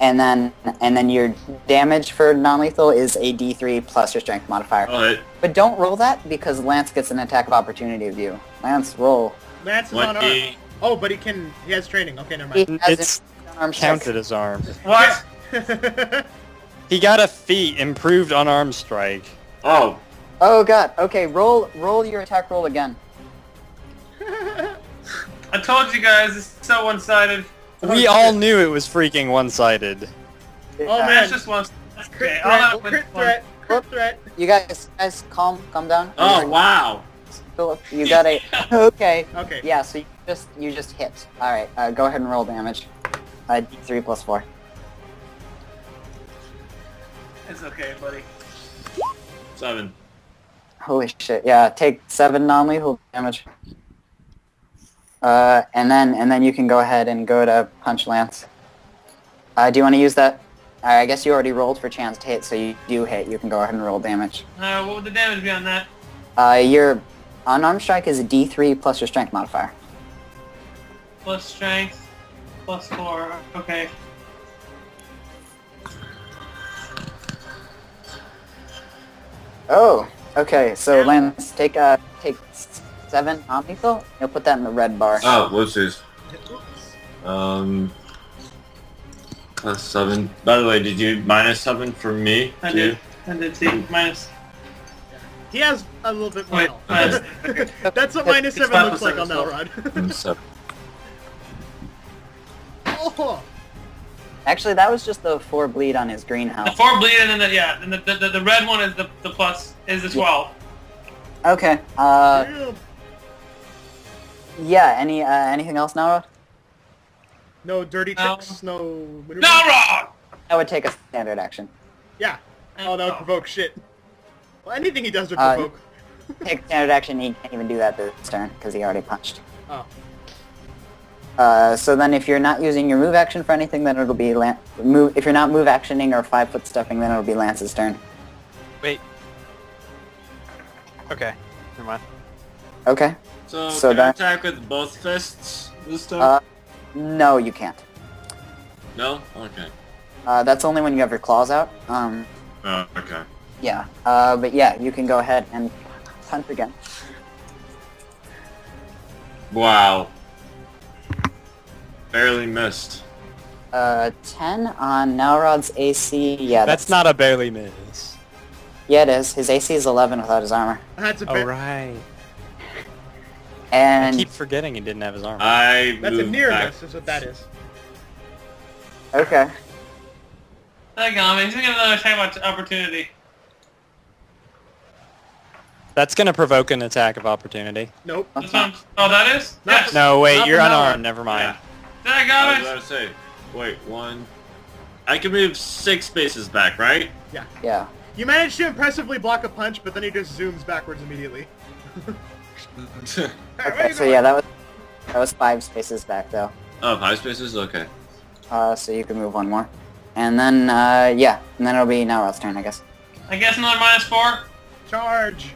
And then your damage for non-lethal is a D3 plus your strength modifier. Alright. But don't roll that because Lance gets an attack of opportunity of you. Lance, roll. Lance is 20. unarmed. Oh, but he has training. Okay, never He mind. has It's an unarmed strike. counted as armed. What? He got a feat, improved unarmed strike. Oh. Oh god. Okay, roll your attack roll again. I told you guys, it's so one-sided. We all knew it was freaking one-sided. Oh, Uh, man. That's just one. Crit Okay, I'll threat, have crit one. threat, crit threat. You guys, calm down. Oh, wow. Philip, you got a. Okay. Okay. Yeah. So you just hit. All right. Go ahead and roll damage. D3 plus 4. It's okay, buddy. 7. Holy shit. Yeah. Take 7 non-lethal damage. And then you can go ahead and go to punch Lance. Do you want to use that? I guess you already rolled for chance to hit, so you do hit. You can go ahead and roll damage. What would the damage be on that? Your unarmed strike is a D3 plus your strength modifier. Plus strength, plus 4. Okay. Oh, okay. So Yeah. Lance, take 7 non-lethal. You'll put that in the red bar. Oh, whoopsies. Plus 7. By the way, did you -7 for me? I too? did see minus. He has a little bit more Wait, health. That's what -7 It's 5 looks like on plus Nalrod. 7. Oh, Actually, that was just the 4 bleed on his The greenhouse. 4 bleed and then the red one is the plus is the 12. Okay. yeah. Yeah. Anything else now? No dirty No. tricks, no... No wrong. That would take a standard action. Yeah. Oh, that would provoke shit. Well, anything he does would Uh, provoke. Take standard action. He can't even do that this turn because he already punched. Oh. So then if you're not using your move action for anything, then it'll be if you're not move actioning or 5-foot stepping, then it'll be Lance's turn. Wait. Okay. Never mind. Okay. So, So can I that- attack with both fists this time? No, you can't. No? Okay. That's only when you have your claws out. Oh, okay. Yeah. But yeah, you can go ahead and punch again. Wow. Barely missed. 10 on Nalrod's AC. Yeah, That's not a barely miss. Yeah, it is. His AC is 11 without his armor. That's a Oh, bit... right. And I keep forgetting he didn't have his armor. I That's a moved near back. miss, is what that is. okay. He's gonna get another attack of opportunity. That's gonna provoke an attack of opportunity. Nope. This one, oh, that is? Not Yes. No, wait, Not you're for now. unarmed. Never mind. Then I I got was it. about to say. Wait, 1. I can move 6 spaces back, right? Yeah. You managed to impressively block a punch, but then he just zooms backwards immediately. Alright, where Okay, you so going? yeah, that was 5 spaces back though. Oh, 5 spaces? Okay. So you can move 1 more. And then, yeah, and then it'll be Nalrod's turn, I guess. I guess another -4. Charge!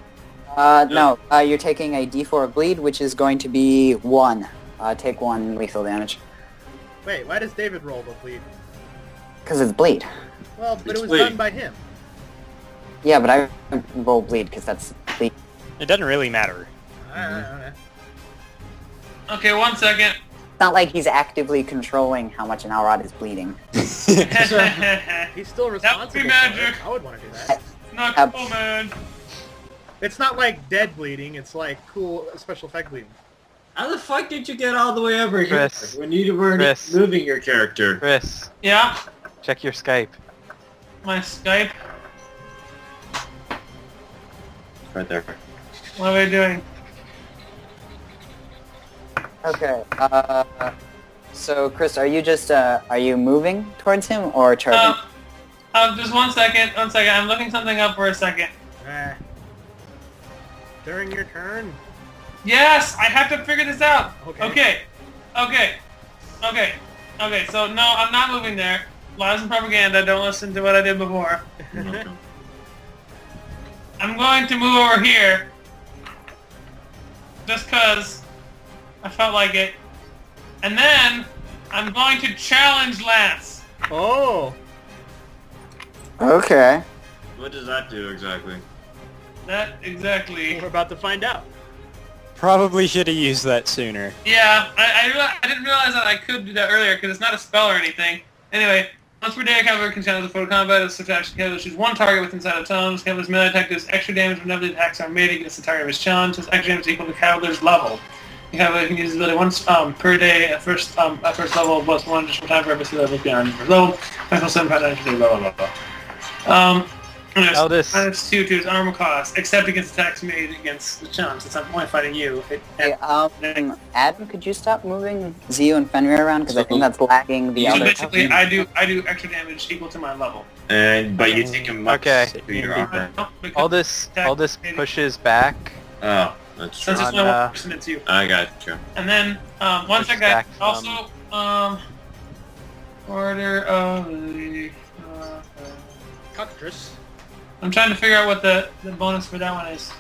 No, you're taking a D4 of bleed, which is going to be 1. Take 1 lethal damage. Wait, why does David roll the bleed? Because it's bleed. Well, but It's it was bleed. done by him. Yeah, but I roll bleed because that's bleed. It doesn't really matter. Alright. Okay, 1 second. It's not like he's actively controlling how much Nalrod is bleeding. He's still responsible for magic. it. I would want to do that. Not cool, man. It's not like dead bleeding, it's like cool special effect bleeding. How the fuck did you get all the way over Chris. here when you were Chris. moving your character? Chris, Yeah, check your Skype. my Skype. Right there. What are we doing? Okay. So Chris, are you just are you moving towards him or charging? Just 1 second. 1 second. I'm looking something up for a second. During your turn. Yes, I have to figure this out. Okay. Okay. So no, I'm not moving there. Lies and propaganda. Don't listen to what I did before. I'm going to move over here. Just cause I felt like it. And then I'm going to challenge Lance. Oh. Okay. What does that do exactly? That exactly. We're about to find out. Probably should have used that sooner. Yeah, I didn't realize that I could do that earlier because it's not a spell or anything. Anyway, once per day, a cavalry can challenge the photo combat of such action. Cavalry shoots one target within sight of tones. Cavalry's melee attack does extra damage whenever the attacks are made against the target of his challenge. This extra damage is equal to cavalry's level. The cavalry can use this ability once per day at first level, plus one additional time for every skill level beyond first level. Maximum 7 times per day, blah blah blah. Eldest. Minus 2 to his armor cost, except against attacks made against the challenge. Since I'm only fighting you. Hey, Adam, could you stop moving Zio and Fenrir around? Because I think that's lagging the So other. basically, I do extra damage equal to my level. But you take a much Okay. to your armor. All this pushes back. Oh, that's true. Since it's on, only 1% it's you. I got you. And then once I Pushes got back also order of the Cockatrice. I'm trying to figure out what the bonus for that one is.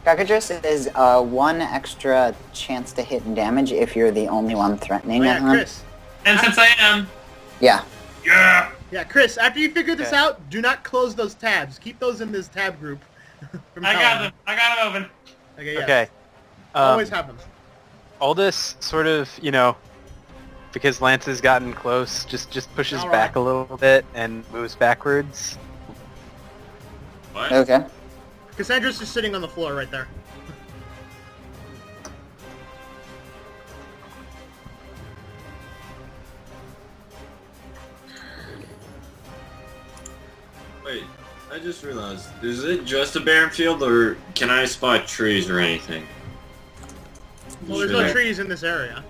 Cockatrice is 1 extra chance to hit damage if you're the only one threatening Oh, it. yeah, Chris. And since I am Yeah. yeah. Yeah, Chris, after you figure this Okay. out, do not close those tabs. Keep those in this tab group. From I now got on. them. I got them open. Okay, yes. Okay. Always have them. All this sort of, because Lance has gotten close, just pushes All back right. a little bit and moves backwards. What? Okay. Cassandra's just sitting on the floor right there. Wait, I just realized. Is it just a barren field, or can I spot trees or anything? Well, there's no trees in this area.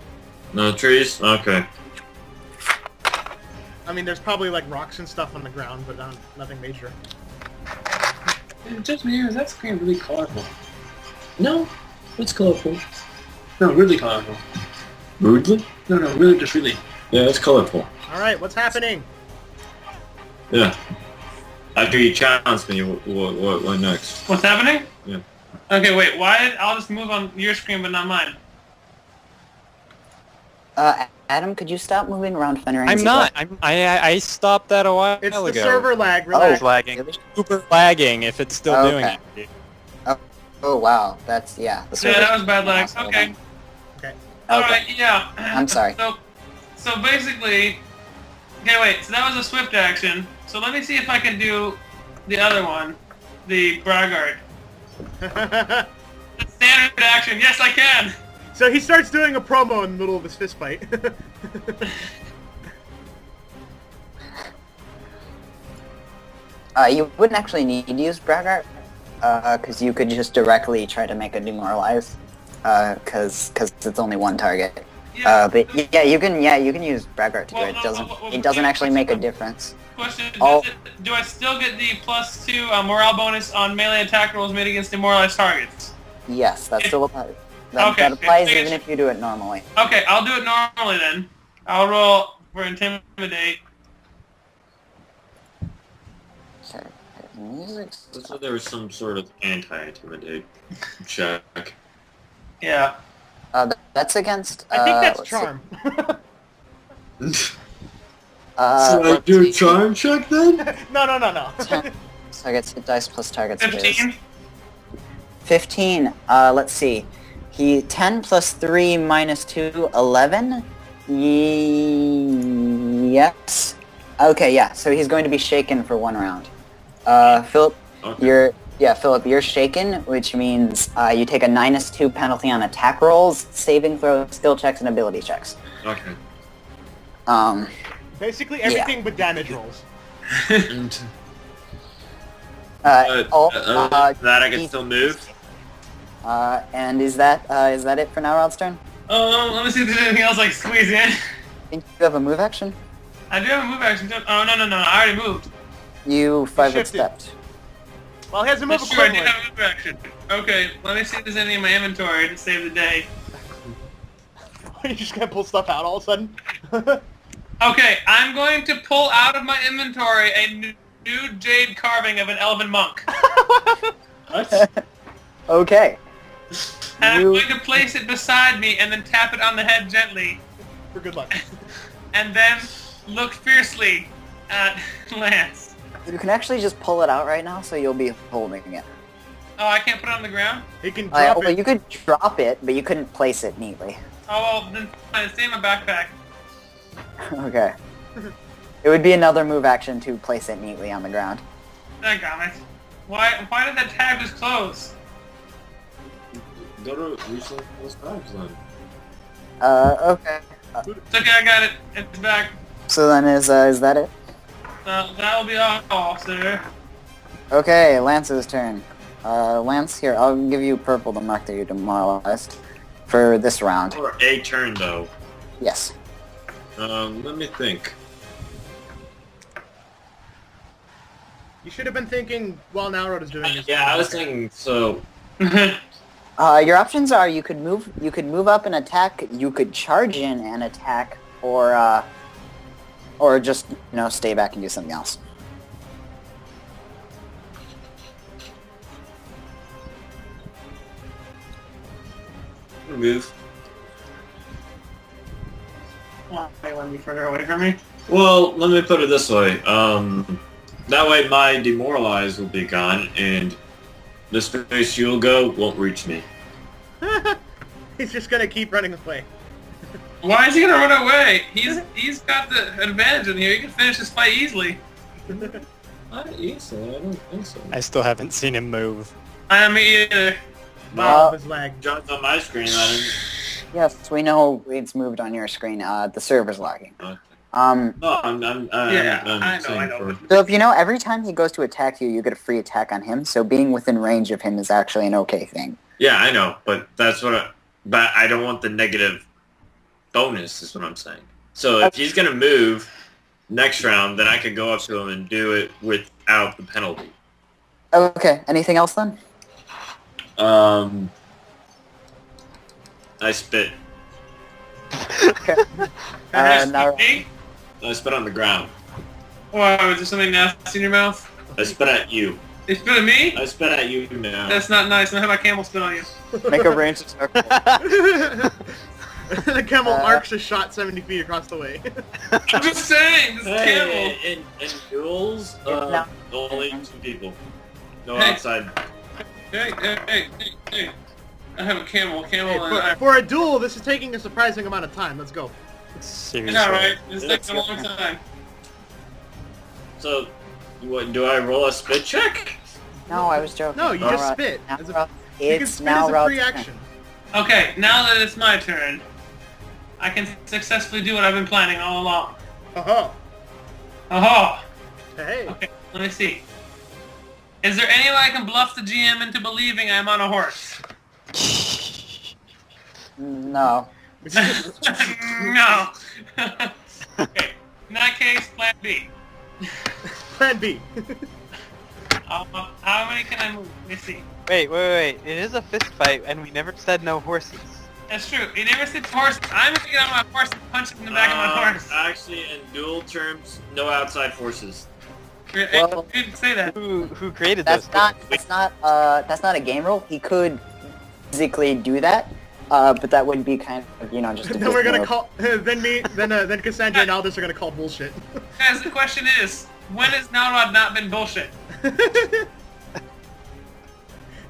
No trees? Okay. I mean, there's probably like rocks and stuff on the ground, but nothing major. Just me, is that screen really colorful? No, it's colorful. No, really colorful. Rudely? No, really, just really. Yeah, it's colorful. All right, what's happening? Yeah. After you challenge me, what next? What's happening? Yeah. Okay, wait. Why? I'll just move on your screen, but not mine. Adam, could you stop moving around Fenrir? and I'm see not. what- I stopped that a while It's ago. the server lag. Oh, Relax. It's lagging. really? Super lagging if it's still doing Okay. it. Oh wow, that's Yeah, server's that was bad lag. awesome. Okay. Okay. Alright, yeah. I'm sorry. So basically, okay, wait. So that was a swift action. So let me see if I can do the other one, the Braggart. Standard action. Yes, I can. So he starts doing a promo in the middle of his fist fight. You wouldn't actually need to use Braggart, because you could just directly try to make a demoralize, because it's only 1 target. But yeah, you can use Braggart to do it. It doesn't actually make a difference. Question: Oh. do I still get the +2 morale bonus on melee attack rolls made against demoralized targets? Yes, that still applies. Okay, That applies okay. even if you do it normally. Okay, I'll do it normally then. I'll roll for intimidate. Okay. Music. So there was some sort of anti-intimidate check. Yeah. That's against. I think that's let's see. charm. Should I let's do a see. charm check then? No. Targets hit dice plus targets. it is. 15. 15. Let's see. 10 plus 3 minus 2, 11? Yes. Okay, yeah, so he's going to be shaken for 1 round. Philip, Okay. Yeah, Philip, you're shaken, which means you take a -2 penalty on attack rolls, saving throws, skill checks, and ability checks. Okay. Basically everything but damage rolls. That I can still move. And is that it for now, Rod's turn? Let me see if there's anything else I can squeeze in. I think you have a move action. I do have a move action. Oh, no, I already moved. You 5-foot shifted. stepped. Well, he has a move That's true, I do equivalent. have a move action. Okay, let me see if there's anything in my inventory to save the day. You're just gonna pull stuff out all of a sudden? Okay, I'm going to pull out of my inventory a new jade carving of an elven monk. Okay. And I'm going to place it beside me and then tap it on the head gently. For good luck. And then look fiercely at Lance. You can actually just pull it out right now, so you'll be holding it. Oh, I can't put it on the ground? He can drop Well, it. you could drop it, but you couldn't place it neatly. Oh, well, then fine, stay in my backpack. Okay. It would be another move action to place it neatly on the ground. Daggone it. Why did that tab just close? Go to recently closed tabs then. Okay. It's okay, I got it. It's back. So then is that it? That will be all, sir. Okay, Lance's turn. Lance, here, I'll give you purple to mark that you're demoralized for this round. Or a turn though. Yes. Let me think. You should have been thinking while Nalrod is doing this. Yeah, I was thinking so. Your options are you could move up and attack, you could charge in and attack, or just stay back and do something else. Move. Why want to be further away from me? Well, let me put it this way. That way my demoralize will be gone, and the space you'll go won't reach me. He's just gonna keep running away. Why is he gonna run away? He's got the advantage in here. He can finish this fight easily. Not easily, I don't think so. I still haven't seen him move. I me either. Wow, his lag. John's on my screen, I Yes, we know it's moved on your screen. The server's lagging. don't... So No, I saying know. if every time he goes to attack you, you get a free attack on him. So being within range of him is actually an okay thing. Yeah, I know, but that's what but I don't want the negative bonus, is what I'm saying. So if he's gonna move next round, then I could go up to him and do it without the penalty. Okay. Anything else then? I spit. Okay. Now, Me? I spit on the ground. Wow, is there something nasty in your mouth? I spit at you. They spit at me? I spit at you now. That's not nice. I'm gonna have my camel spit on you. make a range attack. The camel arcs a shot 70 feet across the way. I'm just saying, this camel. In duels, No. only 2 people. No Hey. outside. Hey. I have a camel. Hey, And for a duel, this is taking a surprising amount of time. Let's go. Seriously. I know, right? This takes a long time. So, what, do I roll a spit check? No, I was joking. No, you Now just Rod- spit. now As a- Rod- You can It's spit now as a Rod's free turn. action. Okay, now that it's my turn, I can successfully do what I've been planning all along. Oh, Oh, hey. okay, let me see. Is there any way I can bluff the GM into believing I'm on a horse? No. No. Okay, in that case, plan B. Plan B. How many can I move? Let me see. Wait. It is a fist fight, and we never said no horses. That's true. You never said horse. I'm gonna get on my horse and punch it in the back of my horse. Actually, in dual terms, no outside forces. Well- You didn't say that. Who created That's this? not a game rule. He could physically do that, but that would be kind of just. A Then we're gonna move. call. Then Cassandra and Aldous are gonna call bullshit. Guys, the question is, when has Nalrod not been bullshit?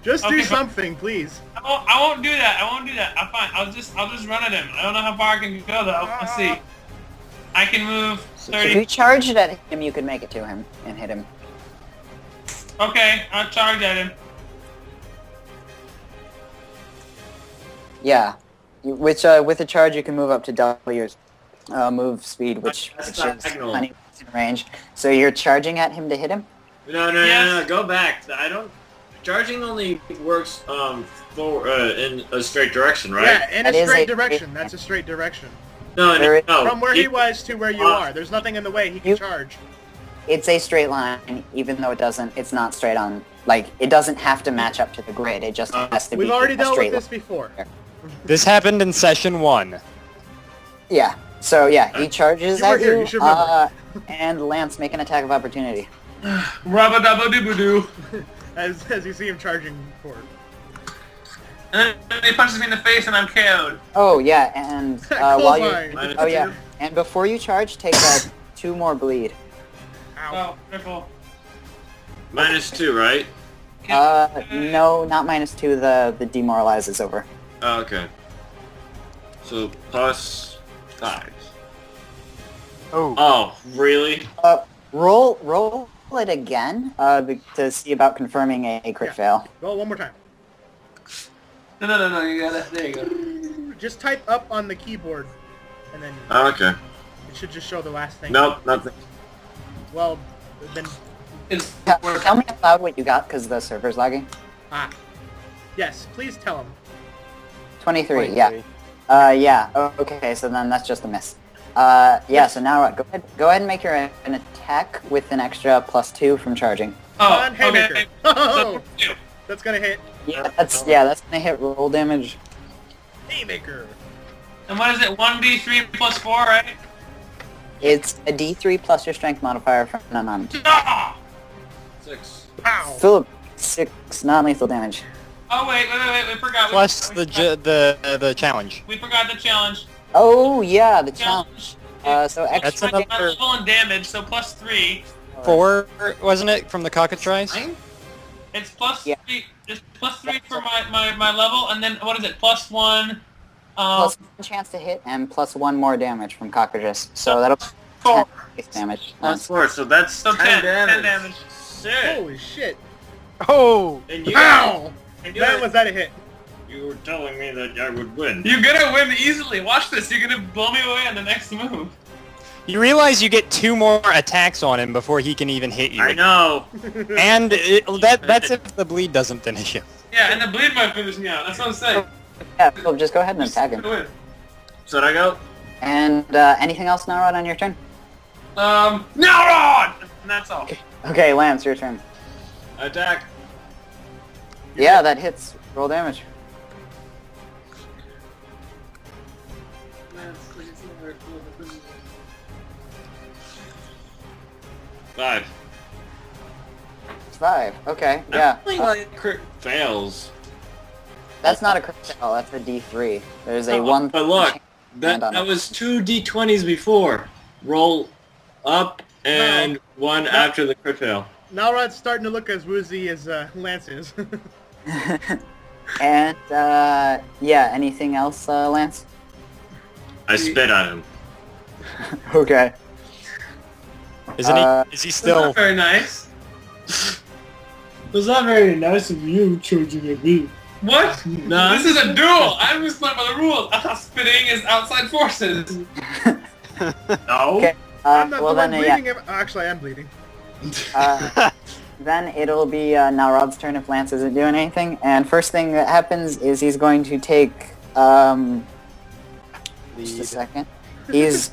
Just do Okay, but- something, please. I won't do that. I'm fine. I'll just run at him. I don't know how far I can go though. Let's see. I can move If 30. you charged at him, you could make it to him and hit him. Okay, I'll charge at him. Yeah. With a charge, you can move up to double your move speed, which is plenty in range. So you're charging at him to hit him? No, go back. I don't... Charging only works in a straight direction, right? Yeah, in a straight direction. That's a straight direction. No. From where he was to where you are. There's nothing in the way. He can charge. It's a straight line, even though it's not straight on. Like, it doesn't have to match up to the grid. It just has to be We've already a dealt straight with this line. before. This happened in session 1. Yeah. So yeah, he charges at here, you. you should remember. And Lance, make an attack of opportunity. Rubba-dubba-doo-boo-doo. As you see him charging forward. And then he punches me in the face and I'm KO'd. Oh yeah, and while you're Clothesline. and before you charge, take 2 more bleed. Ow. Oh, careful. -2, right? No, not -2. The demoralize is over. Oh, okay. So +5. Oh, really? Roll it again to see about confirming a crit fail. Go one more time. No, you gotta, there you go. Just type up on the keyboard, and then Oh, okay. it should just show the last thing. Nope, nothing. Well, then... It's Tell me out loud what you got, because the server's lagging. Yes, please tell him. 23, yeah. Yeah, okay, so then that's just a miss. Yeah, so now go ahead and make an attack with an extra +2 from charging. Oh, on Haymaker. okay. Oh, that's gonna hit. Yeah, that's gonna hit roll damage. Kingmaker. And what is it, 1d3 +4, right? It's a D3 plus your strength modifier from non. Ah! 6. Pow. Philip, 6 non-lethal damage. Oh wait, we forgot. Plus the challenge. We forgot the challenge. Oh yeah, the challenge. So That's extra. another My level and damage, so +3. 4, wasn't it, from the cockatrice? It's +3. Yeah. It's +3 for my level, and then what is it? +1. Plus 1 chance to hit and +1 more damage from cockroaches. So that'll be 4. 10 base damage. +4, so that's So 10 10 damage. Shit. Holy shit. Oh! And you, Pow! and Man, was that a hit. you were telling me that I would win. You're gonna win easily. Watch this. You're gonna blow me away on the next move. You realize you get 2 more attacks on him before he can even hit you. I know. And that's if the bleed doesn't finish him. Yeah, and the bleed might finish me out. That's what I'm saying. Yeah, Philip, just go ahead and attack him. So I go? And anything else, Narod, on your turn? Now on! And that's all. Okay, Lance, your turn. Attack. Yeah, that hits. Roll damage. Five. 5. Okay, yeah. Like crit fails. That's not a crit fail. That's a D3. There's a 1. But look, Hand on that it. was 2 D20s before. Roll up and 1 after the crit fail. Now Rod's starting to look as woozy as Lance is. And yeah. Anything else, Lance? I spit at him. Okay. Isn't he? Is he still? Very nice. Was not very nice of you charging at me. What? No, This is a duel. I'm just playing by the rules. Spitting is outside forces. No. Okay. I'm not Well the one then, yeah. bleeding him. Actually, I am bleeding. Then it'll be Nalrod's turn if Lance isn't doing anything. And first thing that happens is he's going to take just a second. He's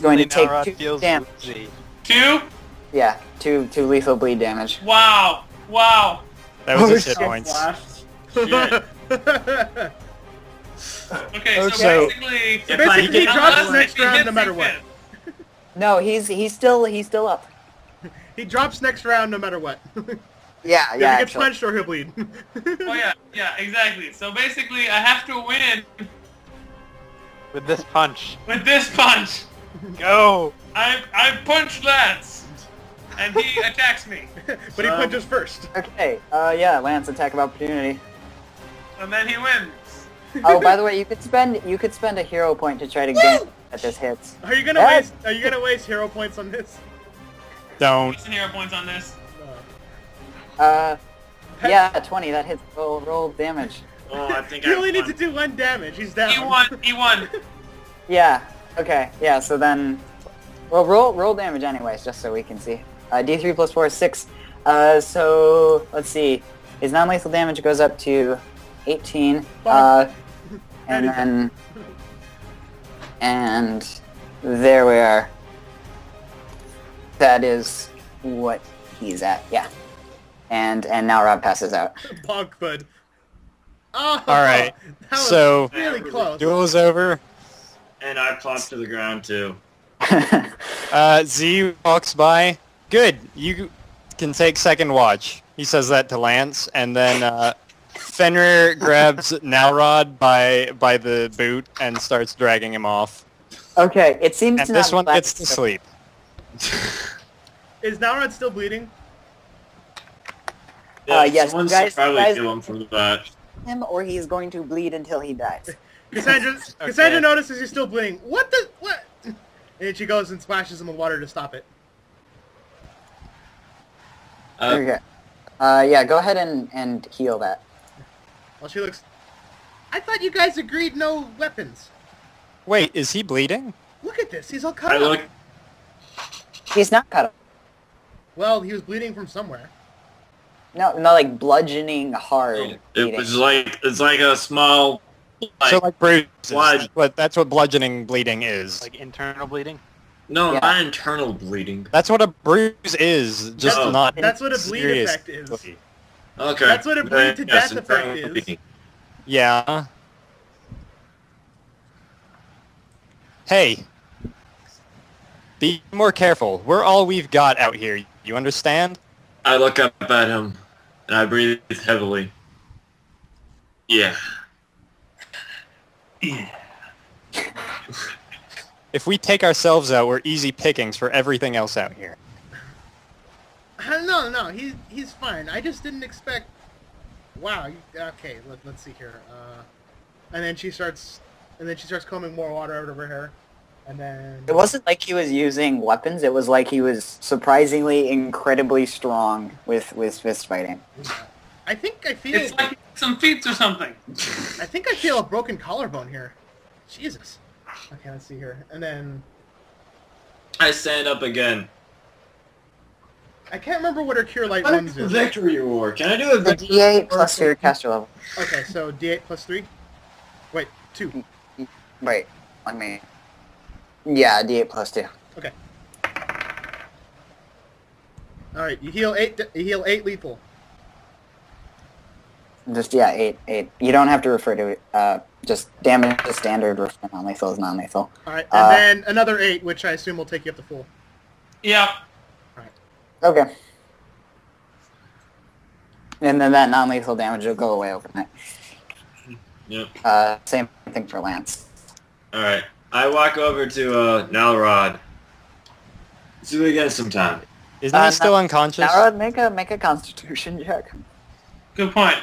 going to take 2 damage. 2? Yeah, 2 lethal bleed damage. Wow. Wow. That was Oh, his hit shit. points. Shit. Okay, so So- basically... If I Basically, he hit drops unless next he round hits, no matter he what. hits. No, he's still up. He drops next round no matter what. Yeah, If he yeah. gets Actually. punched or he'll bleed. Oh yeah, exactly. So basically, I have to win With this punch. with this punch. Go! I punch Lance, and he attacks me, But he punches first. Okay. Yeah, Lance, attack of opportunity. and then he wins. Oh, by the way, you could spend a hero point to try to gain that this hits. Are you gonna waste hero points on this? Don't. What's the hero points on this? Yeah, 20. That hits. Roll damage. Oh, I think You I only need to won. do 1 damage. He's down. He won. Yeah. Okay. Yeah. So then, well, roll damage anyways, just so we can see. D3 plus 4 is 6. So let's see. His non-lethal damage goes up to 18. And there we are. That is what he's at. Yeah. And now Rob passes out. Pog Bud. Oh, All right. That was So really close. duel is over. And I plopped to the ground too. Z walks by. Good. You can take second watch. He says that to Lance, and then Fenrir grabs Nalrod by the boot and starts dragging him off. Okay. It seems And to this not one gets to sleep. Is Nalrod still bleeding? Yes, someone guys- should probably guys- kill him for that. him, or he's going to bleed until he dies. Cassandra notices he's still bleeding. What? And she goes and splashes him with water to stop it. Okay. Yeah. Go ahead and heal that. Well, she looks... I thought you guys agreed no weapons. Wait, is he bleeding? Look at this. He's all cut I up. look. He's not cut up. Well, he was bleeding from somewhere. No, like bludgeoning hard. It bleeding. was like it's like a small. So like bruises. blood. But that's what bludgeoning bleeding is. Like internal bleeding. No, Yeah. not internal bleeding. That's what a bruise is, just No. not. That's what a bleed serious. effect is. Okay. That's what a bleed to death internal effect is. bleeding. Yeah. Hey. Be more careful. We're all we've got out here. You understand? I look up at him, and I breathe heavily. Yeah. If we take ourselves out, we're easy pickings for everything else out here. No, he's fine. I just didn't expect... Wow, okay, let's see here. And then she starts combing more water out of her hair. And then... It wasn't like he was using weapons. It was like he was surprisingly incredibly strong with fist fighting. I think I feel... It's like some feats or something. I think I feel a broken collarbone here. Jesus. Okay, let's see here. And then... I stand up again. I can't remember what her Cure Light What Wounds a is. victory award. Can I do a The victory D8 plus your caster level. Okay, so D8 plus 3? Wait, 2. Wait, let me... Yeah, D8 plus 2. Okay. Alright, you heal 8 lethal. Just, yeah, 8. You don't have to refer to it. Just damage is standard, refer non-lethal is non-lethal. Alright, and then another 8, which I assume will take you up to full. Yeah. Okay. And then that non-lethal damage will go away overnight. Yep. Same thing for Lance. Alright. I walk over to Nalrod. Let's do it again sometime. Isn't he still unconscious? Narod, make a constitution check. Good point.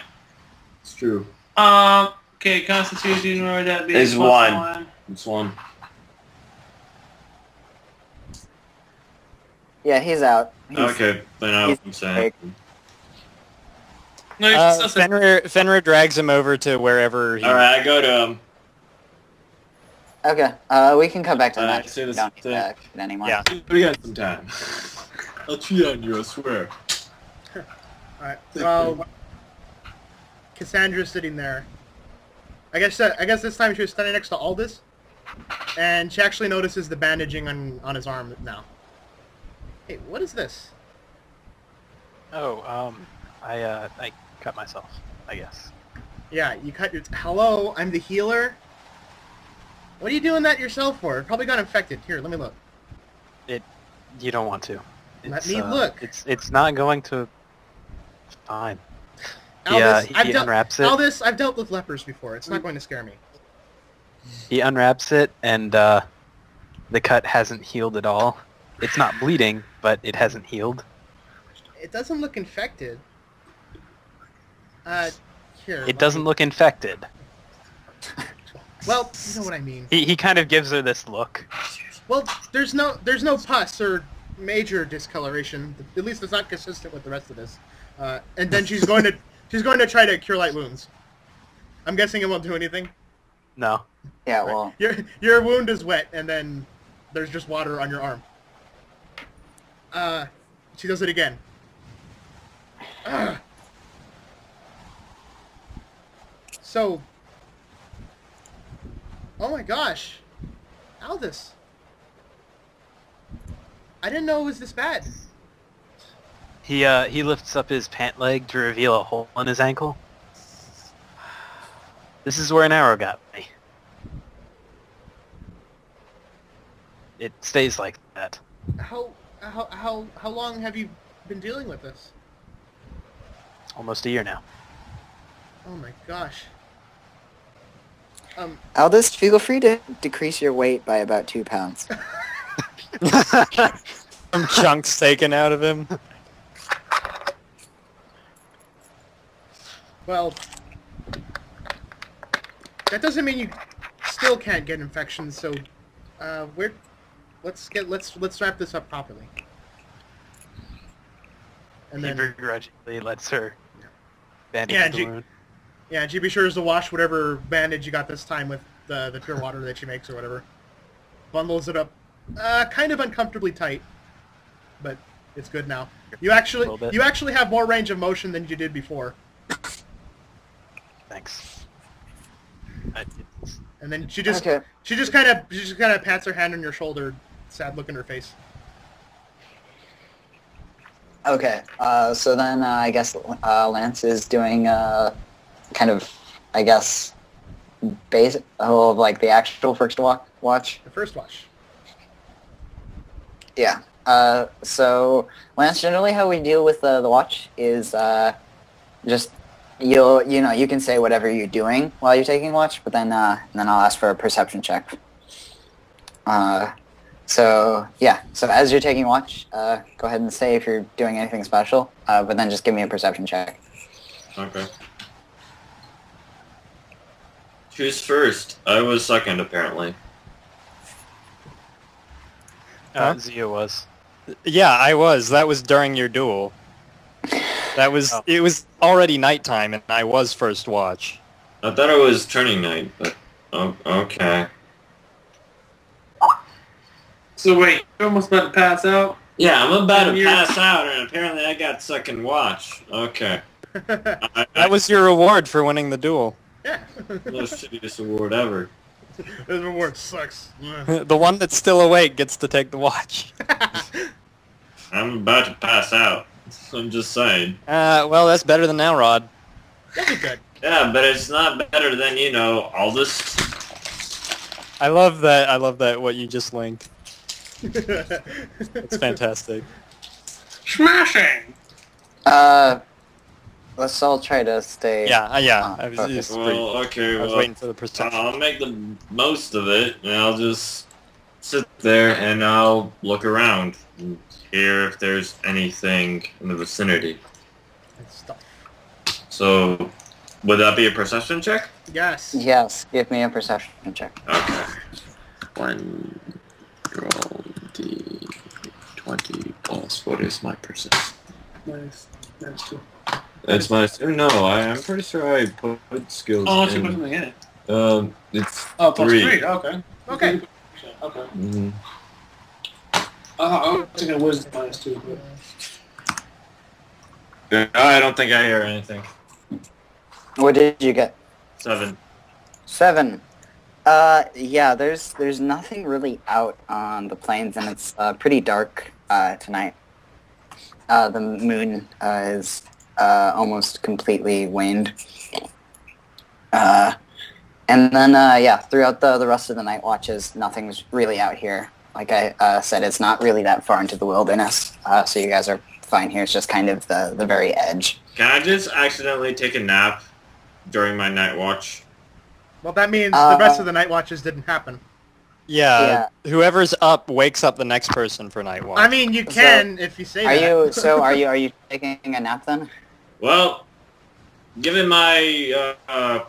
It's true. Okay, Constitution, or that be Is plus 1. It's 1. Yeah, he's out. Okay, then I'm saying. No, you're still saying. Fenrir drags him over to wherever he... Alright, I go to him. Okay, we can come back to that. say We this don't need thing. to get anymore. Yeah. Do it again sometime. I'll cheat on you, I swear. Alright, well... Cassandra's sitting there. I guess this time she was standing next to Aldous. And she actually notices the bandaging on his arm now. Hey, what is this? Oh, I cut myself, I guess. Yeah, you cut your... Hello, I'm the healer? What are you doing that yourself for? It probably got infected. Here, let me look. You don't want to. Let me look. It's not going to... Fine. Aldous, he unwraps it. Aldous, I've dealt with lepers before. It's not going to scare me. He unwraps it, and the cut hasn't healed at all. It's not bleeding, but it hasn't healed. It doesn't look infected. Here. It doesn't look infected. Well, you know what I mean. He kind of gives her this look. Well, there's no pus or major discoloration. At least it's not consistent with the rest of this. And then she's going to try to cure light wounds. I'm guessing it won't do anything. No. Yeah, well, Your wound is wet, and then there's just water on your arm. She does it again. So, oh my gosh, Aldous. I didn't know it was this bad. He lifts up his pant leg to reveal a hole in his ankle. This is where an arrow got me. It stays like that. How long have you been dealing with this? Almost a year now. Oh my gosh. Aldous, feel free to decrease your weight by about 2 pounds. Some chunks taken out of him. Well, that doesn't mean you still can't get infections. So, let's wrap this up properly. And He then, begrudgingly lets her bandage Yeah, the wound. yeah, and she be sure to wash whatever bandage you got this time with the pure water that she makes or whatever. Bundles it up, kind of uncomfortably tight, but it's good now. You actually have more range of motion than you did before. Thanks. And then she just Okay. she just kind of pats her hand on your shoulder, sad look in her face. Okay, so then I guess Lance is doing kind of, I guess, basic, like the actual first watch. The first watch. Yeah. So Lance, generally how we deal with the watch is just you can say whatever you're doing while you're taking watch, but then I'll ask for a perception check. So yeah, so as you're taking watch, go ahead and say if you're doing anything special, but then just give me a perception check. Okay. Who's first? I was second, apparently. Zia was. Yeah, I was. That was during your duel. That was. Oh. It was already nighttime, and I was first watch. I thought it was turning night, but okay. So wait, you're almost about to pass out? Yeah, I'm about to You're- pass out, and apparently I got second watch. Okay. That was your reward for winning the duel. Yeah. The shittiest award ever. This reward sucks. The one that's still awake gets to take the watch. I'm about to pass out. I'm just saying. Well, that's better than Elrod. That'd be good. Yeah, but it's not better than, all this. I love that. I love that. What you just linked. It's fantastic. Smashing! Let's all try to stay. Yeah. Oh, I was, okay. it's Well, okay, I was well, waiting for the perception. I'll make the most of it, and I'll just sit there and I'll look around and hear if there's anything in the vicinity. It's stuff. So, would that be a perception check? Yes. Yes, give me a perception check. Okay. 1 roll d20 plus what is my perception? Nice. That's two. That's my. No, I'm pretty sure I put skills Oh, she put in. something in it. It's Oh, plus 3. 3. Okay. Okay. Okay. Mhm. I was thinking wisdom minus 2. But... I don't think I hear anything. What did you get? 7. 7. Yeah, there's nothing really out on the plains, and it's pretty dark tonight. The moon is almost completely waned. And then, yeah, throughout the rest of the night watches, nothing's really out here. Like I said, it's not really that far into the wilderness, so you guys are fine here. It's just kind of the very edge. Can I just accidentally take a nap during my night watch? Well, that means the rest of the night watches didn't happen. Yeah, whoever's up wakes up the next person for night watch. I mean, you can if you say Are that. are you taking a nap then? Well, given my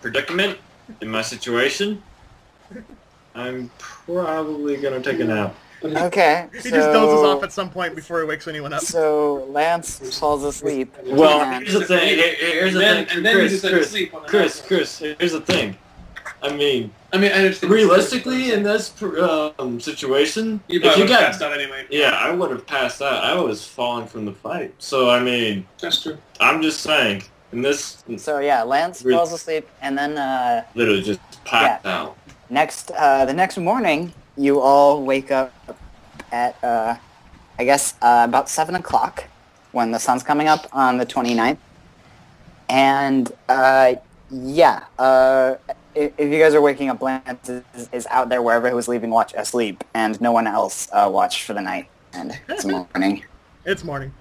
predicament in my situation, I'm probably gonna take a nap. Okay. He just dozes off at some point before he wakes anyone up. So Lance falls asleep. Well, and- here's the thing. Here's the thing. And then you just like sleep on the Chris, here's the thing. I mean, I understand. realistically, in this situation, You if probably you would have got, passed out anyway. yeah, I would have passed out. I was falling from the fight. So I mean, That's true. I'm just saying. In this, So yeah, Lance falls asleep, and then literally just passed out. the next morning, you all wake up at I guess about 7 o'clock when the sun's coming up on the 29th. And if you guys are waking up, Lance is out there wherever he was leaving watch asleep, and no one else watched for the night. And it's morning. It's morning.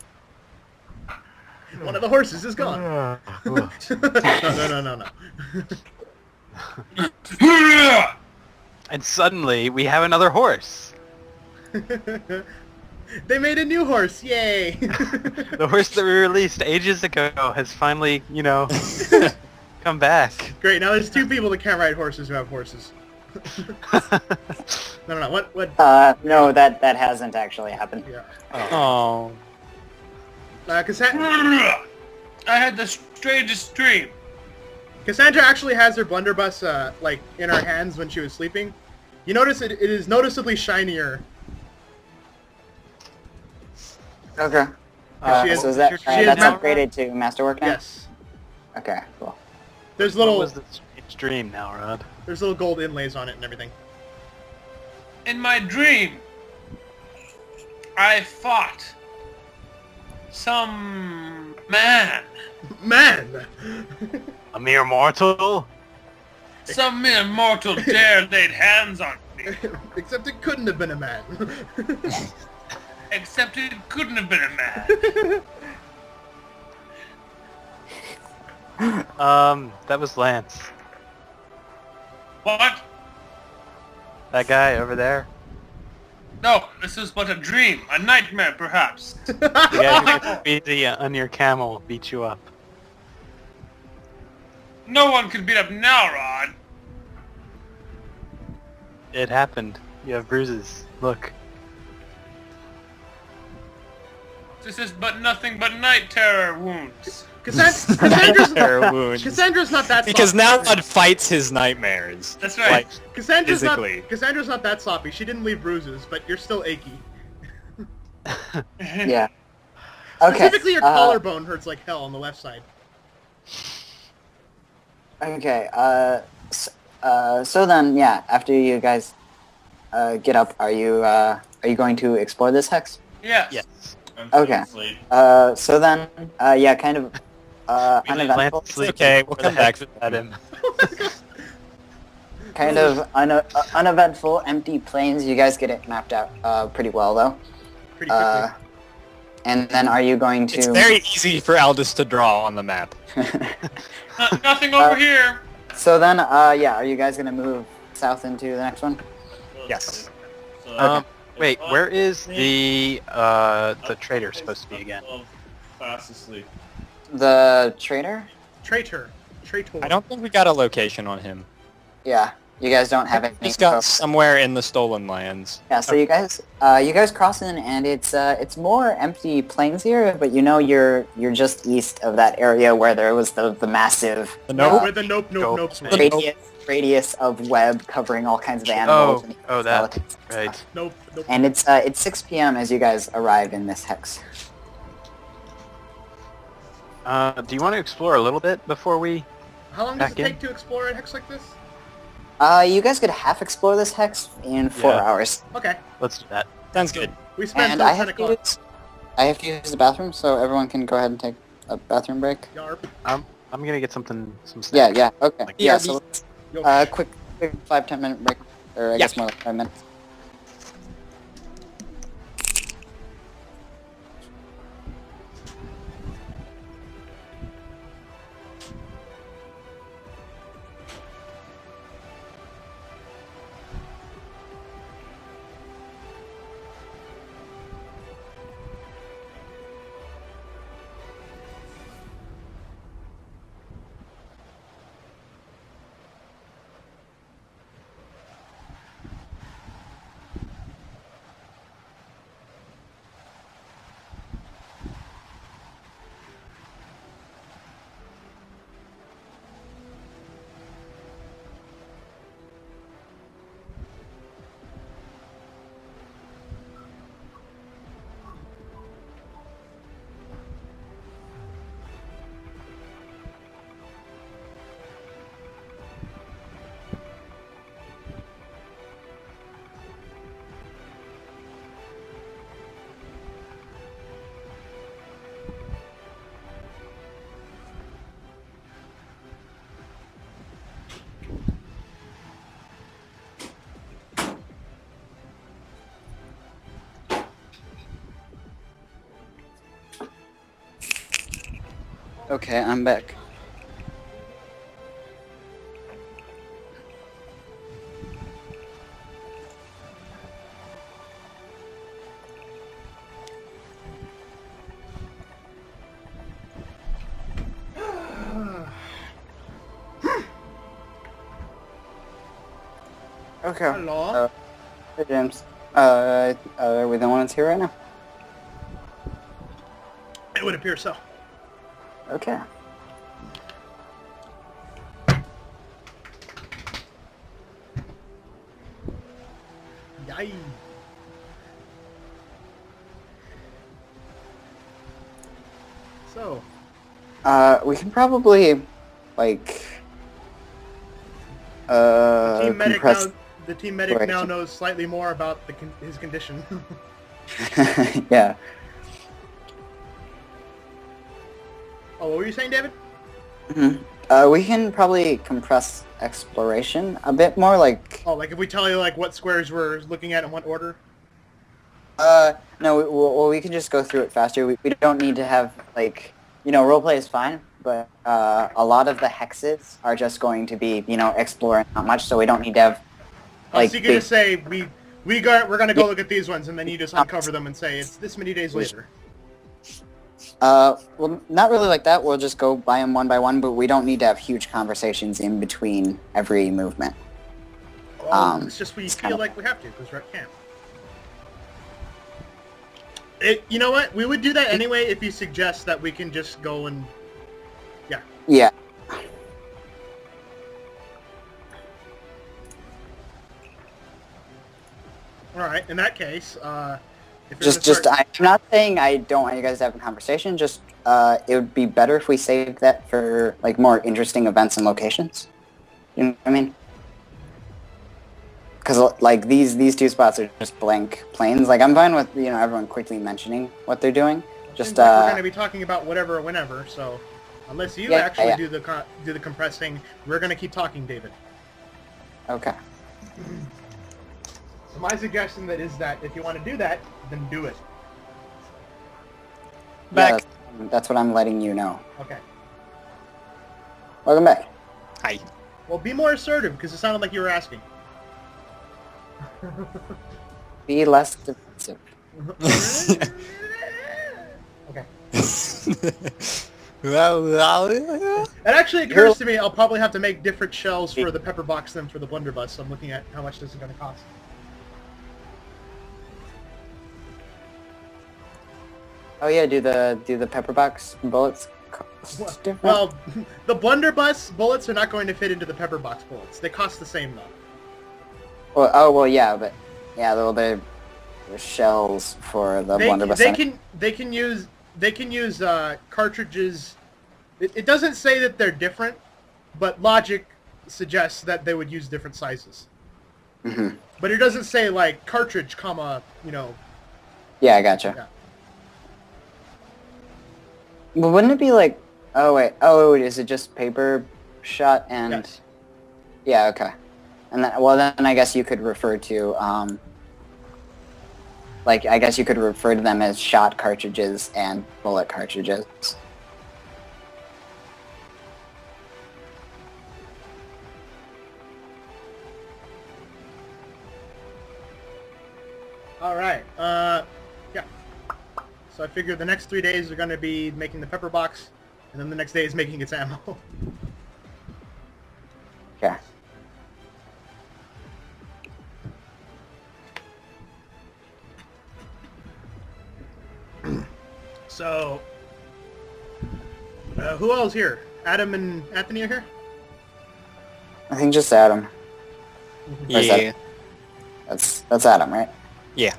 One of the horses is gone. No. And suddenly, we have another horse. They made a new horse, yay! The horse that we released ages ago has finally, come back. Great, now there's two people that can't ride horses who have horses. No, what? No, that hasn't actually happened. Yeah. Oh. I had the strangest dream. Cassandra actually has her blunderbuss, in her hands when she was sleeping. You notice it is noticeably shinier. Okay. She is- So is that she is that's now- upgraded to Masterwork now? Yes. Okay, cool. There's What little was the strange dream now, Rod? there's little gold inlays on it and everything. In my dream, I fought some man. Man! A mere mortal? Some mere mortal dared laid hands on me. Except it couldn't have been a man. Except it couldn't have been a man. That was Lance. What? That guy over there. No, this is but a dream. A nightmare, perhaps. The guy who gets beat on your camel beat you up. No one can beat up now, Rod. It happened. You have bruises. Look. This is but nothing but night terror wounds. Cassandra's Terror wounds. Cassandra's not that Because sloppy. now Rod fights his nightmares. That's right. Like, Cassandra's physically. Cassandra's not that sloppy. She didn't leave bruises, but you're still achy. Yeah. Okay. Specifically, your collarbone hurts like hell on the left side. Okay. So then, yeah. After you guys get up, are you going to explore this hex? Yes. Yes. I'm Okay. asleep. So then, yeah, kind of uneventful. Lance sleep okay, we'll where the come back hex to at him. Kind of uneventful, empty plains. You guys get it mapped out pretty well, though. Pretty quickly. And then are you going it's to... very easy for Aldous to draw on the map. Nothing over here. So then, yeah, are you guys going to move south into the next one? Yes. So, Wait, where is the trader supposed to be again? Fast asleep. The trader? Traitor. I don't think we got a location on him. Yeah, you guys don't have any He's got info. somewhere in the Stolen Lands. Yeah, so you guys cross in, and it's more empty plains here, but you know you're just east of that area where there was the massive The nope. Where the nope Nope. were. radius of web covering all kinds of animals. and Oh, that. skeletons and Right. stuff. Nope. And it's 6 p.m. as you guys arrive in this hex. Do you want to explore a little bit before we... How long does it Back in? take to explore a hex like this? You guys could half explore this hex in 4 Yeah. hours. Okay. Let's do that. Sounds good. We spent And till I 10 have o'clock. to use the bathroom, so everyone can go ahead and take a bathroom break. Yarp. I'm gonna get some Yeah, snacks. yeah, okay. Like Yeah, BRB. so let's, Yo. quick 5-10 minute break, or I Yeah. guess more like 5 minutes. Okay, I'm back. Okay. Hello? Hey, James. Are we the ones here right now? It would appear so. Okay. Yay. So, We can probably, like, team medic compress... now, the team medic Right. now knows slightly more about his condition. Yeah. Oh, what were you saying, David? We can probably compress exploration a bit more, like... Oh, like if we tell you like what squares we're looking at in what order? No, we can just go through it faster. We don't need to have, like... You know, roleplay is fine, but a lot of the hexes are just going to be, you know, exploring not much, so we don't need to have, like... so you can just say, we're gonna go look at these ones, and then you just uncover them and say, it's this many days later. Well, not really like that. We'll just go by them one by one, but we don't need to have huge conversations in between every movement. Well, it's just we feel like we have to, because we're at camp. You know what? We would do that anyway if you suggest that we can just go and... Yeah. Yeah. Alright, in that case, if I'm not saying I don't want you guys to have a conversation, just, it would be better if we saved that for, like, more interesting events and locations. You know what I mean? Because, like, these two spots are just blank plains. Like, I'm fine with, you know, everyone quickly mentioning what they're doing. Just, we're going to be talking about whatever or whenever, so... Unless you actually do the compressing, we're going to keep talking, David. Okay. So my suggestion is that if you want to do that, then do it. Back. Yeah, that's what I'm letting you know. Okay. Welcome back. Hi. Well, be more assertive, because it sounded like you were asking. Be less defensive. Okay. Well, It actually occurs to me I'll probably have to make different shells for the pepper box than for the blunderbuss, so I'm looking at how much this is going to cost. Oh yeah, do the pepper box bullets cost different? Well, the blunderbuss bullets are not going to fit into the pepper box bullets. They cost the same, though. Well, yeah, but yeah, the shells for the blunderbuss. They can use cartridges. It doesn't say that they're different, but logic suggests that they would use different sizes. Mm-hmm. But it doesn't say like cartridge, comma, you know. Yeah, I gotcha. Yeah. Well, wouldn't it be like? Oh wait, is it just paper shot and? Yes. Yeah, okay. And then I guess you could refer to like I guess you could refer to them as shot cartridges and bullet cartridges. All right. Yeah. So I figure the next 3 days are going to be making the pepper box, and then the next day is making its ammo. Okay. So, who else here? Adam and Anthony are here? I think just Adam. Or is yeah. That's Adam, right? Yeah.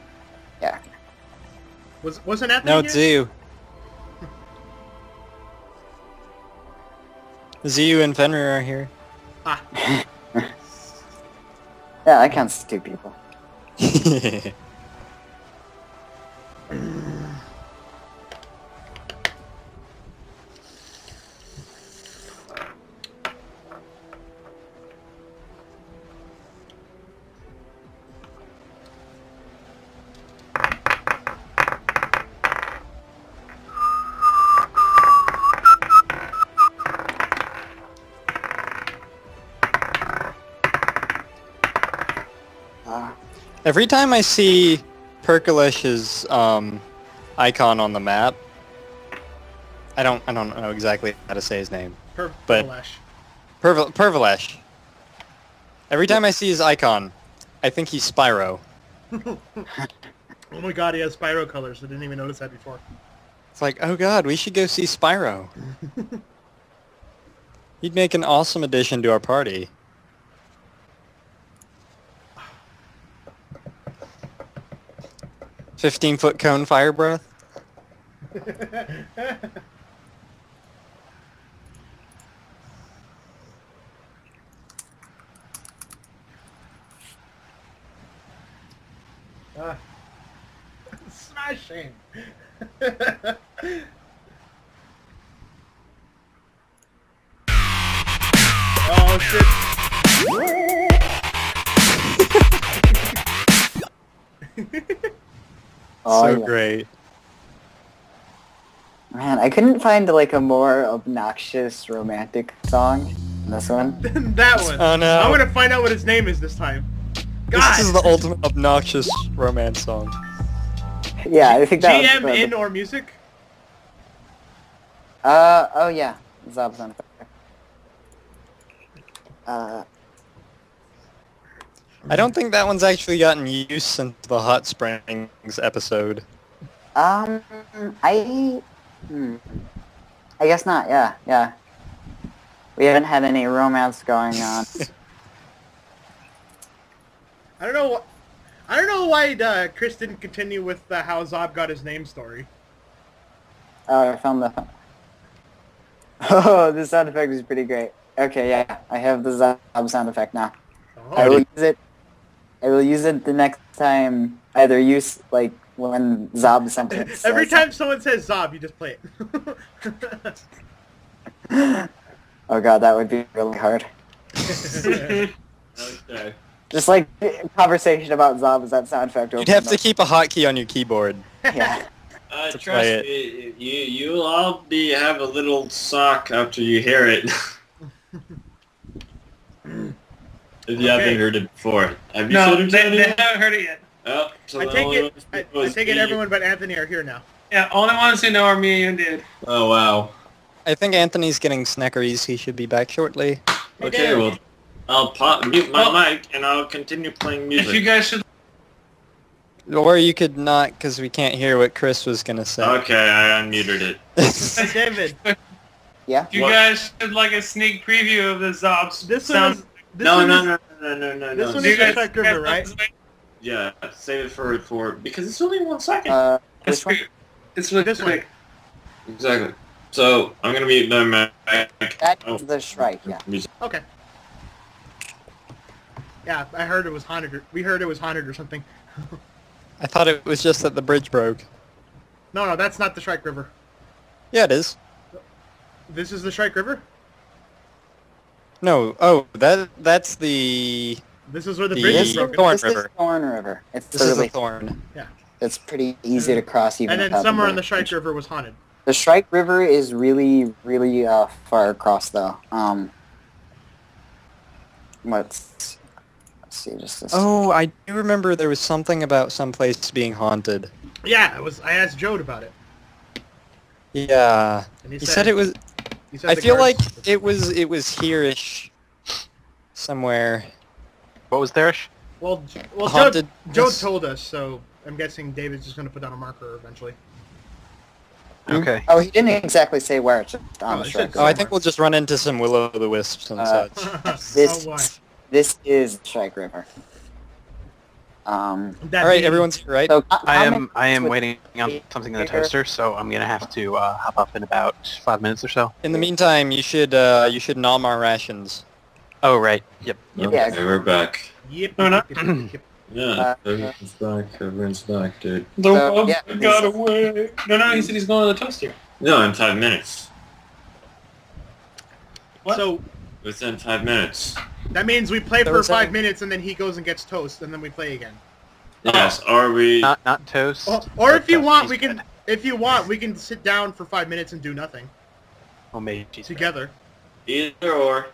Yeah. Wasn't Anthony No, here? Zoo. Zoo and Fenrir are here. Ah. Yeah, that counts as two people. Every time I see Perkolesh's icon on the map, I don't know exactly how to say his name. But Pervalesh. Every time I see his icon, I think he's Spyro. Oh my god, he has Spyro colors. I didn't even notice that before. It's like, oh god, we should go see Spyro. He'd make an awesome addition to our party. "15-foot cone fire breath." Smashing. Oh shit. Oh, So yeah. great. Man, I couldn't find like a more obnoxious romantic song than this one. That one. Oh no. I'm gonna find out what his name is this time. God. This is the ultimate obnoxious romance song. Yeah, I think that GM was in or music? oh yeah, Zob's on fire. I don't think that one's actually gotten used since the Hot Springs episode. I guess not. Yeah. We haven't had any romance going on. I don't know why Chris didn't continue with how Zob got his name story. Oh, I found the. Oh, the sound effect is pretty great. Okay, yeah, I have the Zob sound effect now. Oh, I will use it. I will use it the next time. Either use like when Zob sentence. Every time someone says Zob, you just play it. Oh god, that would be really hard. Okay. Just like conversation about Zob is that sound effect. You'd have to keep a hotkey on your keyboard. Yeah. To Trust play me, you'll all have a little sock after you hear it. If you haven't heard it before. Have you No, said it they already? haven't heard it yet. Oh, so I the take only it. ones I was take it. me. Everyone but Anthony are here now. Yeah, only ones who know are me and you, dude. Oh wow. I think Anthony's getting snackeries. He should be back shortly. Hey, Okay, Dave. well, I'll mute my Well, mic and I'll continue playing music. If you guys should, Or you could not, because we can't hear what Chris was gonna say. Okay, I unmuted it. Hey, David. Yeah. if you What? guys should like a sneak preview of the Zobs. This one sound. is. This No, one no, is, no. This one Do you is guys, Shark River, right? Yeah, save it for because it's only 1 second. It's Which one? quick. It's really This one. quick. Exactly. So I'm gonna mute my mic. That Oh. is the Shrike, yeah. Music. Okay. Yeah, I heard it was haunted. We heard it was haunted or something. I thought it was just that the bridge broke. No, that's not the Shrike River. Yeah, it is. This is the Shrike River. No, oh, that's the... This is where the The- bridge This is is broken. Thorn This River. is Thorn River. It's This is really, the thorn. it's pretty easy to cross even And then without somewhere in the bridge. Shrike River was haunted. The Shrike River is really, really far across though. Let's see, just this. Oh, I do remember there was something about some place being haunted. Yeah, I asked Jode about it, Yeah. and He said it was... he said I the feel like guards- it was here-ish. Somewhere. What was there? Well, haunted. Jode told us, so I'm guessing David's just going to put down a marker eventually. Okay. Oh, he didn't exactly say where. It's just on Oh, the it Shrike said Oh, I River. think we'll just run into some will-o'-the-wisps and such. This, Oh, boy. this is Shrike River. That Alright, means- everyone's here, right? So I am with- waiting on something in the toaster, so I'm gonna have to hop up in about 5 minutes or so. In the meantime, you should nom our rations. Oh right. Yep. Yeah. Okay, we're back. Yep. No, no. Yep. Yeah, everyone's back. Everyone's back, dude. The So, wolf yeah, got this- away. No, he said he's going to the toaster. No, in 5 minutes. What? So Within 5 minutes. that means we play There for was 5 a- minutes, and then he goes and gets toast, and then we play again. Yes, or we... Not toast. Or if you but want, cheese we can. bread. If you want, we can sit down for 5 minutes and do nothing Homemade cheese bread. together. Either or.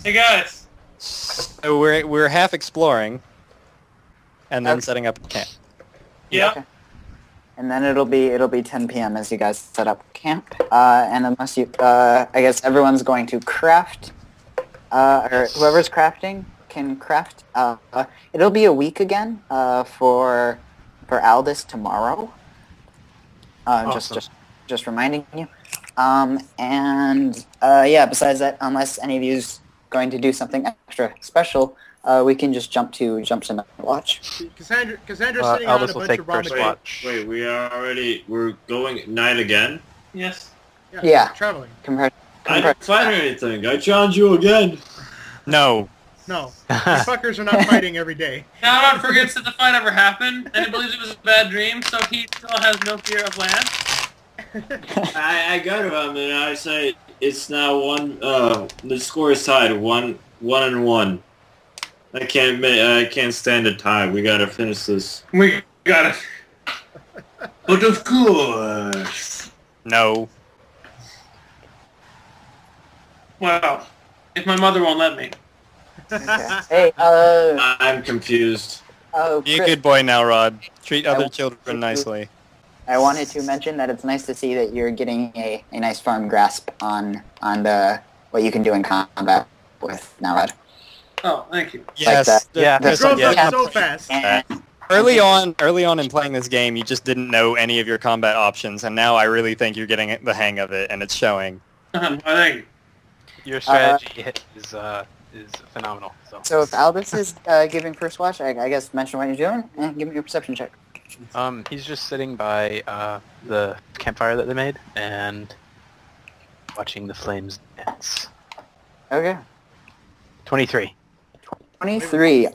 Hey guys, So we're half exploring. and then Okay. setting up camp. Yeah. Okay. And then it'll be 10 p.m. as you guys set up camp. And unless you, I guess everyone's going to craft, or whoever's crafting can craft. It'll be a week again for Aldous tomorrow. Awesome. Just reminding you. And yeah, besides that, unless any of you's going to do something extra special, we can just jump to night watch. Cassandra's sitting on a Aldous will bunch take of raw first material. watch. Wait, we're going at night again? Yes. Yeah. Traveling. Compared. I didn't find anything. I challenge you again. No. No. You fuckers are not fighting every day. Now forgets that the fight ever happened, and he believes it was a bad dream, so he still has no fear of land. I go to him and I say it's now one. The score is tied 1-1. I can't stand a tie. We gotta finish this. We got it. But of course. No. Well, if my mother won't let me. Okay. Hey, I'm confused. Be a Chris, good boy now, Rod. Treat I other want children to- nicely. I wanted to mention that it's nice to see that you're getting a nice firm grasp on the what you can do in combat with Narod. Oh, thank you. Yes. that. Yeah. It That's grows yeah. up so fast. And Early on in playing this game, you just didn't know any of your combat options, and now I really think you're getting the hang of it, and it's showing. Well, thank you. Your strategy is phenomenal. so if Albus is giving first watch, I guess mention what you're doing and give me your perception check. He's just sitting by the campfire that they made and watching the flames dance. Okay. 23. 23.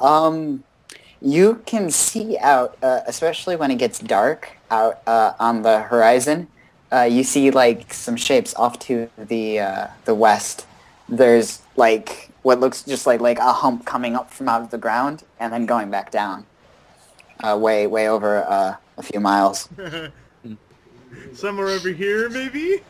You can see out, especially when it gets dark, out on the horizon. You see like some shapes off to the west. There's like what looks just like a hump coming up from out of the ground and then going back down, way over a few miles. Somewhere over here, maybe?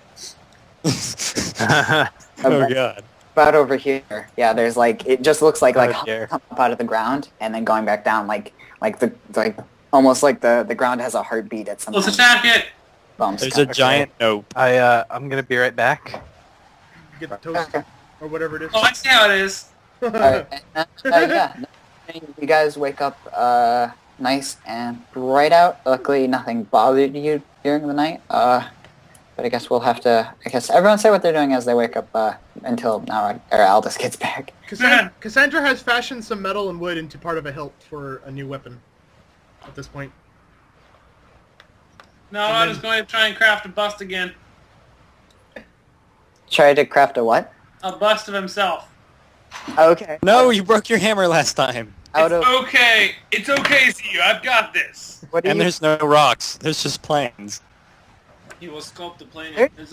Oh god. About over here, yeah. There's like it just looks like Oh, hump dear. up out of the ground and then going back down, like almost like the ground has a heartbeat at some Let's point. attack it. Bumps. There's a giant nope. I'm gonna be right back. Get the toast, Okay. or whatever it is. Oh, I see how it is. Alright, yeah. You guys wake up nice and bright out. Luckily, nothing bothered you during the night. But I guess we'll have to. I guess everyone say what they're doing as they wake up until now or Aldous gets back. Cassandra has fashioned some metal and wood into part of a hilt for a new weapon at this point. No, I'm just going to try and craft a bust again. Try to craft a what? A bust of himself. Okay. No, you broke your hammer last time. Out of Okay. It's okay, Zio. I've got this. what do And you? there's no rocks. There's just plains. He will sculpt the plane. There's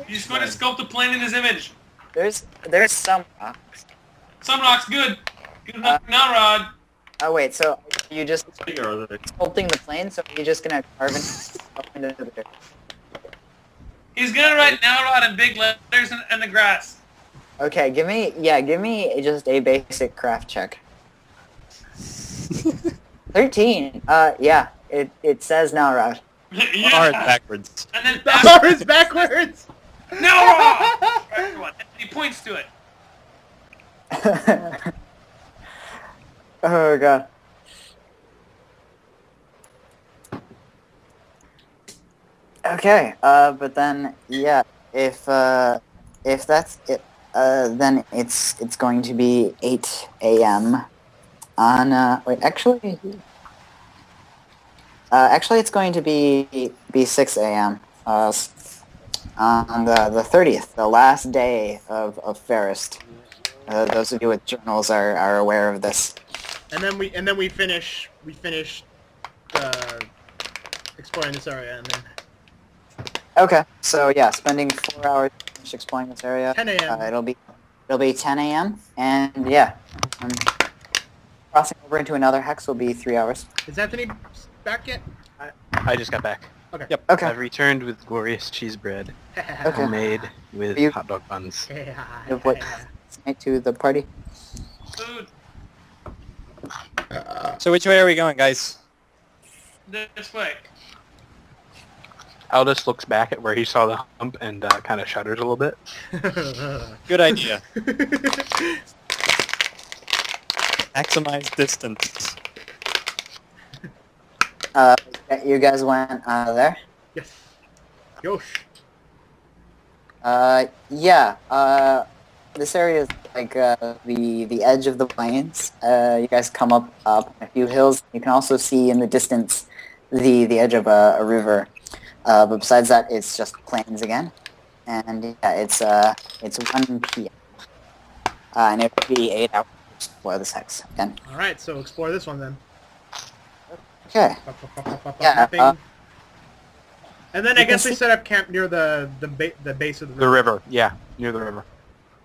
He's going to sculpt the plane in his image. there's some rocks. Some rock's good. Good enough for now, Rod. Oh wait, so you just Are they- sculpting the plane? So you're just gonna carve into the dirt? He's going to write now, Rod, in big letters in the grass. Okay, give me just a basic craft check. 13. Yeah, it says now, Rod. Yeah. Hard backwards. And then Backwards, backwards! now, Rod! Everyone. And he points to it. Oh god. Okay, but then yeah, if that's it, then it's going to be 8 a.m. on wait, actually it's going to be 6 a.m. On the 30th, the last day of Ferrist. Those of you with journals are aware of this. And then we finish exploring this area, and then Okay, so yeah, spending 4 hours exploring this area. 10 a.m. It'll be 10 a.m. and yeah, crossing over into another hex will be 3 hours. Is Anthony back yet? I just got back. Okay. Yep. Okay. I've returned with glorious cheese bread, Okay. homemade with You- hot dog buns. Of what to the party. Food. So which way are we going, guys? This way. Aldous looks back at where he saw the hump and kind of shudders a little bit. Good idea. Maximize distance. You guys went there? Yes. Yosh. Yeah. This area is like the edge of the plains. You guys come up a few hills. You can also see in the distance the edge of a river. But besides that, it's just plains again. And yeah, it's 1 p.m. And it would be 8 hours to explore this hex again. All right, so explore this one then. Okay. Yeah. Mapping. And then I guess we set up camp near the base of the river. The river, yeah, near the river.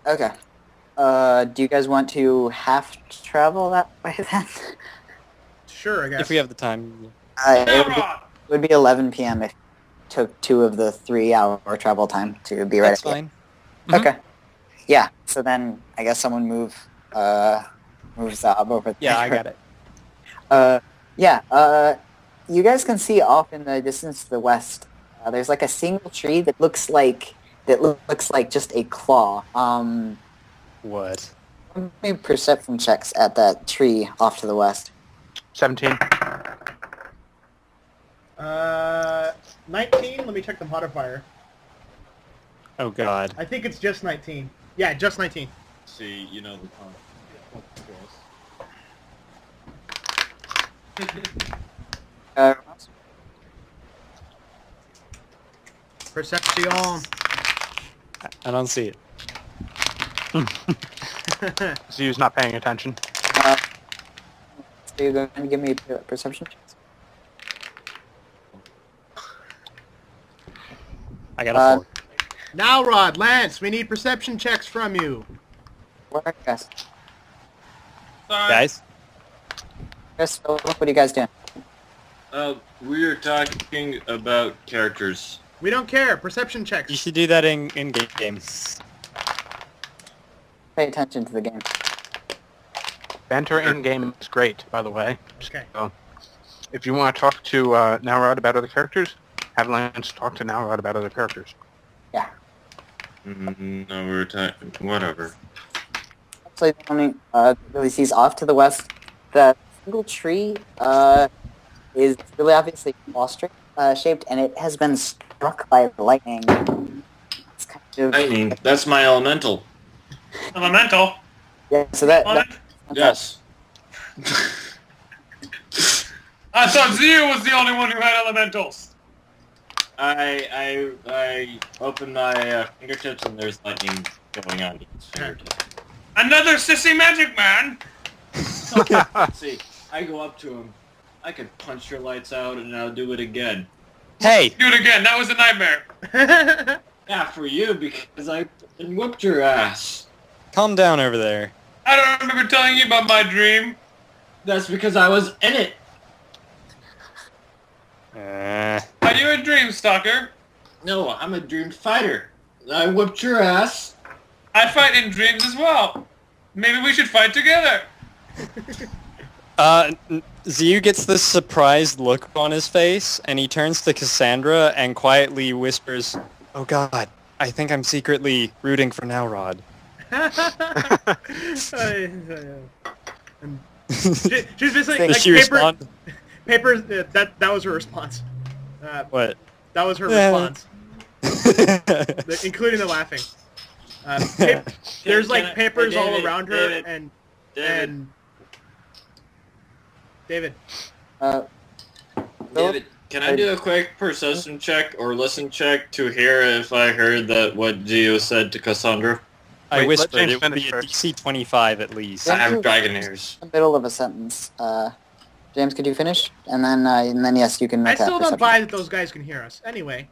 Okay. Do you guys want to have to travel that way then? Sure, I guess. If we have the time. It would be 11 p.m. if you took 2 of the 3-hour travel time to be ready. That's fine. Okay. Yeah. So then I guess someone moves Zob over there. Yeah, I got it. Yeah. You guys can see off in the distance to the west. There's like a single tree that looks like just a claw. What? Maybe perception checks at that tree off to the west. 17. 19. Let me check the modifier. Oh God. I think it's just 19. Yeah, just 19. See, you know the Perception. I don't see it. Zu's not paying attention. So you're going to give me perception checks? I got a 4. Now, Rod, Lance, we need perception checks from you. What are you guys? Sorry. Guys? Chris, what are you guys doing? We are talking about characters. We don't care. Perception checks. You should do that in game. Pay attention to the game. Banter in-game is great, by the way. Okay. So, if you want to talk to Nowrod about other characters, have Lance talk to Nowrod about other characters. Yeah. No, we were talking... Whatever. Actually, the only really sees off to the west, the single tree is really obviously claw-shaped, and it has been struck by lightning. It's kind of... Lightning. That's my elemental. Elemental. Yeah, so that Yes. I thought Zu was the only one who had elementals. I open my fingertips and there's lightning going on each fingertip. Another sissy magic man. See, I go up to him. I could punch your lights out and I'll do it again. Hey! Do it again. That was a nightmare. Yeah, for you, because I whooped your ass. Calm down over there. I don't remember telling you about my dream. That's because I was in it. Are you a dream stalker? No, I'm a dream fighter. I whooped your ass. I fight in dreams as well. Maybe we should fight together. Ziyu gets this surprised look on his face, and he turns to Cassandra and quietly whispers, "Oh God, I think I'm secretly rooting for Nowrod." She's just like, Does like she respond? Papers. That was her response. What? That was her Yeah. response, including the laughing. There's like papers all David, around her, David, and David. and David. David, can I do a quick perception check or listen check to hear if I heard that what Gio said to Cassandra? I Wait, let whispered James it would be finish a first. DC 25 at least. I have dragon ears. In the middle of a sentence. James, could you finish? And then yes, you can I make that still don't perception. buy that those guys can hear us. Anyway,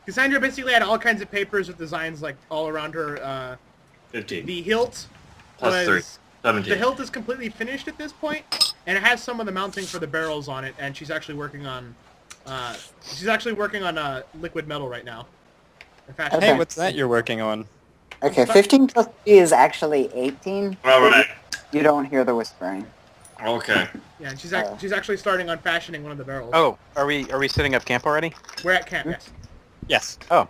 Cassandra basically had all kinds of papers with designs like all around her. 15. The hilt Plus 3. was 17. the hilt is completely finished at this point, and it has some of the mounting for the barrels on it. And she's actually working on liquid metal right now. In fact, Okay. Hey, what's that you're working on? Okay, 15 plus 3 is actually 18. Alright. You don't hear the whispering. Okay. Yeah, and she's actually starting on fashioning one of the barrels. Oh, are we setting up camp already? We're at camp, yes. Yes. Oh,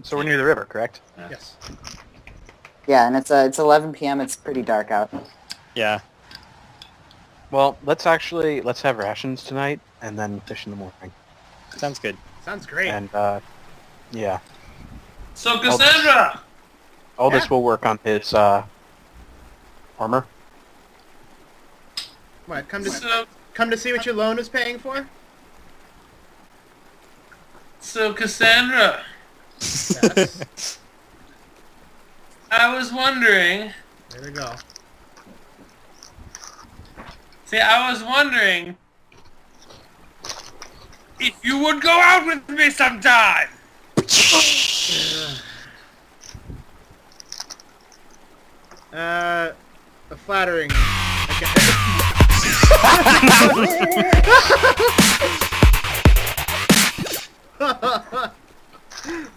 so we're near the river, correct? Yes. Yeah, and it's 11 p.m. It's pretty dark out. Yeah. Well, let's have rations tonight and then fish in the morning. Sounds good. Sounds great. And yeah, So Cassandra, Aldous Yeah. will work on his armor. What? Come so to see what your loan is paying for? Cassandra, Yes. I was wondering. There we go. See, I was wondering if you would go out with me sometime. Flattering.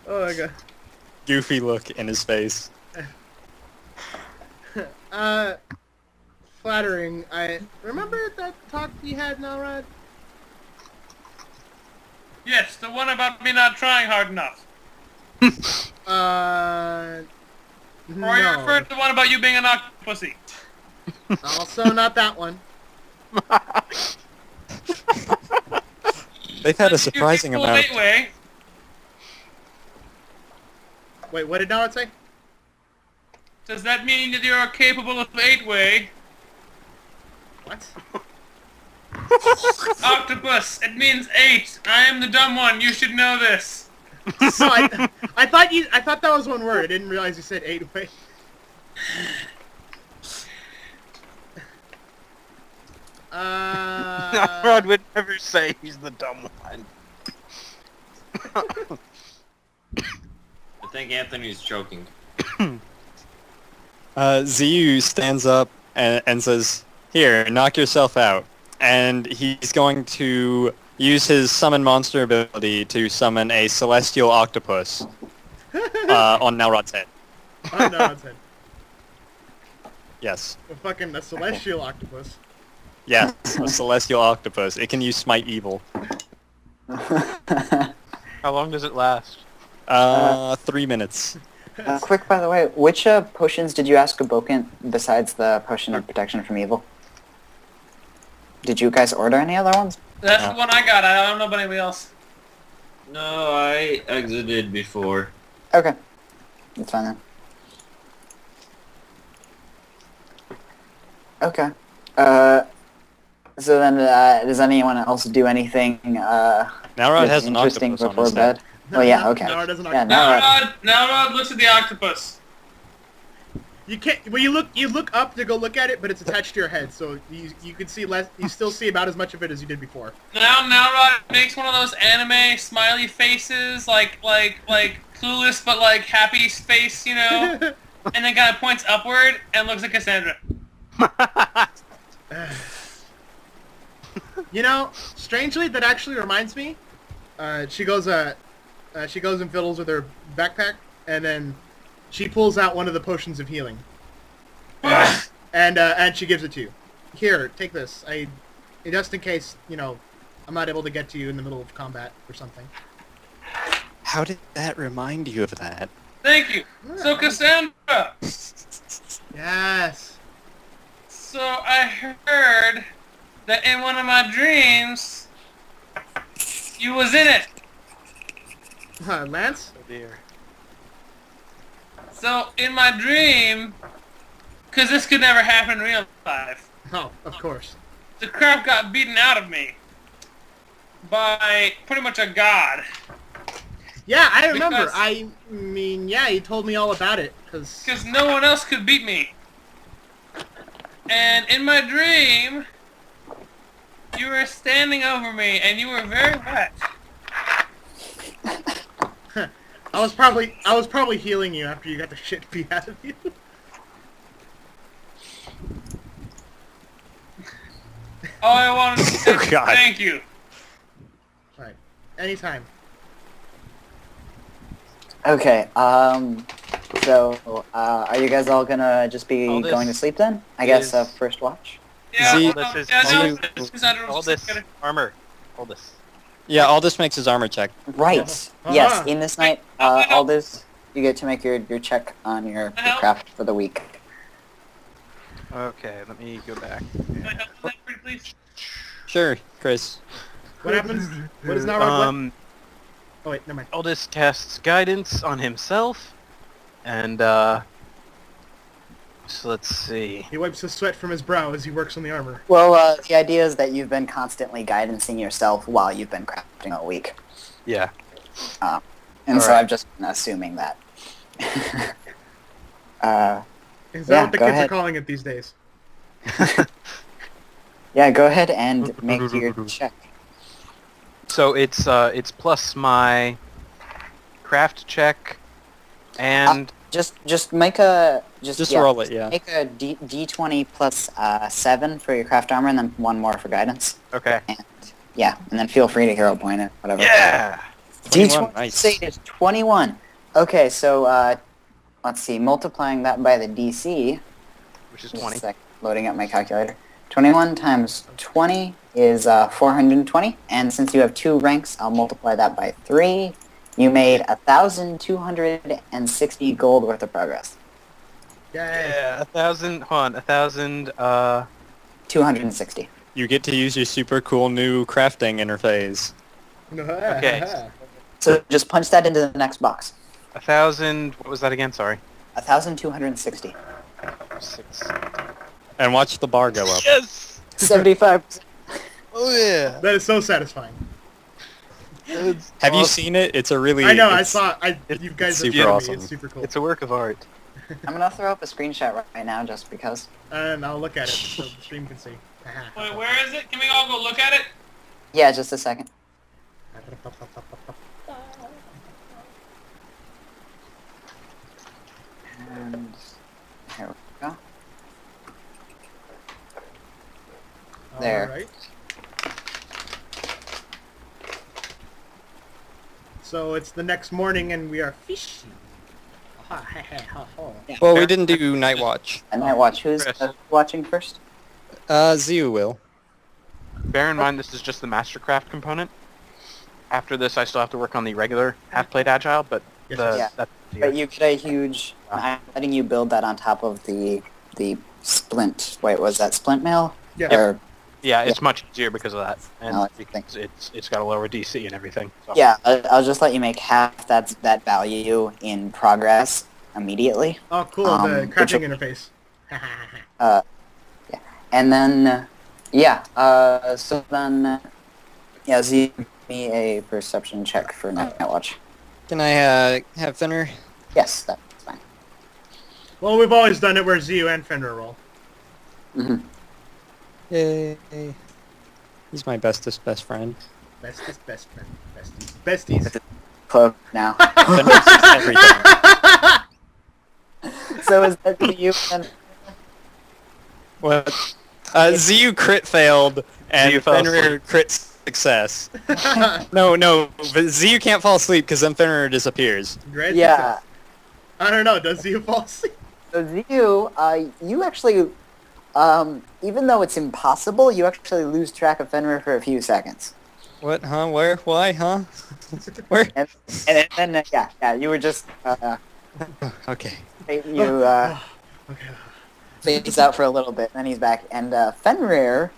Oh my god. Goofy look in his face. Flattering. I remember that talk we had, Nalrad? Yes, the one about me not trying hard enough. Or are you referring to the one about you being an octopusy? Also not that one. They've had a surprising amount. Way. Wait, what did Nalrad say? Does that mean that you're capable of 8-way? What? Octopus, it means 8. I am the dumb one. You should know this. So I thought that was one word. I didn't realize you said 8-way. Rod would never say he's the dumb one. I think Anthony's joking. Ziyu stands up and says, "Here, knock yourself out." And he's going to use his summon monster ability to summon a celestial octopus on Nalrod's head. Oh, no, it's it. Yes. A celestial octopus. Yes, a celestial octopus. It can use Smite Evil. How long does it last? 3 minutes. Quick, by the way, which potions did you ask Aboken besides the potion of protection from evil? Did you guys order any other ones? That's the one I got. I don't know about anybody else. No, I exited before. Okay. That's fine then. Okay. So then, does anyone else do anything Nalrod has an interesting octopus on before his bed? head. Oh yeah, okay. Nalrod doesn't Yeah, octopus. Nalrod. Nalrod looks at the octopus. You can't. Well, you look up to go look at it, but it's attached to your head, so you can see less. You still see about as much of it as you did before. Now Nalrod makes one of those anime smiley faces, like clueless but like happy face, you know, and then kind of points upward and looks at Cassandra. You know, strangely, that actually reminds me. She goes and fiddles with her backpack, and then she pulls out one of the potions of healing, and she gives it to you. Here, take this. Just in case, you know, I'm not able to get to you in the middle of combat or something. How did that remind you of that? Thank you. So Cassandra. Yes. So I heard that in one of my dreams, you was in it. Lance? Oh dear. So in my dream, because this could never happen in real life, Oh, of course. the crap got beaten out of me by pretty much a god. Yeah, I remember. Because- I mean, yeah, you told me all about it, because... Because no one else could beat me. And in my dream, you were standing over me, and you were very wet. I was probably healing you after you got the shit beat out of you. All I wanted to say Oh, God. thank you. Alright. Anytime. Okay, So, are you guys all gonna just be All this going to sleep then? I guess is- first watch. Yeah, Z- All this is no, all this armor. All this. Yeah, all this makes his armor check. Right. Ah. Yes. In this night, all this you get to make your check on your craft for the week. Okay, let me go back. Can I help with that, please? Sure, Chris. What happens? What is Narod? Oh wait, never mind. Aldous casts guidance on himself, and so let's see. He wipes the sweat from his brow as he works on the armor. Well, the idea is that you've been constantly guidancing yourself while you've been crafting all week. Yeah. And so Alright. I'm just assuming that. Is that Yeah, what the go kids ahead. are calling it these days? Yeah, go ahead and make your check. So it's plus my craft check, and Just make a Just roll it, yeah. Make a D20 plus 7 for your craft armor, and then 1 more for guidance. okay. And yeah, and then feel free to hero point it, whatever. Yeah. 21, D20 nice. save is 21. Okay, so let's see, multiplying that by the DC. Which is Just a 20. sec, loading up my calculator. 21 times 20 is 420, and since you have 2 ranks, I'll multiply that by 3. You made 1,260 gold worth of progress. Yay! Yeah, 1,000. Hold on, 1,000. 260. You get to use your super cool new crafting interface. Okay. So just punch that into the next box. 1,000. What was that again? Sorry. 1,260. 6. And watch the bar go up. Yes. 75%. Oh yeah. That is so satisfying. Have you seen it? It's a really... I know. I it's- saw. You guys have super shown awesome. me. It's super cool. It's a work of art. I'm gonna throw up a screenshot right now just because. And I'll look at it so the stream can see. Wait, where is it? Can we all go look at it? Yeah, just a second. And here we go. There. Alright. So it's the next morning and we are fishing. Well, we didn't do Night Watch. And I watch. Who's Chris. watching first? Ziu will. Bear in mind this is just the Mastercraft component. After this, I still have to work on the regular half-plate agile, but Yes, yeah. that's But you get a huge. I'm letting you build that on top of the splint. Wait, was that splint mail? Yeah. Or yeah, it's much easier because of that, and I because it's got a lower DC and everything. So. yeah, I'll just let you make half that value in progress immediately. Oh, cool. The which crafting will- interface. And then, so then, Z, give me a perception check for Night Watch. Can I have Fenrir? Yes, that's fine. Well, we've always done it where Ziu and Fenrir roll. Mm-hmm. Yay. He's my bestest best friend. Bestest best friend. Besties. Close now. Fenrir's just everything. So is that to you? And What? Ziu crit failed, and Ziu fell Fenrir crit success. No, but Ziu can't fall asleep because then Fenrir disappears. Great yeah. success. I don't know. Does Ziu fall asleep? So you actually, even though it's impossible, you actually lose track of Fenrir for a few seconds. What? Huh? Where? Why? Huh? Where? And then, you were just, Okay. you, Okay. fades out for a little bit, and then he's back. And Fenrir,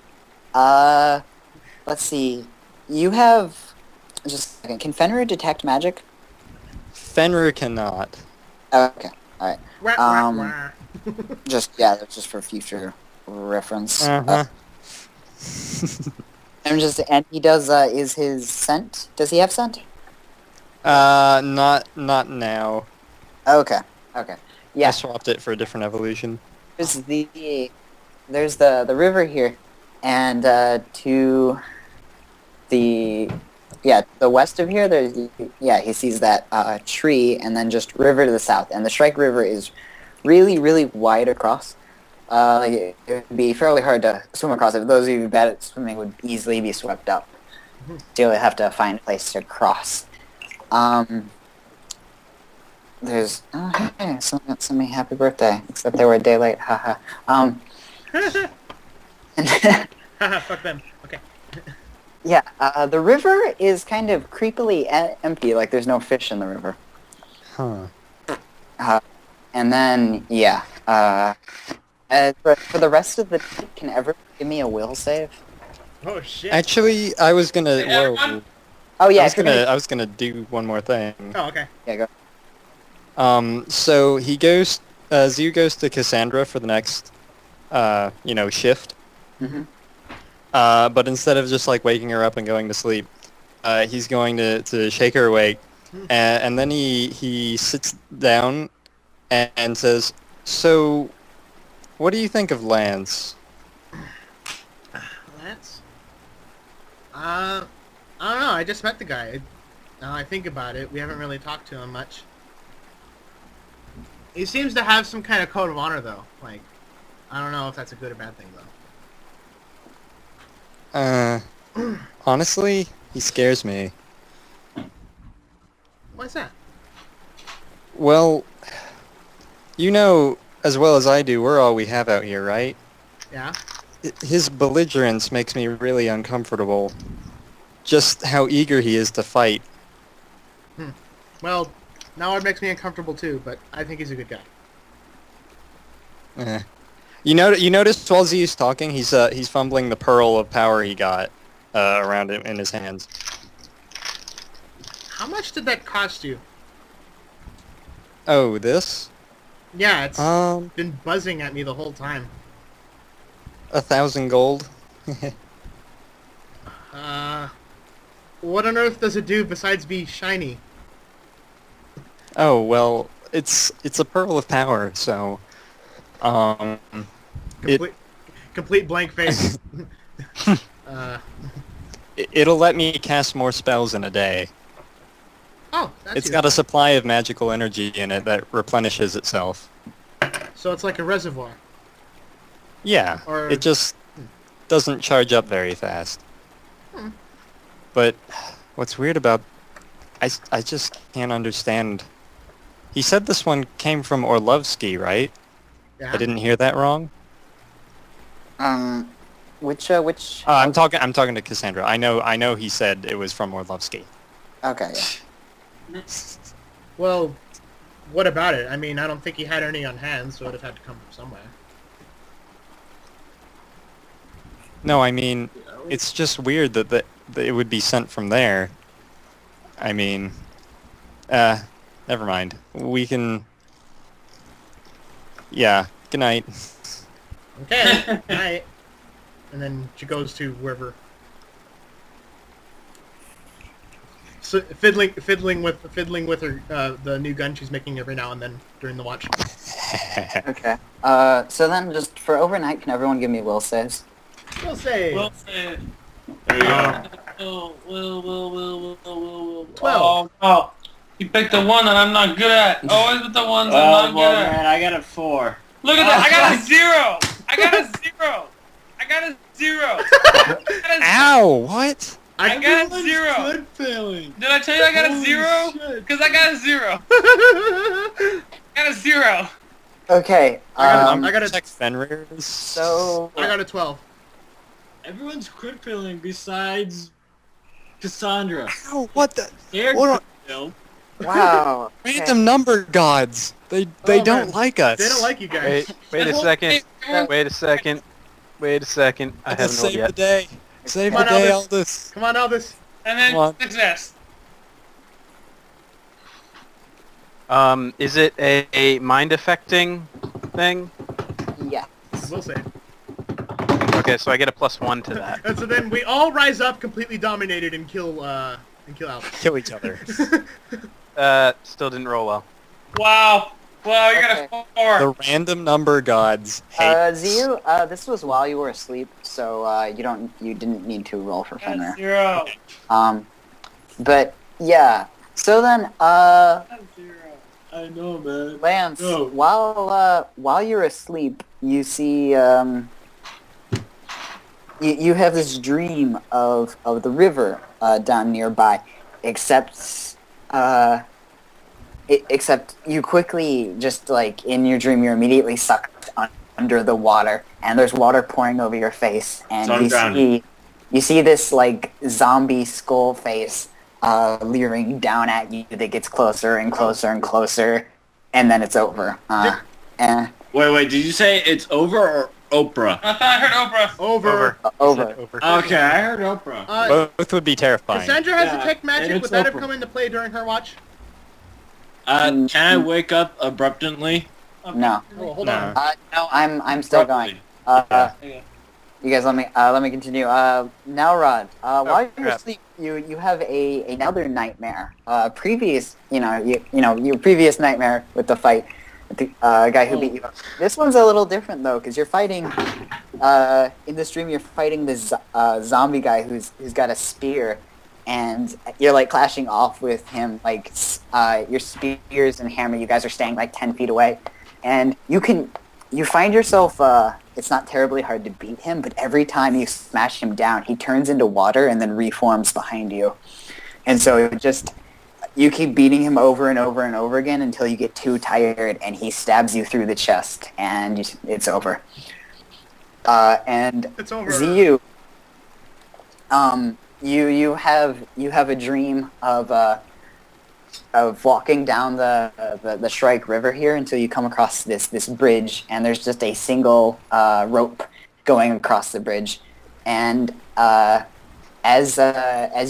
let's see, you have just a second. Can Fenrir detect magic? Fenrir cannot. Okay, all right. Wah, Um, wah, wah. That's just for future reference. Uh-huh. And he does. Is his scent? Does he have scent? Not now. Okay. I Yeah. swapped it for a different evolution. There's the river here, and to the west of here, he sees that tree, and then just river to the south, and the Shrike River is really, really wide across. It would be fairly hard to swim across it. Those of you bad at swimming would easily be swept up. So you'll have to find a place to cross. there's hey, someone sent me happy birthday, except they were a day late. Haha. Fuck them. Okay. Yeah, the river is kind of creepily empty, like there's no fish in the river. Huh. And then, yeah, for the rest of the day, can everyone give me a will save? Oh shit. Actually, I was gonna. Whoa. Oh yeah, I was gonna do one more thing. Oh okay. Yeah, go. So he goes. Zhu goes to Cassandra for the next, shift. Mm-hmm. But instead of just like waking her up and going to sleep, he's going to shake her awake, and then he sits down and says, "So, what do you think of Lance?" Lance? I don't know. I just met the guy. Now I think about it, we haven't really talked to him much. He seems to have some kind of code of honor, though. Like, I don't know if that's a good or bad thing, though. Honestly, he scares me. Why's that? Well, you know as well as I do, we're all we have out here, right? Yeah? His belligerence makes me really uncomfortable. Just how eager he is to fight. Well, now it makes me uncomfortable too, but I think he's a good guy. You notice while Z's talking, he's fumbling the pearl of power he got around him in his hands. How much did that cost you? Oh, this? Yeah, it's been buzzing at me the whole time. 1,000 gold. What on earth does it do besides be shiny? Oh well, it's a pearl of power, so Complete blank face. it'll let me cast more spells in a day. Oh, that's It's got a supply of magical energy in it that replenishes itself. So it's like a reservoir. Yeah, Or- it just doesn't charge up very fast. But what's weird about... I just can't understand... He said this one came from Orlovsky, right? Yeah. I didn't hear that wrong? Which? I'm talking to Cassandra. I know he said it was from Orlovsky. Okay, yeah. Well, what about it? I mean, I don't think he had any on hand, so it'd have had to come from somewhere. No, I mean, it's just weird that it would be sent from there. I mean, never mind. We can... Yeah, good night. Okay, night. And then she goes to wherever. So, fiddling with her the new gun she's making every now and then during the watch. Okay. So then, just for overnight, can everyone give me will saves? We'll say Well said. There you go. Well. 12. Oh, you picked the one that I'm not good at. Always with the ones I'm Oh, not well, good at. man, I got a 4. Look at that! I got a 0! I got a 0! I got a 0! Ow! What? I got a 0! Good failing. Did I tell you I got a Holy 0? shit. Because I got a 0. I got a 0. Okay. I got a Check Fenrir's. So I got a 12. Everyone's crit failing besides Cassandra. Ow! What the? They're What crit failed. wow. Okay. Random number gods. They don't man. like us. They don't like you guys. Wait a second. Wait a second. I haven't rolled Save the yet. day. Save Come the on, day, Albus. Aldous. Come on, Elvis. And then Come on. success. Is it a mind affecting thing? Yeah. We'll say. Okay, so I get a +1 to that. And so then we all rise up, completely dominated, and kill Albus. Kill each other. Still didn't roll well. Wow. Wow, you Okay. got a 4. The random number gods hate us. Ziyu, this was while you were asleep, so you didn't need to roll for Got a Fenrir. 0. But yeah. So then, Got a 0. I know, man. Lance, No. while you're asleep, you see you have this dream of the river down nearby, except except you quickly, just like in your dream, you're immediately sucked under the water, and there's water pouring over your face, and So I'm drowning. you see this like zombie skull face leering down at you that gets closer and closer and closer, and then it's over. And Wait, did you say it's over or Oprah? I thought I heard Oprah. Over. over. Okay, I heard Oprah. Both would be terrifying. Cassandra has Yeah, detect and magic. it's Would that have Oprah. come into play during her watch? Can I wake up abruptly? No. Oh, hold No. on. No, I'm still going. Abruptly. You guys, let me continue. Now, Rod, while you're crap. asleep, you have another nightmare. Your previous nightmare with the fight with the guy who beat you up. This one's a little different though, because you're fighting. In this dream, you're fighting this zombie guy who's got a spear, and you're like clashing off with him. Like your spears and hammer, you guys are staying like 10 feet away, and you find yourself. It's not terribly hard to beat him, but every time you smash him down, he turns into water and then reforms behind you. And so you keep beating him over and over and over again until you get too tired and he stabs you through the chest and it's over. And It's over. ZU, you have a dream of walking down the Shrike River here until you come across this bridge, and there's just a single rope going across the bridge, and as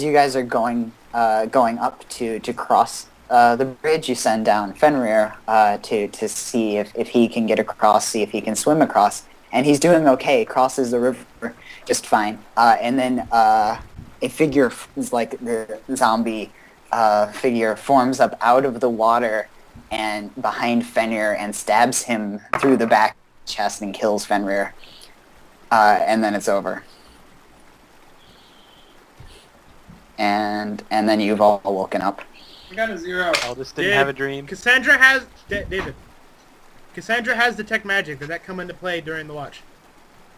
you guys are going up to cross the bridge, you send down Fenrir to see if he can get across, see if he can swim across, and he's doing okay, crosses the river just fine, and then a figure is like the zombie figure forms up out of the water and behind Fenrir and stabs him through the back chest and kills Fenrir. And then it's over. And then you've all woken up. I got a 0. Aldous didn't have a dream. Cassandra has David. Cassandra has detect magic. Did that come into play during the watch?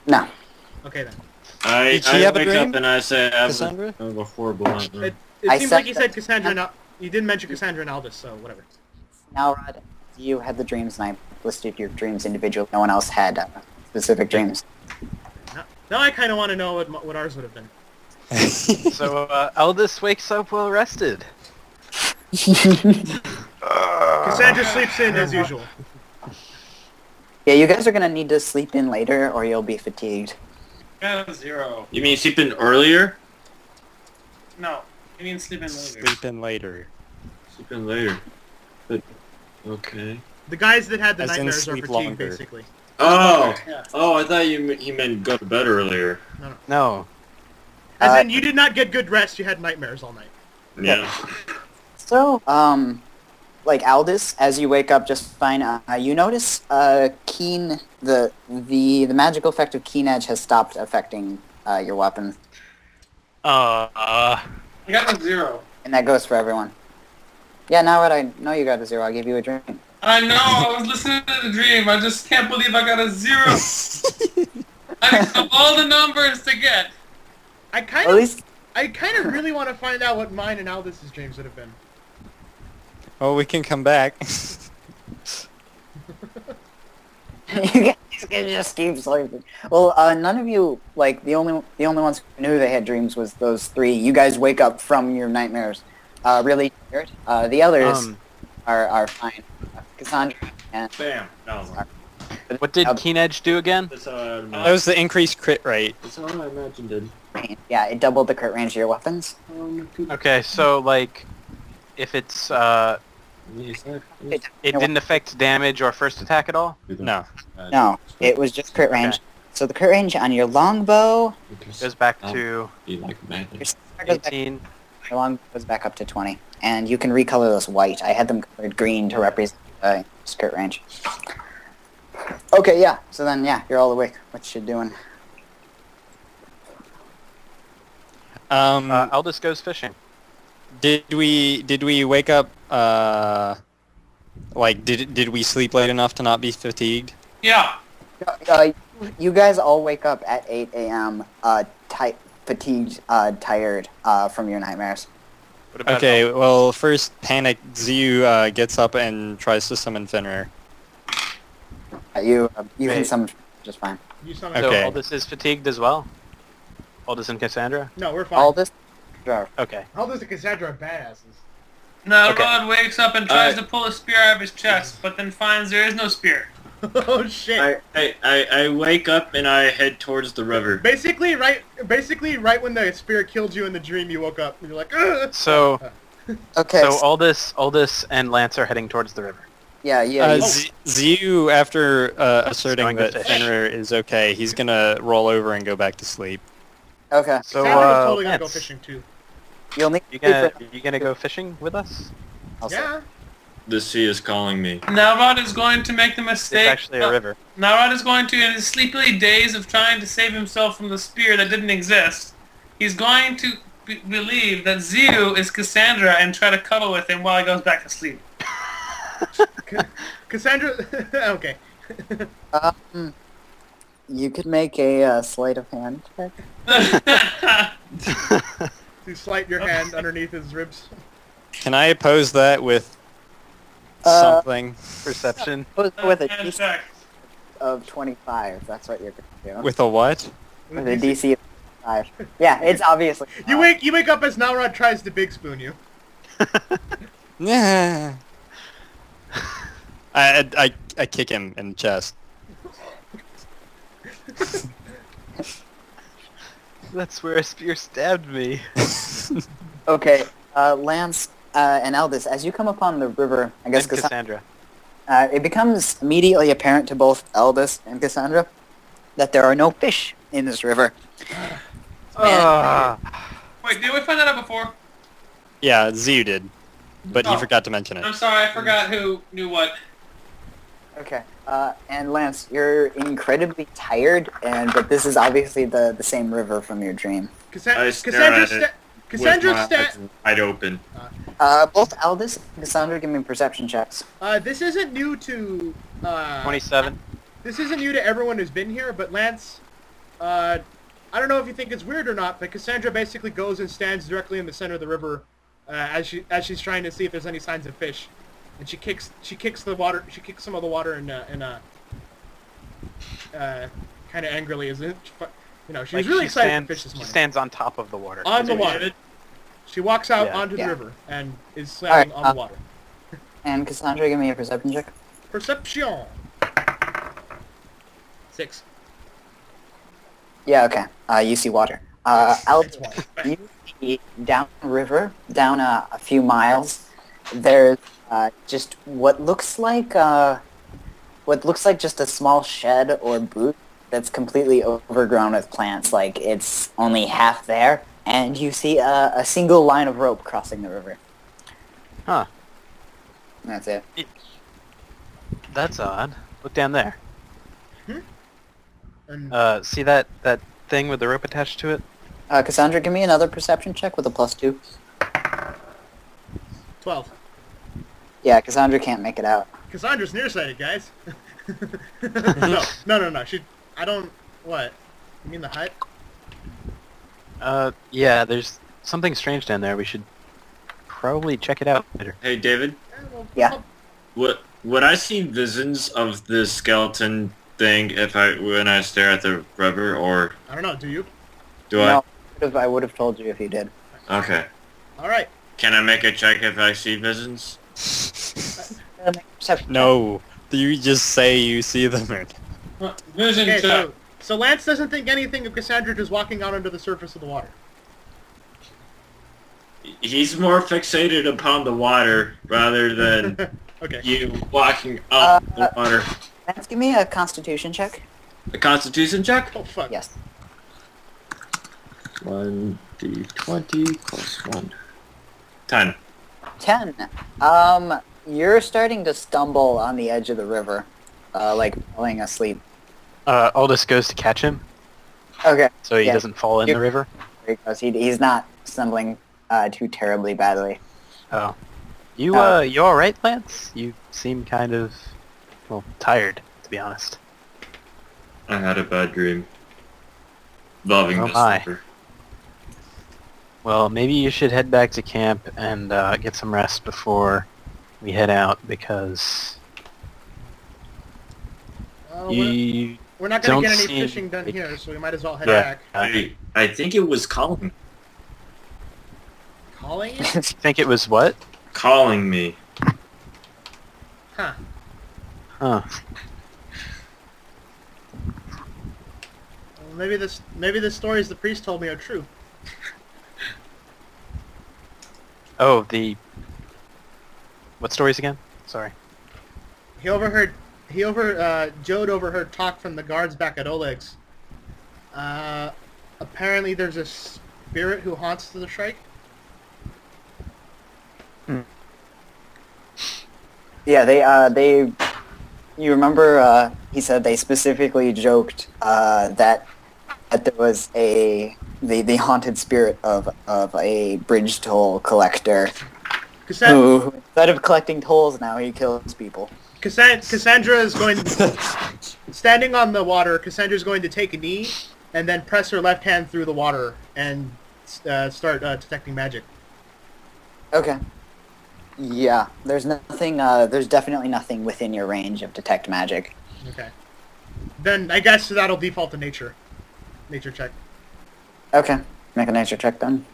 No. Okay then. I she have a wake dream, up and I say I have Cassandra? a horrible nightmare. It I seems said like you said that- Cassandra. You didn't mention Cassandra and Aldous, so whatever. Now, Rod, you had the dreams, and I listed your dreams individually. No one else had specific dreams. Now I kind of want to know what ours would have been. So Aldous wakes up well rested. Cassandra sleeps in as usual. Yeah, you guys are going to need to sleep in later, or you'll be fatigued. I got a 0. You mean sleeping earlier? No, I mean sleeping later. Sleep in later. Sleeping later. But okay. The guys that had the As in nightmares are sleep fatigued, longer. basically. Oh, Yeah. I thought he meant go to bed earlier. No. As in, you did not get good rest. You had nightmares all night. Yeah. So, like Aldous, as you wake up just fine, you notice Keen, the magical effect of Keen Edge has stopped affecting your weapon, I got a 0. and that goes for everyone. Yeah, now that I know you got a 0, I'll give you a drink. I know, I was listening to the dream. I just can't believe I got a 0. I have all the numbers to get. I kind At of least, really want to find out what mine and Aldous' dreams would have been. Oh, we can come back. you guys can just keep sleeping. Well, none of you, like, the only ones who knew they had dreams was those 3. You guys wake up from your nightmares really tired. The others are fine. Cassandra and... Bam. That was one. What did Keen Edge do again? That's how I That imagined. was the increased crit rate. That's how I imagined it. Yeah, it doubled the crit range of your weapons. Okay, so like, if it's it didn't affect damage or first attack at all. No. No, it was just crit range. Okay. So the crit range on your longbow, Goes back to Be like madness. your sword goes back, 18. your longbow goes back up to 20, and you can recolor those white. I had them colored green to represent crit range. Okay, yeah. So then, yeah, you're all awake. What you doing? Aldous goes fishing. Did we wake up? Like, did we sleep late enough to not be fatigued? Yeah. You guys all wake up at 8 a.m. Fatigued, tired from your nightmares. What about Okay, well, first panic. Ziyu gets up and tries to summon Fenrir. You can Wait. summon just fine. You summon. So Okay. Aldous is fatigued as well? Aldous and Cassandra? No, we're fine. All this. Sure. Okay. Aldous and Cassandra are badasses. Now Okay. Rod wakes up and tries to pull a spear out of his chest, but then finds there is no spear. Oh shit! I wake up and I head towards the river. Basically, right when the spirit killed you in the dream, you woke up and you're like, ugh! So Okay. so Aldous and Lance are heading towards the river. yeah. Ziyu, after asserting going to that fish. Fenrir is okay, he's gonna roll over and go back to sleep. Okay. So Cassandra's totally gonna go Lance, fishing too. You'll need. you gonna go fishing with us? I'll say. Yeah. The sea is calling me. Now Rod is going to make the It's mistake. actually a river. Now Rod is going to, in his sleepy days of trying to save himself from the spear that didn't exist, he's going to believe that Ziyu is Cassandra and try to cuddle with him while he goes back to sleep. Cassandra. Okay. You could make a sleight of hand check. You slight your hand underneath his ribs. Can I oppose that with Uh, something? Perception. With a And DC check. of 25. That's what you're gonna do. With a what? With a DC of 5. Yeah, it's obviously. You wake up as Nalrod tries to big spoon you. Yeah. I kick him in the chest. That's where a spear stabbed me. Okay, Lance and Aldous, as you come upon the river, I guess And Cassandra. it becomes immediately apparent to both Aldous and Cassandra that there are no fish in this river. Ah. Wait, did we find that out before? Yeah, Ziyu did, but he Oh. forgot to mention I'm it. sorry, I forgot who knew what. Okay, and Lance, you're incredibly tired, but this is obviously the same river from your dream. I stare at it with my Cassandra's eyes wide open. Both Aldous and Cassandra give me perception checks. This isn't new to 27. This isn't new to everyone who's been here, but Lance, I don't know if you think it's weird or not, but Cassandra basically goes and stands directly in the center of the river as she's trying to see if there's any signs of fish, and she kicks the water. She kicks some of the water in kind of angrily, as if, you know, she was really excited for fish this She morning. stands on top of the water. On Is the what you water. did? She walks out Yeah. onto the Yeah. river and is slamming Alright, on the water. And Cassandra, give me a perception check. Perception. 6. Yeah, okay. You see water. Aldous, you see down river, down a few miles, there's just what looks like just a small shed or booth that's completely overgrown with plants. Like it's only half there, and you see a single line of rope crossing the river. Huh. And that's it. That's odd. Look down there. And See that thing with the rope attached to it? Cassandra, give me another perception check with a +2. 12. Yeah, Cassandra can't make it out. Cassandra's nearsighted, guys. No. I don't... What? You mean the hut? Yeah, there's something strange down there. We should probably check it out later. Hey, David. Yeah. Would I see visions of the skeleton thing when I stare at the river, or I don't know, do you? do No, I would have told you if you did. I? Okay. Alright. Can I make a check if I see visions? Perception. No. Do you just say you see them or... Vision Okay, check. so Lance doesn't think anything of Cassandra just walking out onto the surface of the water. He's more fixated upon the water rather than Okay. you walking up the water. Lance, give me a Constitution check. A Constitution check? Oh, fuck. Yes. 1d20 plus 1. 10. 10. You're starting to stumble on the edge of the river, like falling asleep. Aldous goes to catch him, Okay. so he Yeah. doesn't fall in You- the river. There he goes. He's not stumbling too terribly badly. Oh. You alright, Lance? You seem kind of, well, tired, to be honest. I had a bad dream. Involving Oh this my. river. Well, maybe you should head back to camp and get some rest before we head out, because We're not going to don't get any seem- fishing done here, so we might as well head Yeah. back. I think it was calling Calling you? You think it was what? calling me. Huh. Huh. Well, maybe the stories the priest told me are true. Oh, what stories again? Sorry. Jode overheard talk from the guards back at Oleg's. Apparently there's a spirit who haunts the Shrike. Yeah, you remember, he said they specifically joked, that there was the haunted spirit of a bridge toll collector who, instead of collecting tolls now, he kills people. Cassandra is going... Standing on the water, Cassandra's going to take a knee and then press her left hand through the water and start detecting magic. Okay. Yeah, there's nothing, there's definitely nothing within your range of detect magic. Okay. Then I guess that'll default to nature. Nature check. Okay, make a nature check then.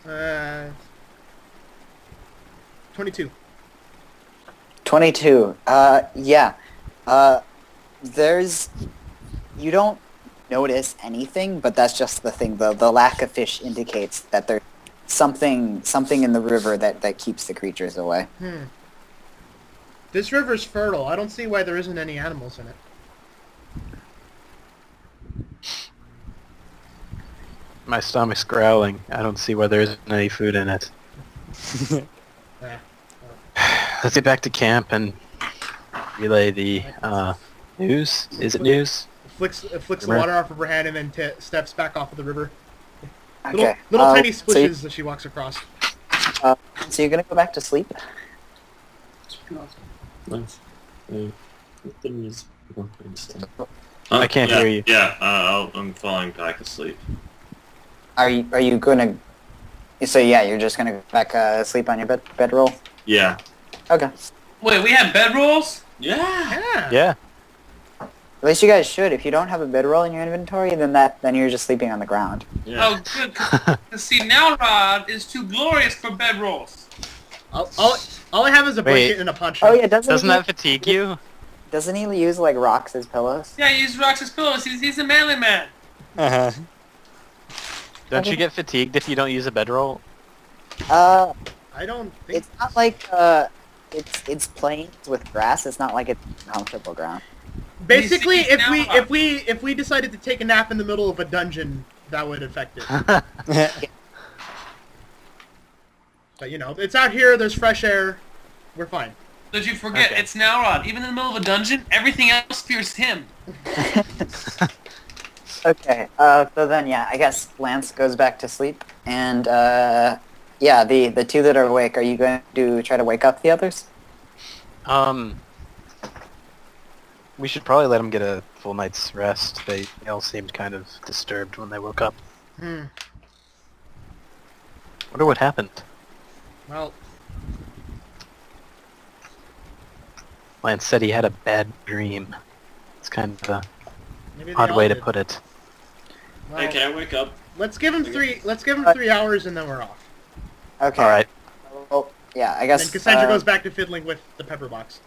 Uh, 22. 22. Yeah. You don't notice anything, but that's just the thing. The lack of fish indicates that there's something in the river that keeps the creatures away. This river's fertile. I don't see why there isn't any animals in it. My stomach's growling. I don't see why there isn't any food in it. Yeah. Let's get back to camp and relay the news. Is it news? Flicks the water off of her hand and then steps back off of the river. Okay. Little tiny splishes as she walks across. So you're gonna go back to sleep? Nice. I can't hear you. Yeah, I'm falling back asleep. Are you gonna? So yeah, you're just gonna go back sleep on your bedroll? Yeah. Okay. Wait, we have bedrolls? Yeah. Yeah. At least you guys should. If you don't have a bedroll in your inventory, then you're just sleeping on the ground. Yeah. Oh, good. 'Cause see, now Rod is too glorious for bedrolls. All I have is a blanket and a poncho. Oh yeah, Doesn't that fatigue you? Doesn't he use like rocks as pillows? Yeah, he uses rocks as pillows. He's a manly man. Uh-huh. Don't you get fatigued if you don't use a bedroll? I don't think... It's not like it's plains with grass. It's not like it's comfortable ground. Basically, He's now if we decided to take a nap in the middle of a dungeon, that would affect it. But you know, it's out here. There's fresh air. We're fine. Did you forget? Okay. It's now Rod. Even in the middle of a dungeon, everything else fears him. Okay. So then, yeah, I guess Lance goes back to sleep, and yeah, the two that are awake. Are you going to try to wake up the others? We should probably let them get a full night's rest. They all seemed kind of disturbed when they woke up. Wonder what happened. Well, Lance said he had a bad dream. It's kind of a maybe they odd all way to did. put it. Well, Hey, can I wake up? let's give him 3 hours and then we're off. Okay. All right. Well, yeah, I guess. Then Cassandra goes back to fiddling with the pepper box.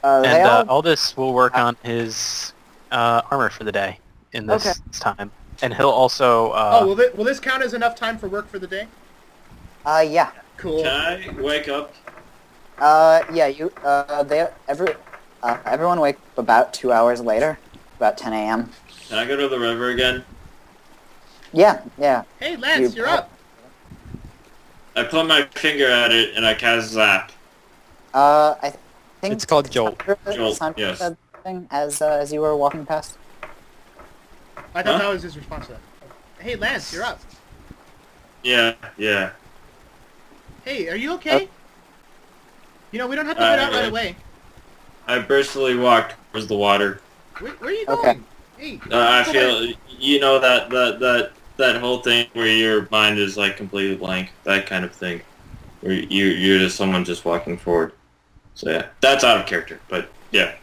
They And all- Aldous will work on his armor for the day in this time. And he'll also... Will this count as enough time for work for the day? Yeah. Cool. Can I wake up? Yeah. Everyone wake up about 2 hours later, about 10 a.m. Can I go to the river again? Yeah. Yeah. Hey, Lance, you're up. I put my finger at it and I cast Zap. I think It's called Jolt. Jolt, yes. Said something as you were walking past. I thought that was his response to that. Hey, Lance, you're up. Yeah, yeah. Hey, are you okay? You know, we don't have to get out right away. I briskly walked towards the water. Where are you going? Okay. Hey, I feel that whole thing where your mind is like completely blank, that kind of thing, where you're just someone just walking forward. So yeah, that's out of character, but yeah,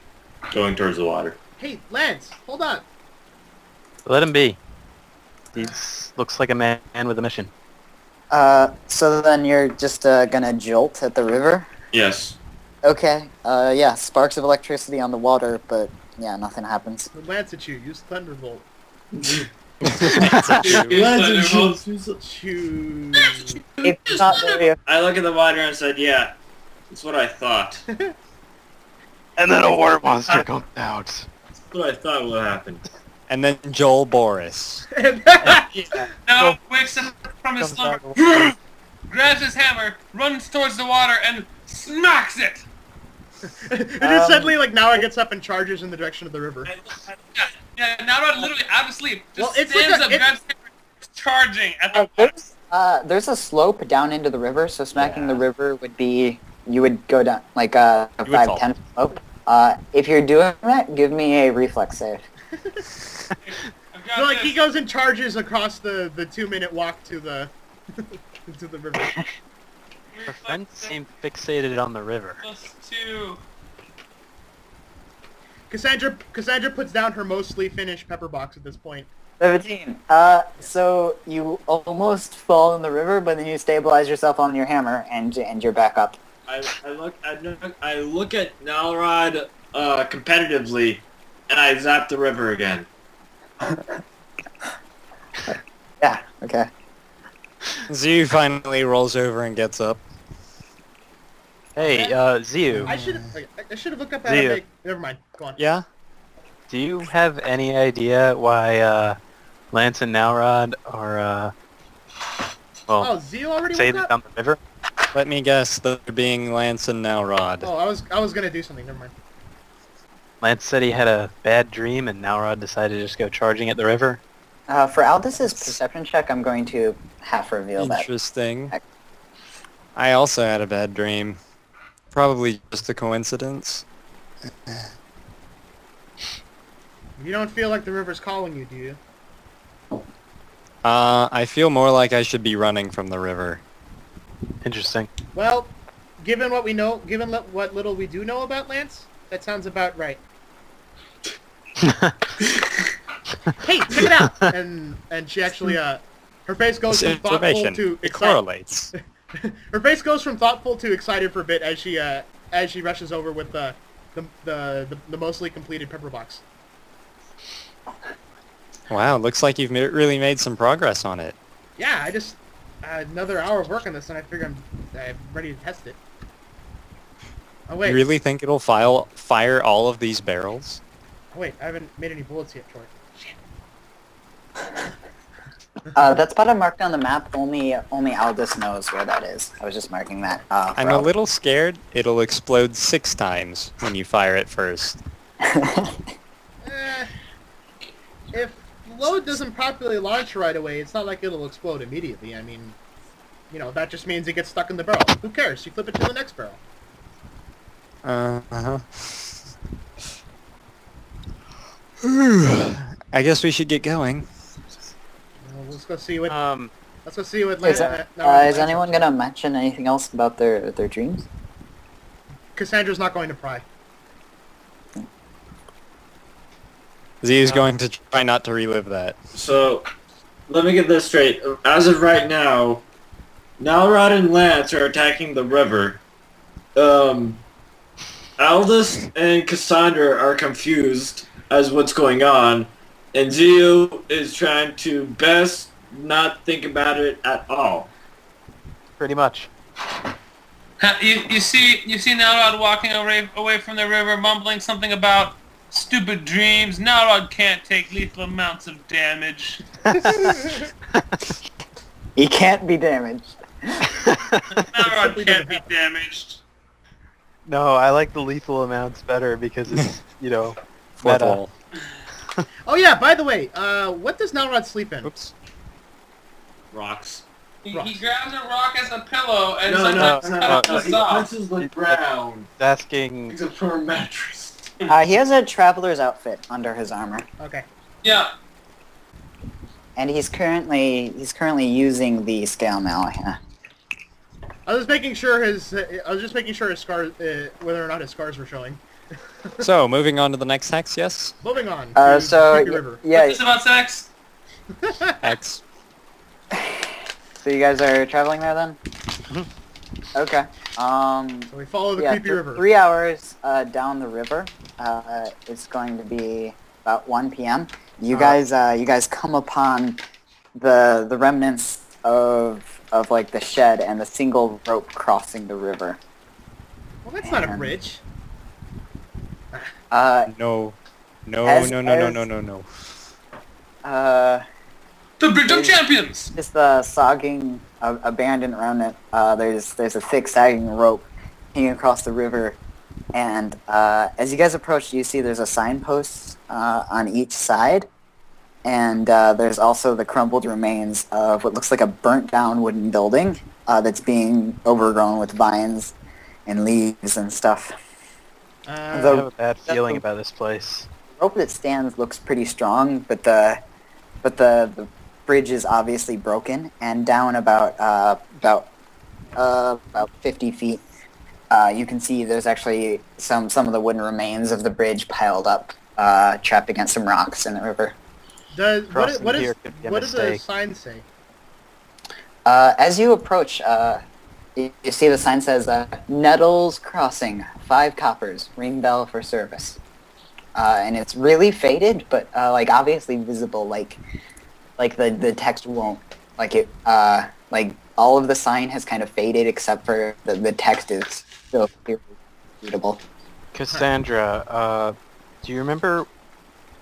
going towards the water. Hey, Lance, hold on. Let him be. He looks like a man with a mission. So then you're just gonna jolt at the river? Yes. Okay. Yeah, sparks of electricity on the water, but yeah, nothing happens. Lance at you. Use Thunderbolt. Choose. Choose. It's not very. I look at the water and said, "Yeah, that's what I thought. And then a water monster comes out. That's what I thought would happen." And then Joel Boris. No, wakes up from his slumber, grabs his hammer, runs towards the water, and smacks it. And then suddenly, like, Nara gets up and charges in the direction of the river. Yeah, Nara literally out of sleep just Well, it's stands like up, grabs his hammer, charging at the water. There's a slope down into the river, so smacking the river would be you would go down like a You would 5-10 slope. If you're doing that, give me a reflex save. I've got So, like, this. he goes and charges across the 2-minute walk to the to the river. Her friends seem fixated on the river. +2. Cassandra puts down her mostly finished pepper box at this point. 17. So you almost fall in the river, but then you stabilize yourself on your hammer, and you're back up. I look at Nalrod competitively, and I zap the river again. Yeah. Okay. Ziu finally rolls over and gets up. Hey, Ziu, I should have looked up how Zia. to make. Never mind. Go on. Yeah? do you have any idea why Lance and Nowrod are, Oh, Zio already say woke that up? down the river? Let me guess, they're being Lance and Nowrod. Oh, I was gonna do something. Never mind. Lance said he had a bad dream and Nowrod decided to just go charging at the river. For Aldous' perception check, I'm going to half reveal that. Interesting. I also had a bad dream. Probably just a coincidence. You don't feel like the river's calling you, do you? I feel more like I should be running from the river. Interesting. Well, given what we know, given what little we do know about Lance, that sounds about right. Hey, check it out! And she actually, her face goes This from thoughtful information, to it excited. correlates. Her face goes from thoughtful to excited for a bit as she rushes over with the mostly completed pepper box. Wow, looks like you've really made some progress on it. Yeah, I just another hour of work on this, and I figure I'm ready to test it. Oh wait, You really think it'll fire all of these barrels? oh, wait, I haven't made any bullets yet, Troy. That spot I marked on the map, only Aldous knows where that is. I was just marking that. I'm a little scared it'll explode 6 times when you fire it first. If load doesn't properly launch right away, it's not like it'll explode immediately. I mean, you know, that just means it gets stuck in the barrel. Who cares? You flip it to the next barrel. Uh-huh. I guess we should get going. Well, let's go see what. Um, Let's go see what. Is, Lance is anyone gonna mention anything else about their dreams? Cassandra's not going to pry. Z is going to try not to relive that. So, let me get this straight. As of right now, Nalrod and Lance are attacking the river. Aldous and Cassandra are confused as what's going on, and Zio is trying to best not think about it at all. pretty much. You see Nalrod walking away from the river, mumbling something about stupid dreams. Nalrod can't take lethal amounts of damage. He can't be damaged. Nalrod can't be damaged. No, I like the lethal amounts better because it's, you know, Fourth meta. wall. Oh yeah, by the way, what does Nalrod sleep in? Oops. Rocks. He Rocks. grabs a rock as a pillow and No, sometimes he punches the ground. Asking, It's a firm mattress. He has a traveler's outfit under his armor. Okay. Yeah. And he's currently using the scale mail. Yeah. I was making sure his scars, whether or not his scars were showing. So, moving on to the next hex, yes? Moving on. To So Creepy River. yeah. Is this about sex? Hex. So you guys are traveling there then? Mm-hmm. Okay. So we follow the Yeah, Creepy River. 3 hours down the river. It's going to be about 1 p.m. You guys come upon the remnants of like the shed and the single rope crossing the river. Well, that's not a bridge. No. No, As- no, no, no, as- no, no, no. The Bridge of Champions! Just the sagging abandoned remnant. There's a thick sagging rope hanging across the river, and as you guys approach, you see there's a signpost on each side, and there's also the crumbled remains of what looks like a burnt down wooden building that's being overgrown with vines and leaves and stuff. I have a bad feeling about this place. The rope that stands looks pretty strong, but the bridge is obviously broken, and down about 50 feet, you can see there's actually some of the wooden remains of the bridge piled up, trapped against some rocks in the river. Crossing What here could be a does the mistake. sign say? As you approach, you see the sign says, Nettles Crossing, 5 coppers, ring bell for service. And it's really faded, but like obviously visible, like the text won't, like it, like all of the sign has kind of faded except for the text is still clearly readable. Cassandra, do you remember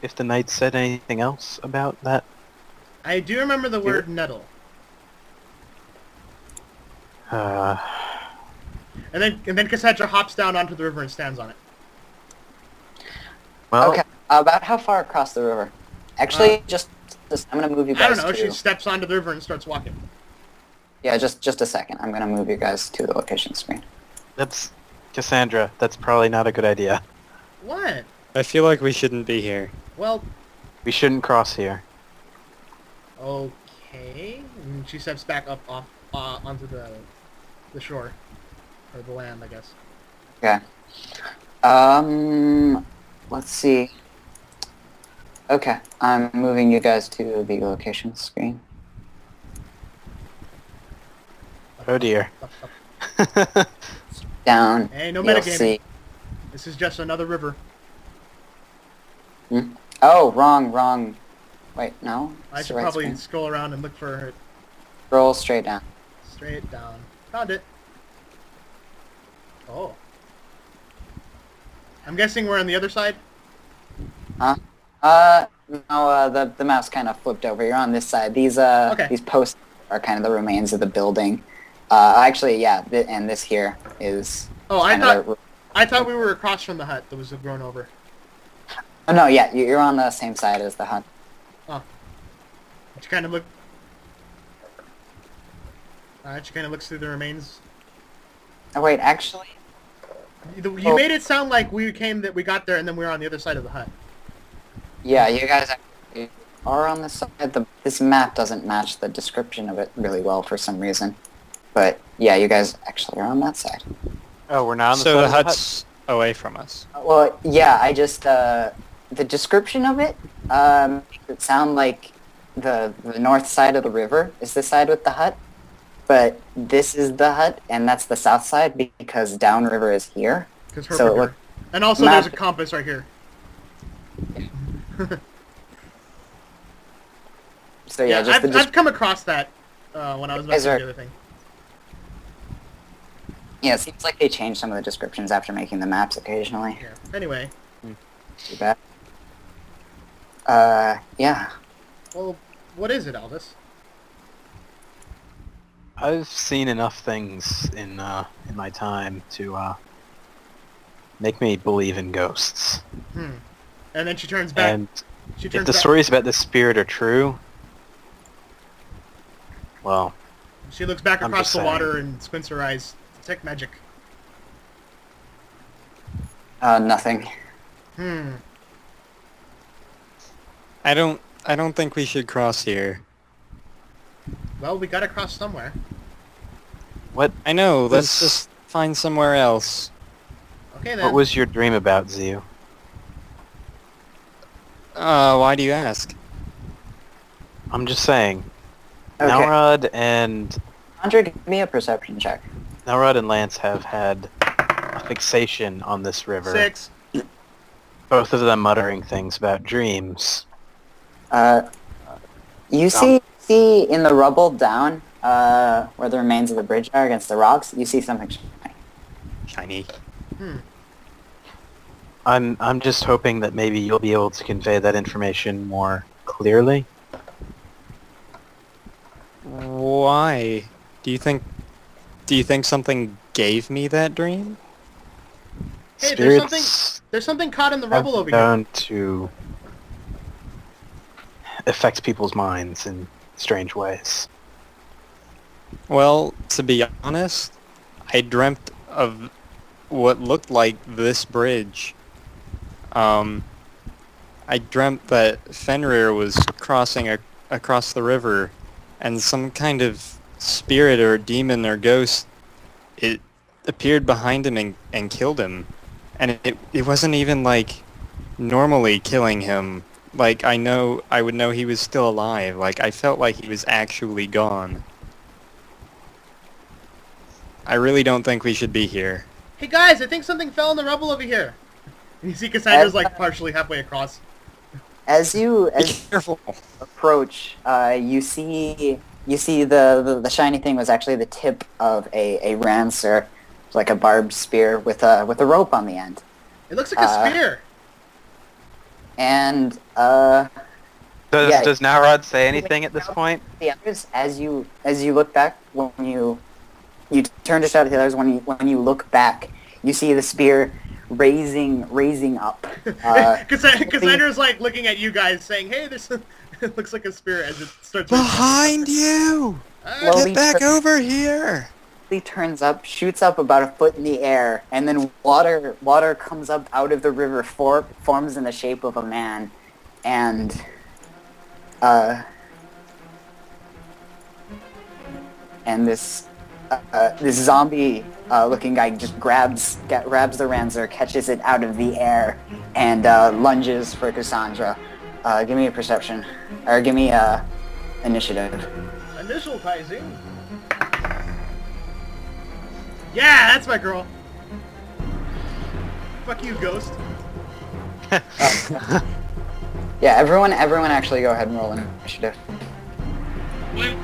if the knight said anything else about that? I do remember the word nettle. Uh, And then Cassandra hops down onto the river and stands on it. well, Okay, about how far across the river? Actually, just I'm gonna move you I guys don't know, to... she steps onto the river and starts walking. Yeah, just a second. I'm gonna move you guys to the location screen. that's Cassandra. That's probably not a good idea. What? I feel like we shouldn't be here. Well, We shouldn't cross here. okay. And she steps back up off onto the shore. Or the land, I guess. Okay. Let's see. Okay, I'm moving you guys to the location screen. Oh dear. Down, Hey, no you'll metagaming. see... This is just another river. Oh, wrong. Wait, no? I It's should the right probably screen. scroll around and look for it Scroll straight down. straight down. Found it. Oh. I'm guessing we're on the other side? No, the mouse kind of flipped over. You're on this side. These Okay. these posts are kind of the remains of the building. Actually, yeah, and this here is... Oh, kind of I thought we were across from the hut that was grown over. Oh, no, yeah, you're on the same side as the hut. She kind of look. She kind of looks through the remains. Oh, wait, actually... You made it sound like we got there and then we were on the other side of the hut. Yeah, you guys actually are on this side. This map doesn't match the description of it really well for some reason. But, yeah, you guys actually are on that side. Oh, we're not on the So side the of the hut? hut's away from us. Well, yeah, I just... the description of it, makes it sound like the north side of the river is the side with the hut. But this is the hut, and that's the south side because downriver is here. Because So it look- and also map- there's a compass right here. So yeah, Yeah, just the I've come across that when I was about Guys to do are- the other thing. yeah, it seems like they changed some of the descriptions after making the maps occasionally. Yeah. Anyway, Too bad. Yeah. well, what is it, Aldous? I've seen enough things in my time to make me believe in ghosts. And then she turns back. And she if turns the back. stories about this spirit are true, well, She looks back I'm across just the saying. water and squints her eyes. Detect magic. Nothing. I don't think we should cross here. Well, we gotta cross somewhere. What? I know. Let's This- just find somewhere else. Okay then. What was your dream about, Ziu? Why do you ask? I'm just saying. Okay. Nalrod and Andre, give me a perception check. Nalrod and Lance have had a fixation on this river. 6. Both of them muttering things about dreams. You see in the rubble down, where the remains of the bridge are against the rocks, you see something shiny. Shiny. I'm just hoping that maybe you'll be able to convey that information more clearly. Why? Do you think something gave me that dream? Hey, Spirits there's something caught in the have rubble over been here. known to affect people's minds in strange ways. Well, to be honest, I dreamt of what looked like this bridge. I dreamt that Fenrir was crossing across the river, and some kind of spirit or demon or ghost, it appeared behind him and killed him. And it wasn't even like normally killing him. Like I would know he was still alive. Like I felt like he was actually gone. I really don't think we should be here. Hey guys, I think something fell in the rubble over here. And you see Cassandra's like partially halfway across. As you Be careful. approach, you see the shiny thing was actually the tip of a rancer, like a barbed spear with a rope on the end. It looks like a spear. And Does Yeah. does Nalrod say anything at this point? the others, as you look back, when you turn to shout at the others, when you look back, you see the spear raising up. Cassandra's like looking at you guys saying, hey, this it looks like a spear as it starts... Behind you! Slowly Get back over here! He turns up, shoots up about a foot in the air, and then water comes up out of the river, forms in the shape of a man, and this zombie looking guy just grabs the Ranzer, catches it out of the air, and lunges for Cassandra. Give me a perception, or give me initiative. Initial Kaizing. Yeah, that's my girl. Fuck you, ghost. Yeah, everyone actually go ahead and roll an initiative. Blue.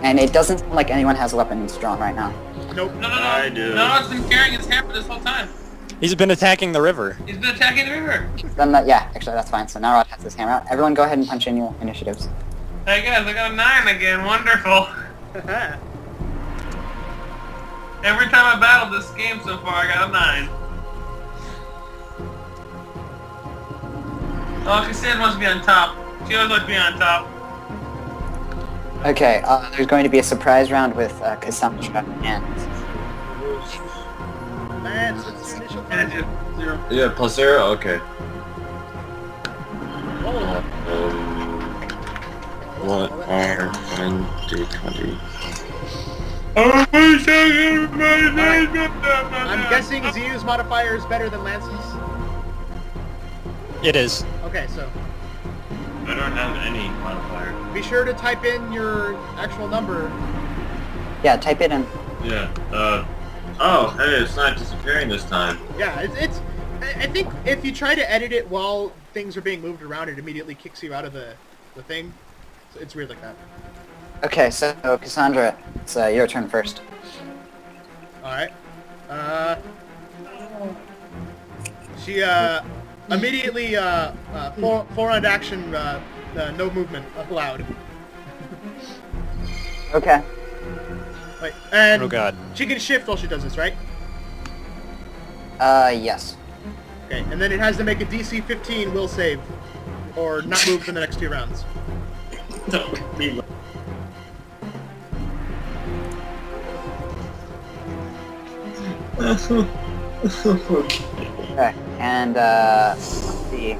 And it doesn't sound like anyone has weapons drawn right now. Nope. No. I do. Nalrod's been carrying his hammer this whole time. He's been attacking the river. He's been attacking the river. Then yeah, actually that's fine. So now Rod has his hammer out. Everyone go ahead and punch in your initiatives. Hey guys, I got a 9 again. Wonderful. Every time I battled this game so far, I got a 9. Oh, Cassandra must be on top. She always likes to be on top. Okay, there's going to be a surprise round with Cassandra and... Lance, what's your initial And Kaizing? it's 0. Yeah, +0? Okay. Oh, What are 1 to 20? I'm guessing Ziu's modifier is better than Lance's. It is. Okay, so I don't have any modifier. be sure to type in your actual number. Yeah, type it in. Yeah, oh, hey, it's not disappearing this time. Yeah, it's I think if you try to edit it while things are being moved around, it immediately kicks you out of the thing. So it's weird like that. Okay, so Cassandra, it's your turn first. Alright. She immediately four-round action, no movement allowed. Okay. Wait, and Oh god. she can shift while she does this, right? Yes. Okay, and then it has to make a DC 15 will save, or not move for the next 2 rounds. Don't be Okay, and see.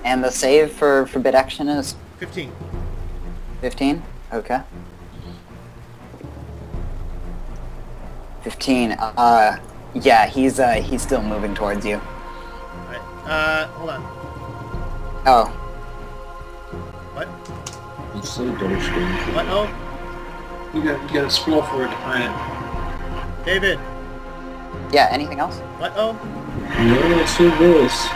And the save for bit action is 15. 15? Okay. 15. Yeah, he's still moving towards you. Alright, hold on. Oh. What? It's so dark screen. What? Oh, You gotta scroll for it to find it. David. Yeah, anything else? What? Oh, No, it's so this.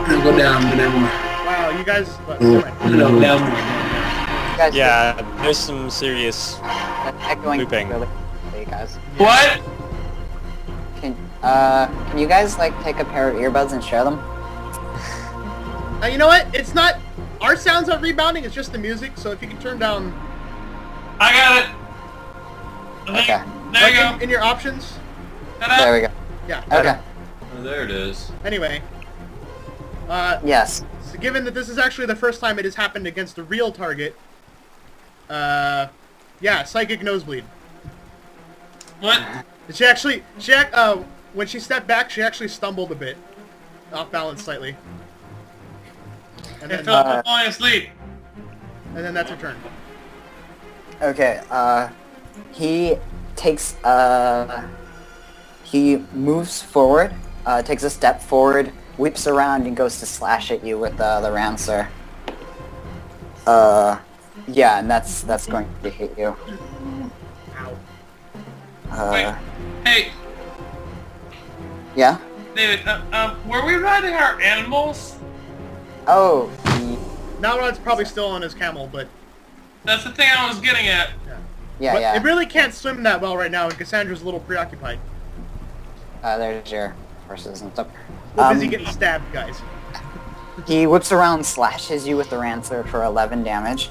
No, go down more. wow, you guys. What? Never mind. No, down more. You guys Yeah, there's some serious echoing looping. really quickly, guys. What? Can you guys like take a pair of earbuds and share them? You know what? It's not. Our sounds aren't rebounding. It's just the music. So if you can turn down, I got it. Okay. There you like go. in your options. Ta-da. There we go. Yeah. Okay. Oh, there it is. Anyway. Yes. So given that this is actually the first time it has happened against a real target, yeah, psychic nosebleed. What? When she stepped back, she actually stumbled a bit, off balance slightly, and I then, fell asleep falling asleep. and then that's her turn. Okay. He takes he moves forward, takes a step forward, whips around, and goes to slash at you with the Rancer. Yeah, and that's going to hit you. Wait. Hey, Yeah. David. Were we riding our animals? Oh. Nalrod's probably still on his camel, but That's the thing I was getting at. Yeah, but yeah. it really can't swim that well right now, and Cassandra's a little preoccupied. There's your horses and stuff. We're busy getting stabbed, guys. He whips around, slashes you with the Rancer for 11 damage,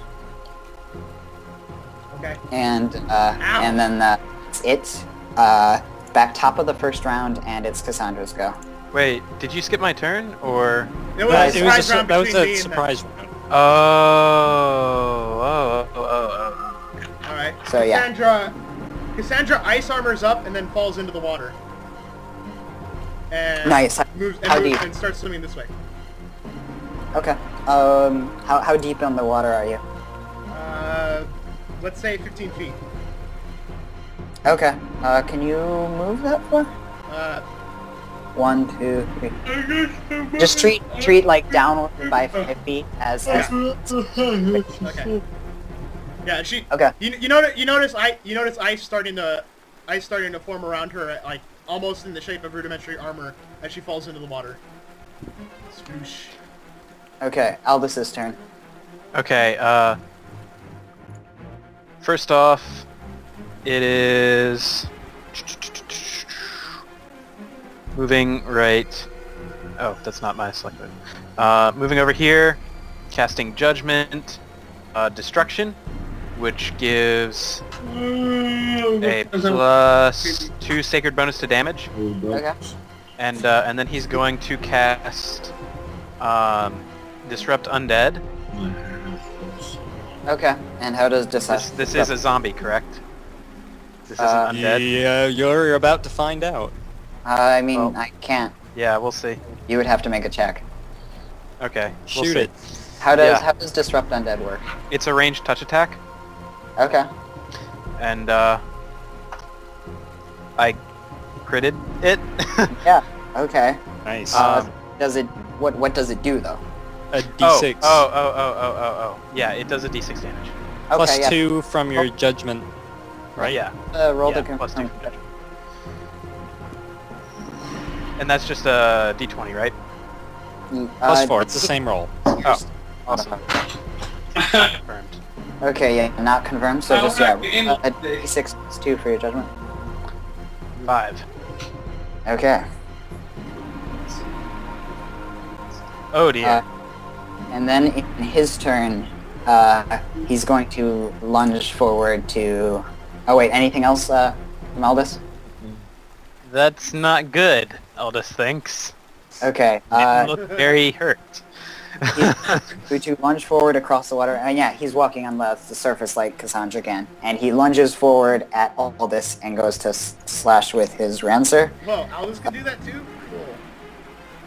Okay. and then that's it. Back top of the first round, and it's Cassandra's go. Wait, did you skip my turn, or? It was Guys, a It was surprise round that was between a me and surprise round. Oh. All right. So, yeah. Cassandra ice armors up and then falls into the water. And Nice. moves How deep? and starts swimming this way. Okay. How deep in the water are you? Let's say 15 feet. Okay. Can you move that far? 1, 2, 3. Just treat like downward by 5 feet as. Okay. Yeah, she. Okay. You notice ice starting to form around her, like almost in the shape of rudimentary armor as she falls into the water. Swoosh. Okay. Aldous' turn. Okay. First off, it is moving right. Oh, that's not my select move. Moving over here, casting Judgment, Destruction, which gives a +2 sacred bonus to damage, Okay. and then he's going to cast Disrupt Undead. Okay. And how does This is a zombie, correct? This isn't undead. Yeah, you're about to find out. I mean, Well- I can't. Yeah, we'll see. You would have to make a check. Okay, we'll Shoot see. it. How does Yeah. Disrupt Undead work? It's a ranged touch attack, Okay. and I critted it. Yeah. Okay. Nice. Does it? What does it do though? A d6 Oh. Yeah, it does a d6 damage. Okay. plus yeah. 2 from your judgment. Right? Yeah. Roll yeah, to plus confirm. 2 from judgment. And that's just a d20, right? Plus 4. It's the same roll. Oh, awesome. Confirmed. Okay, yeah, not confirmed. So Oh, just okay, yeah, a d6 plus 2 for your judgment. 5. Okay. Oh dear. And then in his turn, he's going to lunge forward to. Oh wait, anything else, from Aldous? That's not good, Aldous thinks. Okay. It looked very hurt. He's to lunge forward across the water. And yeah, he's walking on the surface like Cassandra can. And he lunges forward at Aldous and goes to slash with his Rancer. Whoa, Aldous can do that too? Cool.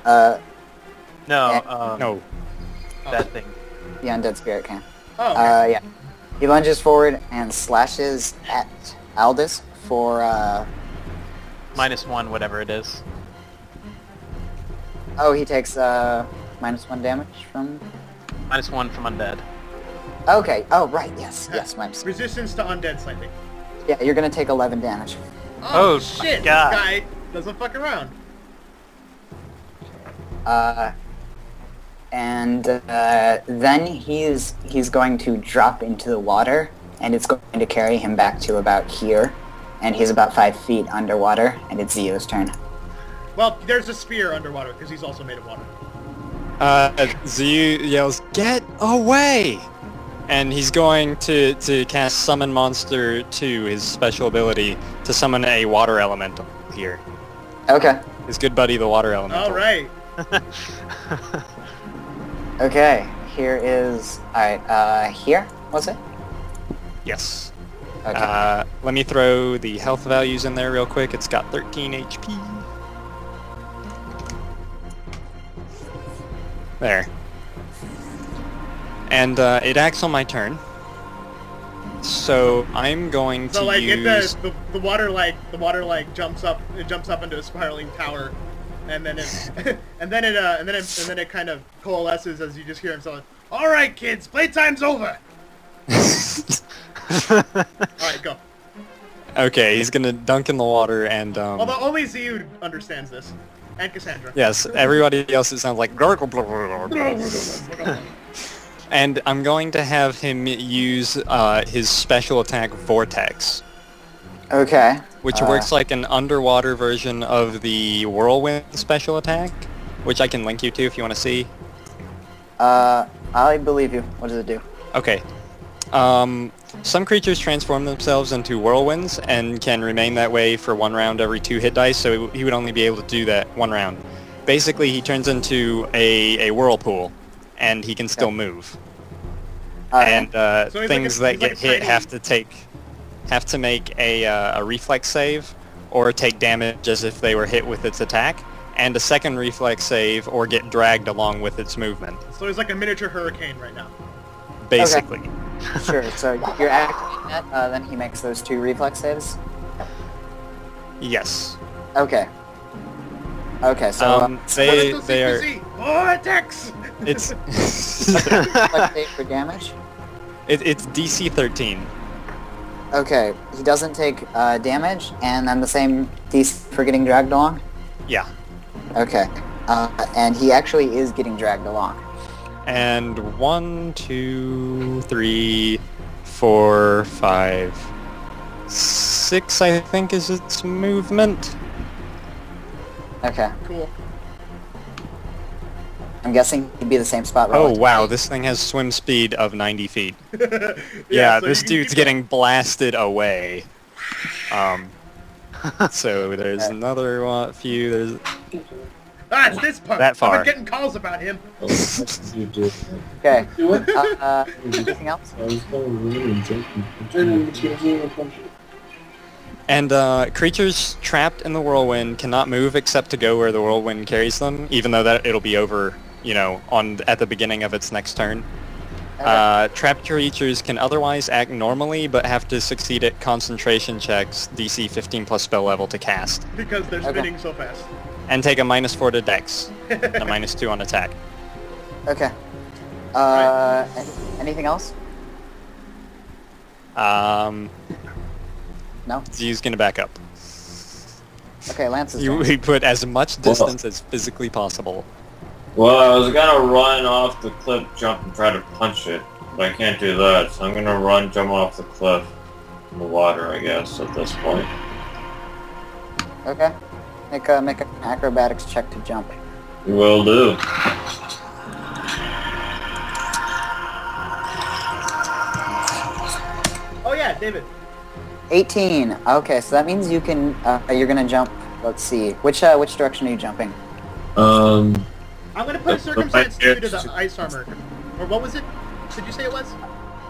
Uh, No, No. that thing. the undead spirit can. Oh, okay. Yeah. He lunges forward and slashes at Aldous for, -1, whatever it is. Oh, he takes, -1 damage from... -1 from undead. Okay, oh, right, yes, my mistake. Resistance to undead slightly. Yeah, you're gonna take 11 damage. Oh, shit! God. This guy doesn't fuck around. And then he's going to drop into the water, and it's going to carry him back to about here, and he's about 5 feet underwater, and it's Zio's turn. Well, there's a spear underwater because he's also made of water. Ziyu yells, "Get away!" And he's going to cast Summon Monster 2, his special ability, to summon a water elemental here. Okay. His good buddy, the water elemental. All right. Okay, here is... Alright, here, was it? Yes. Okay. Let me throw the health values in there real quick. It's got 13 HP. There. And it acts on my turn. So I'm going So to like use... if the water jumps up into a spiraling tower, and then it and then it kind of coalesces as you just hear him saying, "All right, kids, playtime's over." All right, go. Okay, he's gonna dunk in the water and Although only Ziyu understands this, and Cassandra. yes, everybody else it sounds like and I'm going to have him use his special attack Vortex, Okay. which works like an underwater version of the Whirlwind special attack, which I can link you to if you want to see. I believe you. What does it do? Okay. Some creatures transform themselves into whirlwinds and can remain that way for 1 round every 2 hit dice, so he would only be able to do that 1 round. Basically, he turns into a whirlpool, and he can still move. And So he's things like a- that he's get like a hit have to make a reflex save, or take damage as if they were hit with its attack, and a second reflex save, or get dragged along with its movement. So he's like a miniature hurricane right now. Basically. Sure, so you're activating that, then he makes those 2 reflex saves? Yes. Okay. Okay, so... They What is are... the Vortex! It's reflex save for damage? it's DC 13. Okay, he doesn't take damage, and then the same DC for getting dragged along? Yeah. Okay. And he actually is getting dragged along. And 1, 2, 3, 4, 5, 6, I think is its movement. Okay. Cool. I'm guessing he'd be the same spot. Oh relative. wow, this thing has swim speed of 90 feet. Yeah, so this you can dude's keep getting blasted away. So there's another few. There's it's this part. That far. I've been getting calls about him. Okay. Anything else? And creatures trapped in the whirlwind cannot move except to go where the whirlwind carries them, even though that it'll be over, you know, at the beginning of its next turn. Trapped creatures can otherwise act normally, but have to succeed at concentration checks, DC 15 plus spell level to cast, Because they're spinning so fast. and take a -4 to Dex, and a -2 on attack. Okay. Anything else? No? Ziyu's gonna back up. Okay, Lance's You turn. we put as much distance as physically possible. Well, I was gonna run off the cliff, jump, and try to punch it, but I can't do that, so I'm gonna run, jump off the cliff in the water, I guess, at this point. Okay. Make an acrobatics check to jump. Will do. Oh yeah, David. 18. Okay, so that means you can. You're gonna jump. Let's see. Which direction are you jumping? I'm gonna put a The circumstance right 2 to the ice armor. Or what was it? Did you say it was?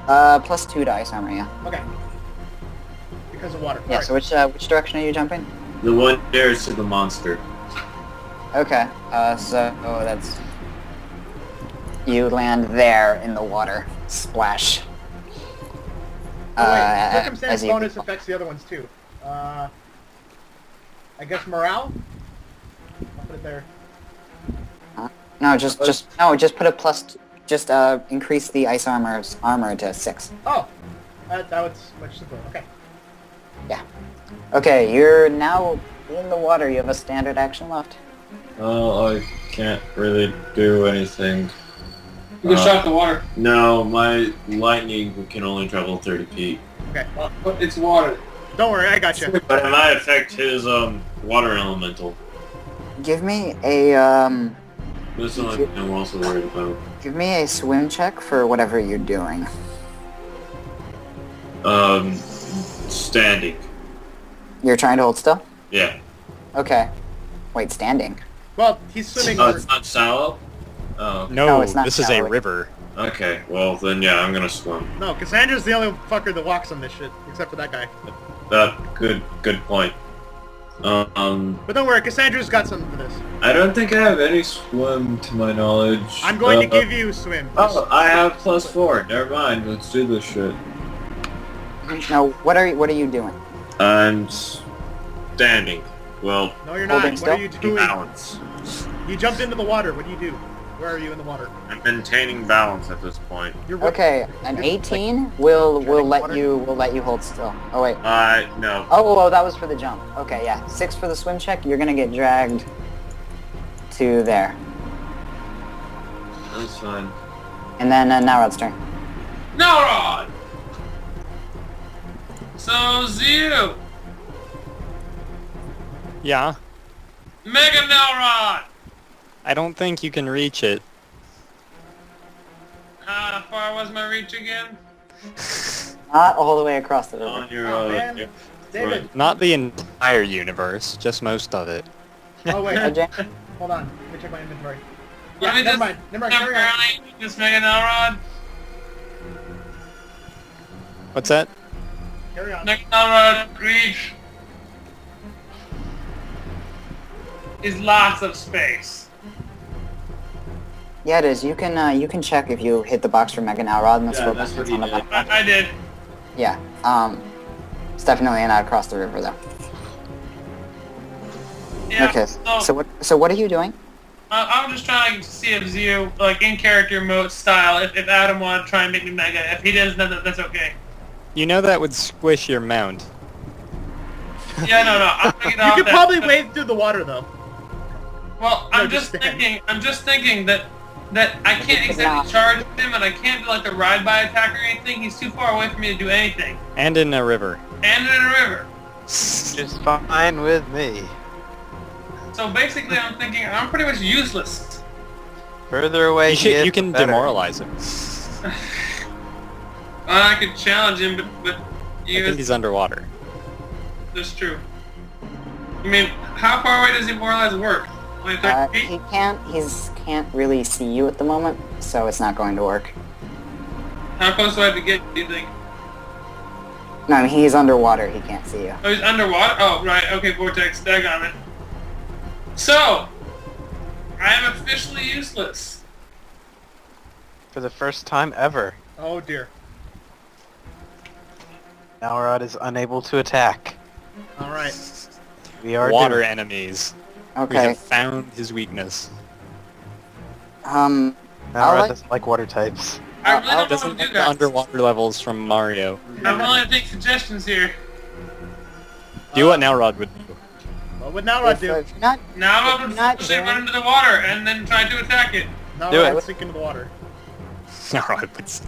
+2 to ice armor. Yeah. Okay. Because of water. Yeah. Alright. So which direction are you jumping? The one nearest to the monster. Okay, so that's... You land there in the water. Splash. Oh, wait, as circumstance you- bonus affects the other ones too. I guess morale? I'll put it there. No, just put a plus... Just increase the ice armor to 6. Oh! That was much simpler. Okay. Yeah. Okay, you're now in the water. You have a standard action left. I can't really do anything. You can shock the water. No, my lightning can only travel 30 feet. Okay. But it's water. Don't worry, I got you. But it might affect his water elemental. Give me a That's the only thing I'm also worried about. give me a swim check for whatever you're doing. Standing. You're trying to hold still? Yeah. Okay. Wait, standing. Well, he's swimming Oh, over. it's not shallow? Oh, No, No, it's not this is a shallow. river. okay. Well, then yeah, I'm gonna swim. No, Cassandra's the only fucker that walks on this shit, except for that guy. Good point. But don't worry, Cassandra's got something for this. I don't think I have any swim to my knowledge. I'm going to give you swim. Oh, I have +4. Never mind. Let's do this shit. No, what are you doing? I'm standing. Well, No, you're not. Holding What still? are you doing? balance. You jumped into the water. What do you do? Where are you in the water? I'm maintaining balance at this point. You're Okay, an 18 will treading let water? you hold still. Oh wait. No. Oh, well, that was for the jump. Okay, yeah. 6 for the swim check. You're gonna get dragged to there, That's fine. and then now Rod's turn. Now, Rod! So, Zio! Yeah, Mega Nilrod! I don't think you can reach it. How far was my reach again? Not all the way across the river. On your, Oh, man. your David. front. Not the entire universe, just most of it. Oh wait, Oh, Jan- hold on. Let me check my inventory. Let Yeah, me never mind. Carry on. temporarily this Mega Nilrod. What's that? Carry on. Mega Nilrod reach is lots of space. Yeah, it is. You can check if you hit the box for Mega Now Rod and the Yeah, swim that's what buttons he on the did. bottom. I did. Yeah. It's definitely not across the river though. Yeah, Okay. So what are you doing? I'm just trying to see if Zio, like in character mode style, if Adam wanted to try and make me Mega. If he doesn't, then that's okay. You know that would squish your mount. Yeah, no, I'm thinking You could probably wade through the water though. Well, No, I'm just just stand. thinking that I can't exactly charge him, and I can't do like the ride by attack or anything. He's too far away for me to do anything. And in a river. And in a river. Just fine with me. So basically, I'm thinking I'm pretty much useless. Further away You can better. demoralize him. I could challenge him, but I you think he's underwater. that's true. I mean, how far away does demoralize work? Like 30 feet? He can't really see you at the moment, so it's not going to work. How close do I have to get, do you think? No, I mean, he's underwater. He can't see you. Oh, he's underwater? Oh, right. Okay, Vortex. Daggone it. So, I am officially useless. For the first time ever, Oh dear. Nalrod is unable to attack. All right. We are Water doomed. enemies. We Okay. have found his weakness. I'll Nalrod like- doesn't like water types. I really don't know doesn't what to like do, the guys. underwater levels from Mario. I'm willing to take suggestions here. Do what Nalrod would do. What would Nalrod If, do? if you're not, Now I would Not push it doing- run into the water and then try to attack it. Nalrod it. would sink into the water. Nalrod would s-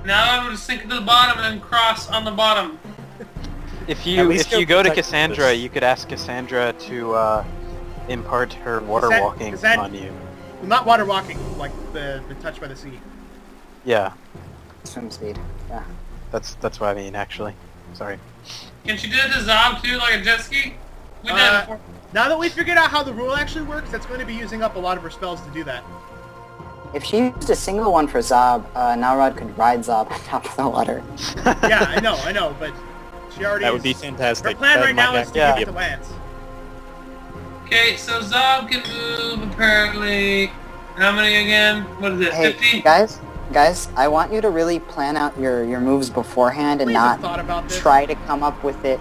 Now I would sink to the bottom and then cross on the bottom. If At you least go go to protect Cassandra, this. you could ask Cassandra to impart her water walking Cassandra- on you. Well, not water walking, like the touch by the sea. Yeah, swim speed. Yeah. that's what I mean actually. Sorry. Can she do it to Zob too, like a jet ski? We did it before. Now that we figured out how the rule actually works, that's going to be using up a lot of her spells to do that. If she used a single one for Zob, Nalrod could ride Zob on top of the water. Yeah, I know, but she already That is- would be fantastic. Her plan That right now might is to actually get be to Lance. Okay, so Zob can move apparently. How many again? What is it? Hey, 50? guys, I want you to really plan out your moves beforehand and Please not have thought about this. try to come up with it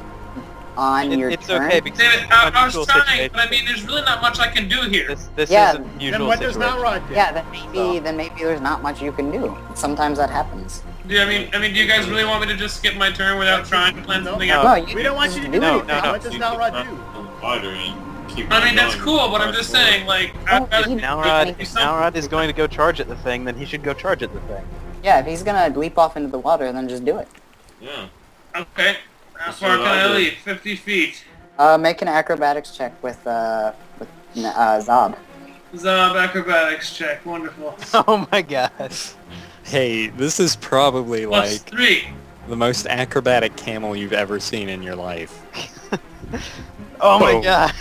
on your It's turn. okay because David, it's I an was unusual trying, situation. but I mean, there's really not much I can do here. This Yeah, is an unusual Then what does situation. Nalrod do? Yeah, then maybe there's not much you can do. Sometimes that happens. Do you guys really want me to just skip my turn without trying to plan something out? No, We don't want you to do No, anything. no. What does Nalrod do? Water and keep I mean, that's going. cool, but I'm just saying, like, I'd rather Nalrod is going to go charge at the thing, then he should go charge at the thing. Yeah, if he's gonna leap off into the water, then just do it. Yeah. Okay. How That's far what can I I did. leap? 50 feet. Make an acrobatics check with Zob. Zob acrobatics check. Wonderful. Oh my gosh. Hey, this is probably Plus like 3. the most acrobatic camel you've ever seen in your life. Oh my Oh. god.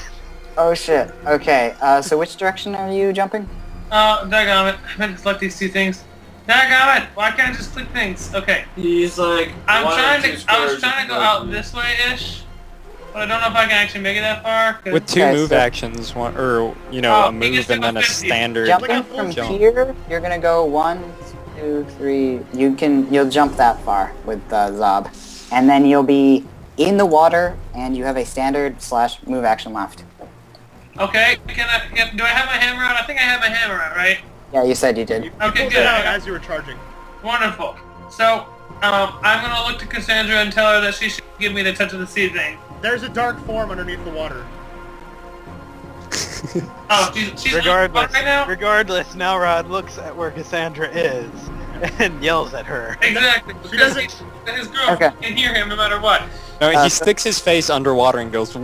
Oh shit. Okay. So which direction are you jumping? Daggone it. I meant to select these two things. Daggone it. Why can't I just click things? Okay. He's like. I was one or trying two to squares go above out you. this way-ish. But I don't know if I can actually make it that far. 'cause- With two Okay, move so- actions, one, or you know, Oh, a he move gets to and go then a 50. standard Jumping from jump. here, you're gonna go 1, 2, 3. You'll jump that far with Zob, and then you'll be in the water, and you have a standard / move action left. Okay, do I have my hammer out? I think I have my hammer out, right? Yeah, you said you did. You Okay, pulled good. it out as you were charging. Wonderful. So, I'm gonna look to Cassandra and tell her that she should give me the touch of the sea thing. There's a dark form underneath the water. Oh, she's Regardless, right now? regardless, Nalrod looks at where Cassandra is and yells at her. Exactly. She Because doesn't- his girlfriend Okay. can hear him no matter what. No, he so- sticks his face underwater and goes.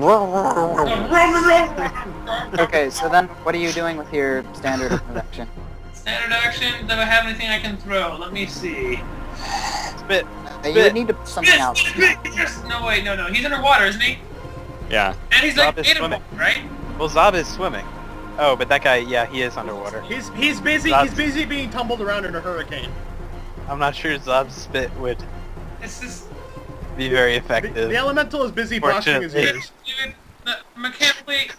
Okay, so then what are you doing with your standard move action? Standard action, do I have anything I can throw? Let me see. Spit. You would need to put something out. Yes! No, wait, no. He's underwater, isn't he? Yeah. And he's like Zob is native, swimming. right? Well, Zob is swimming. Oh, but that guy, yeah, he is underwater. He's busy. Zob- He's busy being tumbled around in a hurricane. I'm not sure Zob's spit would It's just... be very The, effective. the elemental is busy boxing his Fortunately. ears. David, mechanically,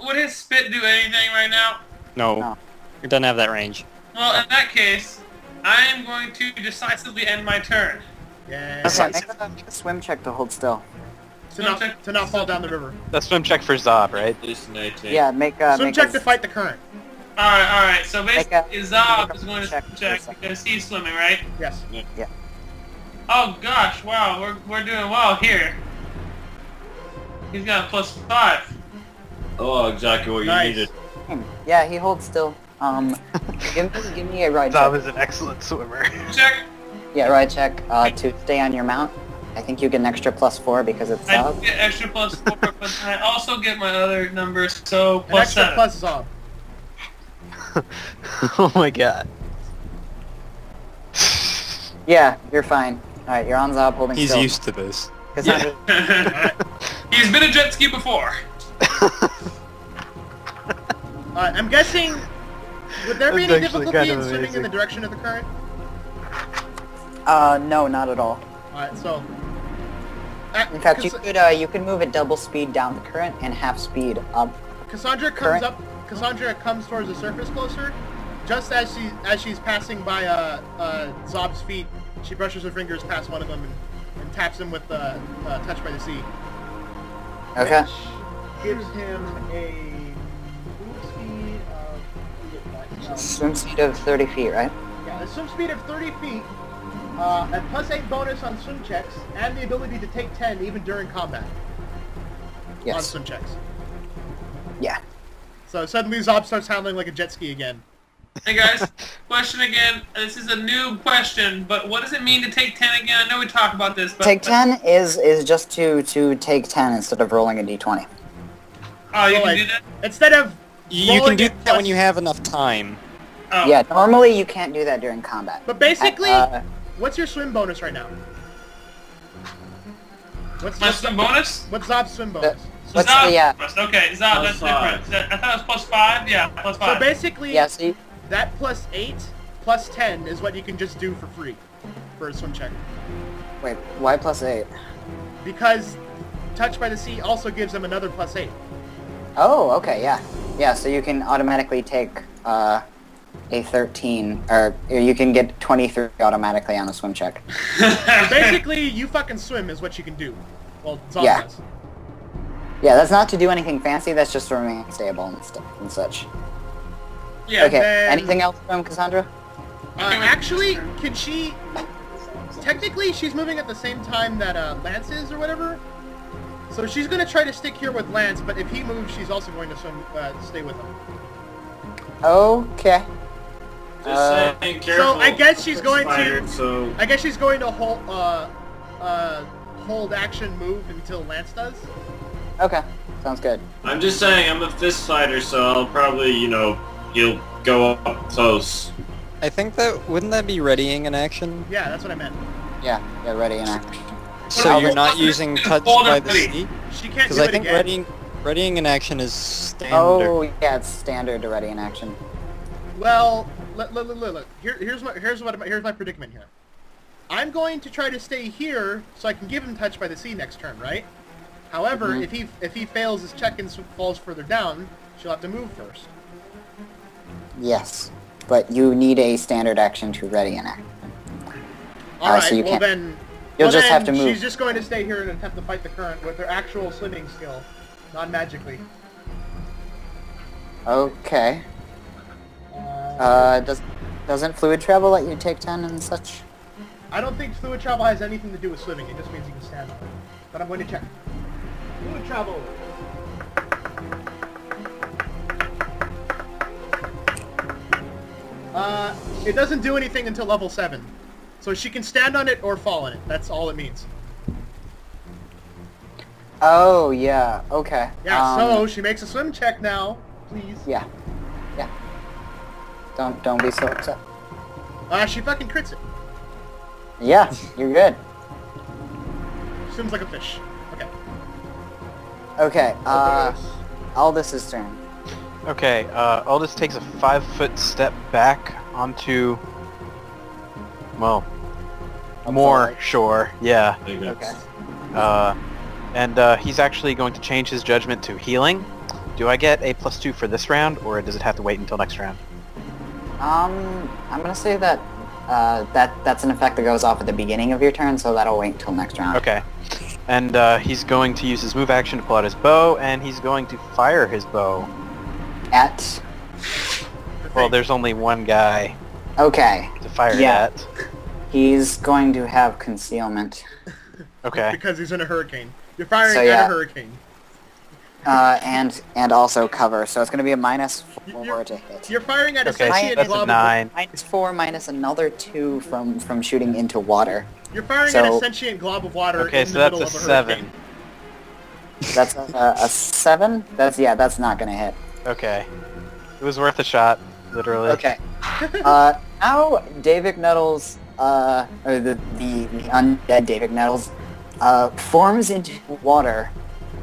would his spit do anything right now? No. No. It doesn't have that range. Well, in that case, I am going to decisively end my turn. Yeah. Okay, make a swim check to hold still. To not fall down the river. That's swim check for Zob, right? Hallucinating. Yeah, make Swim make check a, to fight the current. Alright, so Make a- basically Zob make a is going to check check, for a second. because he's swimming, right? Yes. Oh gosh, wow, we're doing well here. He's got a +5. Oh, exactly what you Nice. needed. Yeah, he holds still. Give me a ride Zob check. is an excellent swimmer. Check. Yeah, ride check to stay on your mount. I think you get an extra +4 because it's I Zob. get extra +4, but I also get my other numbers, so An extra +7. plus Zob. Oh my god. Yeah, you're fine. Alright, you're on Zob holding He's still. used to this. Cassandra, He's been a jet ski before. I'm guessing. Would there be That's any actually difficulty kind in of swimming in amazing. the direction of the current? no, not at all. Alright, so. In fact, you could move at double speed down the current and half speed up. Cassandra current- comes up. Cassandra comes towards the surface closer. Just as she's passing by Zob's feet, she brushes her fingers past one of them and taps him with Touch by the Sea. Okay. Gives him a move speed of Swim speed of 30 feet, right? a swim speed of 30 feet, a +8 bonus on swim checks, and the ability to take 10 even during combat on Yes. swim checks. Yeah. So suddenly Zob starts handling like a jet ski again. Hey guys, question again. This is a new question, but what does it mean to take 10 again? I know we talked about this, but... Take 10 is just to take 10 instead of rolling a d20. Oh, you So, can like, do that? Instead of You can rolling do it that when plus- you have enough time. Oh. Yeah, normally you can't do that during combat. But basically, What's what's your swim bonus right now? My swim bonus? What's Zob's swim bonus? What's Zob the, yeah. first. Okay, Zob, that's +5. different. I thought it was +5? Yeah, +5. So basically, Yeah, so you, that +8 plus 10 is what you can just do for free for a swim check. wait, why +8? Because Touch by the Sea also gives them another +8. Oh, okay, yeah. Yeah, so you can automatically take a 13, or you can get 23 automatically on a swim check. Basically, you fucking swim is what you can do. Well, Zon Yeah. does. Yeah, that's not to do anything fancy, that's just to remain stable and such. Yeah. Okay, then- anything else from Cassandra? Actually, can she... Technically, she's moving at the same time that Lance is, or whatever. So she's going to try to stick here with Lance, but if he moves, she's also going to stay with him. Okay. Just saying, careful. So I guess she's going Spider, to... So I guess she's going to hold action move until Lance does. Okay, sounds good. I'm just saying, I'm a fist fighter, so I'll probably, he'll go up close. I think wouldn't that be readying an action? Yeah, that's what I meant. Yeah, get ready in action. So you're not using touch by the sea? She can't Because do I it think again. readying an action is standard. Oh, yeah, it's standard to ready in action. Well, look. Here's my predicament here. I'm going to try to stay here so I can give him touch by the sea next turn, right? However, if he fails his check and falls further down, she'll have to move first. Yes, but you need a standard action to ready an action. All right. so you well can't- then, You'll just have to move. She's just going to stay here and attempt to fight the current with her actual swimming skill, non-magically. Okay. Doesn't fluid travel let you take 10 and such? I don't think fluid travel has anything to do with swimming. It just means you can stand on it. But I'm going to check. Fluid travel. It doesn't do anything until level 7. So she can stand on it or fall on it. That's all it means. Oh, yeah, okay. Yeah, so she makes a swim check now. Please. Yeah. Yeah. Don't be so upset. She fucking crits it. Yeah, you're good. Swims like a fish. Okay. Okay, Aldous' turn. Okay, Aldous takes a 5-foot step back onto... Well, more Above. shore, yeah. Okay. And he's actually going to change his judgment to healing. Do I get a +2 for this round, or does it have to wait until next round? I'm gonna say that that's an effect that goes off at the beginning of your turn, so that'll wait until next round. Okay. And he's going to use his move action to pull out his bow, and he's going to fire his bow. At... Well, there's only one guy Okay. to fire it Yeah. at. He's going to have concealment. Okay. Because he's in a hurricane. You're firing So, at yeah. a hurricane. And also cover, so it's gonna be a -4 to hit. You're firing at a Okay, sentient that's a glob. 9. -4 minus another 2 from shooting into water. You're firing at a So- sentient glob of water Okay, in so the that's middle a of a 7. hurricane. That's a 7? That's not gonna hit. Okay. It was worth a shot, literally. Okay. Now David Nettles, or the undead David Nettles, forms into water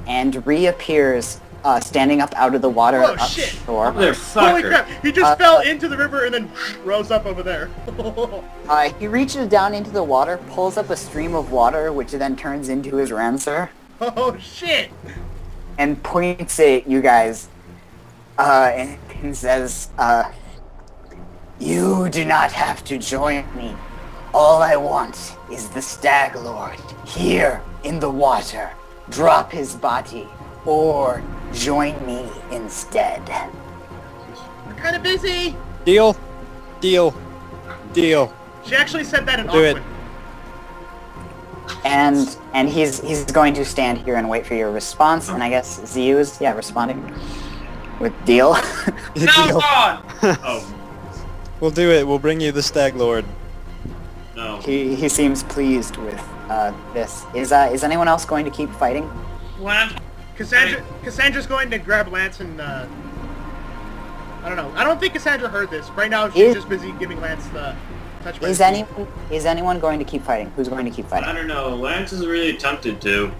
and reappears, standing up out of the water Oh, shit. upshore. Holy Motherfucker. crap! He just fell into the river and then rose up over there. He reaches down into the water, pulls up a stream of water, which then turns into his Rancer, Oh shit! and points at you guys, and says, "You do not have to join me. All I want is the Stag Lord here in the water. Drop his body, or join me instead." We're kind of busy. Deal. Deal. Deal. She actually said that in Do it. Aquan. And he's going to stand here and wait for your response, and I guess Ziu is, responding with deal. Now Deal. on! Oh, We'll do it. We'll bring you the Stag Lord. no. He seems pleased with this. Is anyone else going to keep fighting? Lance, Cassandra's going to grab Lance and I don't know. I don't think Cassandra heard this. Right now she's Is- just busy giving Lance the touch by Is the sea. anyone going to keep fighting? Who's going to keep I fighting? don't know. Lance is really tempted to.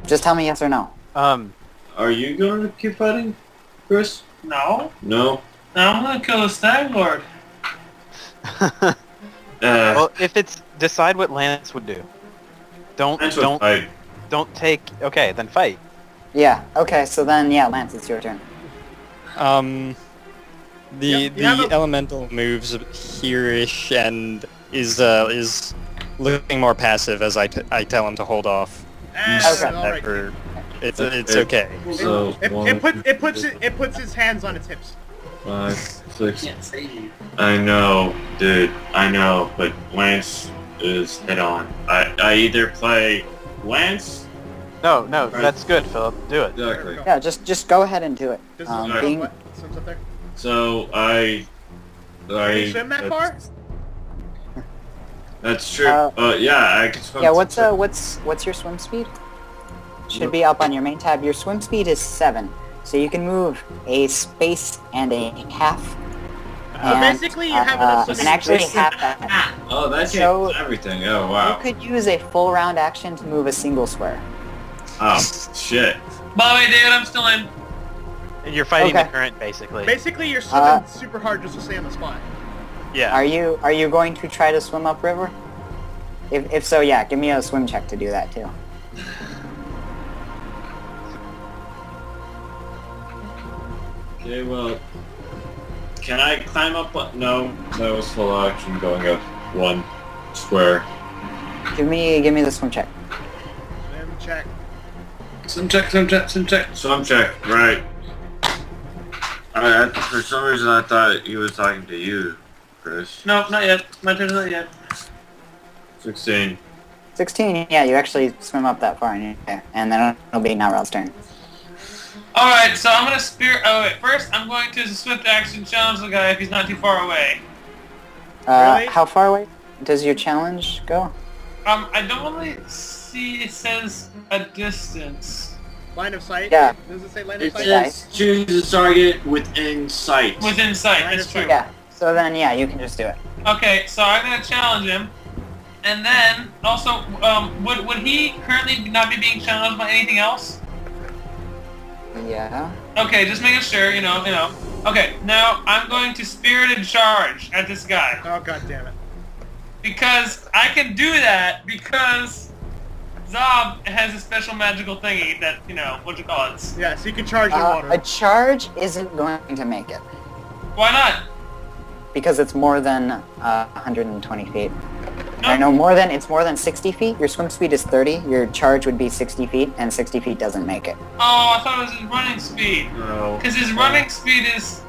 Just tell me yes or no. Are you going to keep fighting, Chris? no. No. Now I'm gonna kill the Stag Lord. Well, if it's decide what Lance would do. Lance would fight. Don't take. Okay, then fight. Yeah. Okay. So then, yeah, Lance, it's your turn. The elemental moves here-ish and is looking more passive as I tell him to hold off. Okay. Alright. It's okay. So It puts his hands on its hips. 5, 6. Can't save you. I know, dude. I know, but Lance is head on. I either play Lance. No, that's good, Philip. Do it. Exactly. Yeah, just go ahead and do it. This is being- what? Swims up there? So I. Can you swim that far? That's true. Uh, yeah, I can swim. Yeah. What's your swim speed? Should be up on your main tab. Your swim speed is 7, so you can move a space and a half. Basically, you have enough and swimming actually space. half that. Oh, that So- changes everything. Oh wow. You could use a full round action to move a single square. Oh shit. By the way, David, I'm still in. You're fighting Okay. the current, basically. Basically, you're swimming super hard just to stay on the spot. Yeah. Are you going to try to swim upriver? If so, yeah, give me a swim check to do that too. Okay, well, can I climb up? No, that was full action going up 1 square. Give me the swim check. Swim check. Some check. Swim check, right. For some reason I thought he was talking to you, Chris. No, not yet. My turn's not yet. 16. 16. Yeah, you actually swim up that far, and then it'll be Narod's turn. Alright, so I'm gonna spear. Oh, wait. First, I'm going to swift action challenge the guy if he's not too far away. Really? How far away does your challenge go? I don't really see it says a distance. Line of sight? Yeah. Does it say line of It sight? says choose a target within sight. Within sight, Line that's of true. sight. Yeah. So then, yeah, you can just do it. Okay, so I'm gonna challenge him. And then, also, would he currently not be being challenged by anything else? Yeah. Okay, just making sure, you know. Okay, now I'm going to spirited charge at this guy. Oh, god damn it. Because I can do that because Zob has a special magical thingy that, Yeah, so you can charge in water. A charge isn't going to make it Why not? because it's more than 120 feet. No. Or no, it's more than 60 feet. Your swim speed is 30. Your charge would be 60 feet, and 60 feet doesn't make it. Oh, I thought it was his running speed. No. Because his running speed is...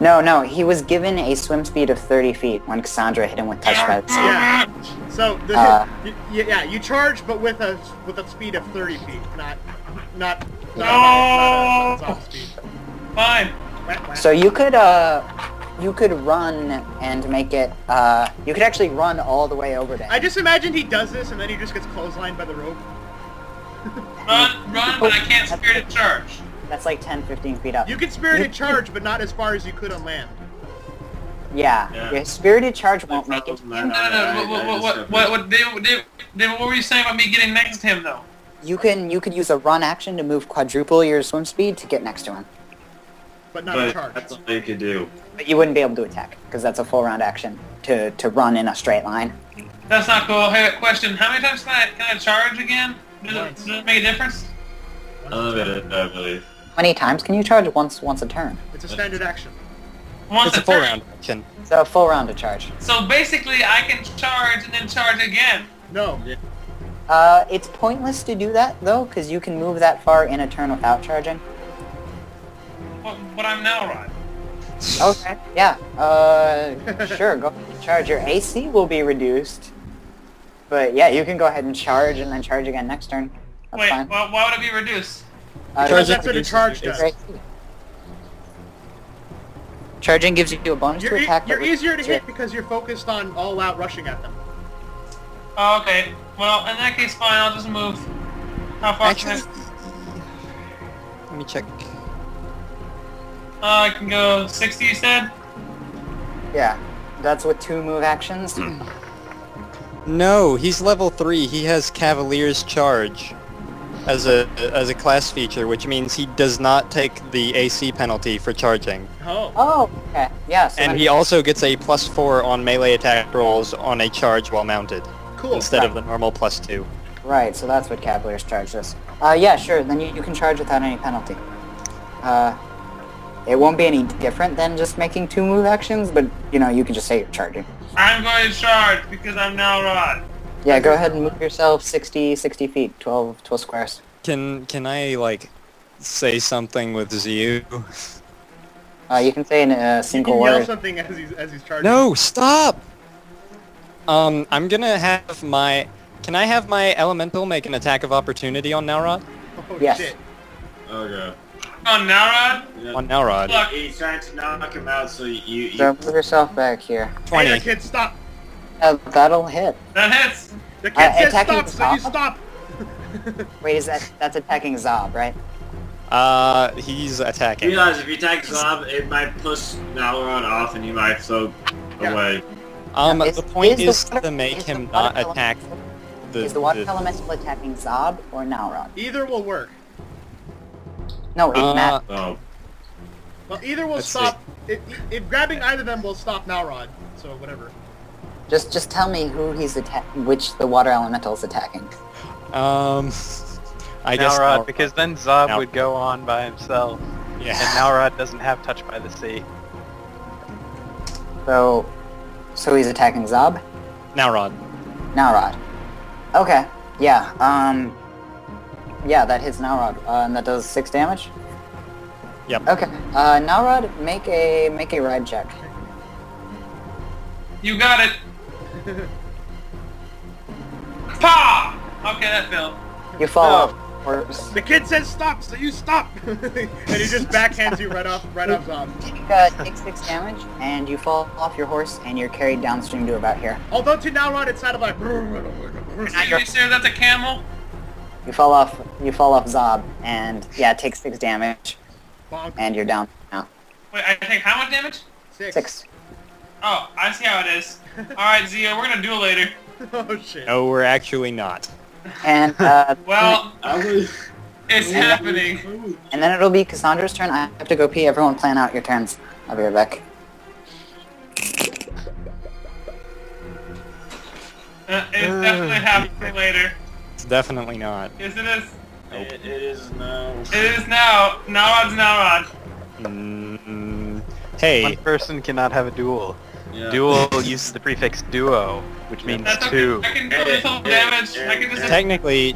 No, he was given a swim speed of 30 feet when Cassandra hit him with touch by the sea. Yeah. So, you charge, but with a speed of 30 feet, not a top speed. Fine. So you could run and make it, you could actually run all the way over to him. I just imagined he does this and then he just gets clotheslined by the rope. Run, but I can't spirited charge. That's like 10, 15 feet up. You can spirited charge, but not as far as you could on land. Yeah, your spirited charge won't make it. No. What were you saying about me getting next to him, though? You could use a run action to move quadruple your swim speed to get next to him. But not a charge. That's all you can do. But you wouldn't be able to attack, because that's a full round action to run in a straight line. That's not cool. Hey, question. How many times can I charge again? Does it make a difference? Unlimited, I believe. How many times can you charge? Once a turn. It's a standard action. Once It's a full round action. So a full round to charge. So basically, I can charge and then charge again. No. It's pointless to do that, though, because you can move that far in a turn without charging. But I'm now right. Okay, yeah. Sure, go ahead and charge. Your AC will be reduced. But yeah, you can go ahead and charge and then charge again next turn. That's Wait, fine. well, why would it be reduced? Because that's what a charge does. Great. Charging gives you a bonus to attack. You're easier to hit because you're focused on all-out rushing at them. Oh, okay. Well, in that case, fine. I'll just move. How far Actually, can let me check. I can go 60, you said? Yeah, that's with 2 move actions. No, he's level 3. He has Cavalier's Charge as a class feature, which means he does not take the AC penalty for charging. Oh. Oh, okay. Yeah, so And he also gets a +4 on melee attack rolls on a charge while mounted, Cool. instead of the normal +2. Right, so that's what Cavalier's charge is. Yeah, sure. Then you can charge without any penalty. It won't be any different than just making 2 move actions, but you can just say you're charging. I'm going to charge because I'm now Rod. Yeah, go ahead and move yourself 60 feet, 12 squares. Can I like say something with Ziu? You can say in a You single can yell word. something as he's charging. No, stop! I'm gonna have my... Can I have my elemental make an attack of opportunity on Nowrod? Oh Yes. shit. Okay. On now, Rod? Yeah. On Nowrod. Look, He's trying to knock him out, so you So move yourself back here. Hey, 20. the kid, stop. That'll hit. that hits. The kid said attacking stop, so you Zob? stop. Wait, that's attacking Zob, right? He's attacking. realize if you attack Zob, it might push Nalrod off and he might float Yeah. away. The point is the water- to make is the him water not attack Is the water elemental attacking Zob or Nalrod? Either will work. No, it matters. Oh. Well, either will Let's stop. If grabbing either of them will stop Nalrod. So whatever. Just tell me who which the water elemental is attacking. I guess Nowrod, because then Zob Now- would go on by himself, Yeah. and Nowrod doesn't have Touch by the Sea. So he's attacking Zob? Nowrod. Nalrod. Okay. Yeah. Yeah, that hits Nalrod, and that does 6 damage. Yep. Okay. Nalrod, make a ride check. You got it. Pa! Okay, that failed. You fall off horse. The kid says stop, so you stop. And he just backhands you right off Zob. Take 6 damage, and you fall off your horse, and you're carried downstream to about here. Although to Nalrod it sounded like. Are you sure that's a camel? You fall off Zob, and yeah, take 6 damage, Bonk. and you're down now. Wait, I take how much damage? 6. Oh, I see how it is. Alright, Zio, we're gonna duel later. Oh shit. No, we're actually not. And Well, I was... it's happening. and then it'll be Cassandra's turn. I have to go pee. Everyone plan out your turns. I'll be right back. It's definitely happening later. It's definitely not. Yes, it is. It is now. It is now. Nowrod's Nowrod. Hey, One person cannot have a duel. Yeah. Duel uses the prefix duo, which means That's okay. 2. I can do little damage. I can just...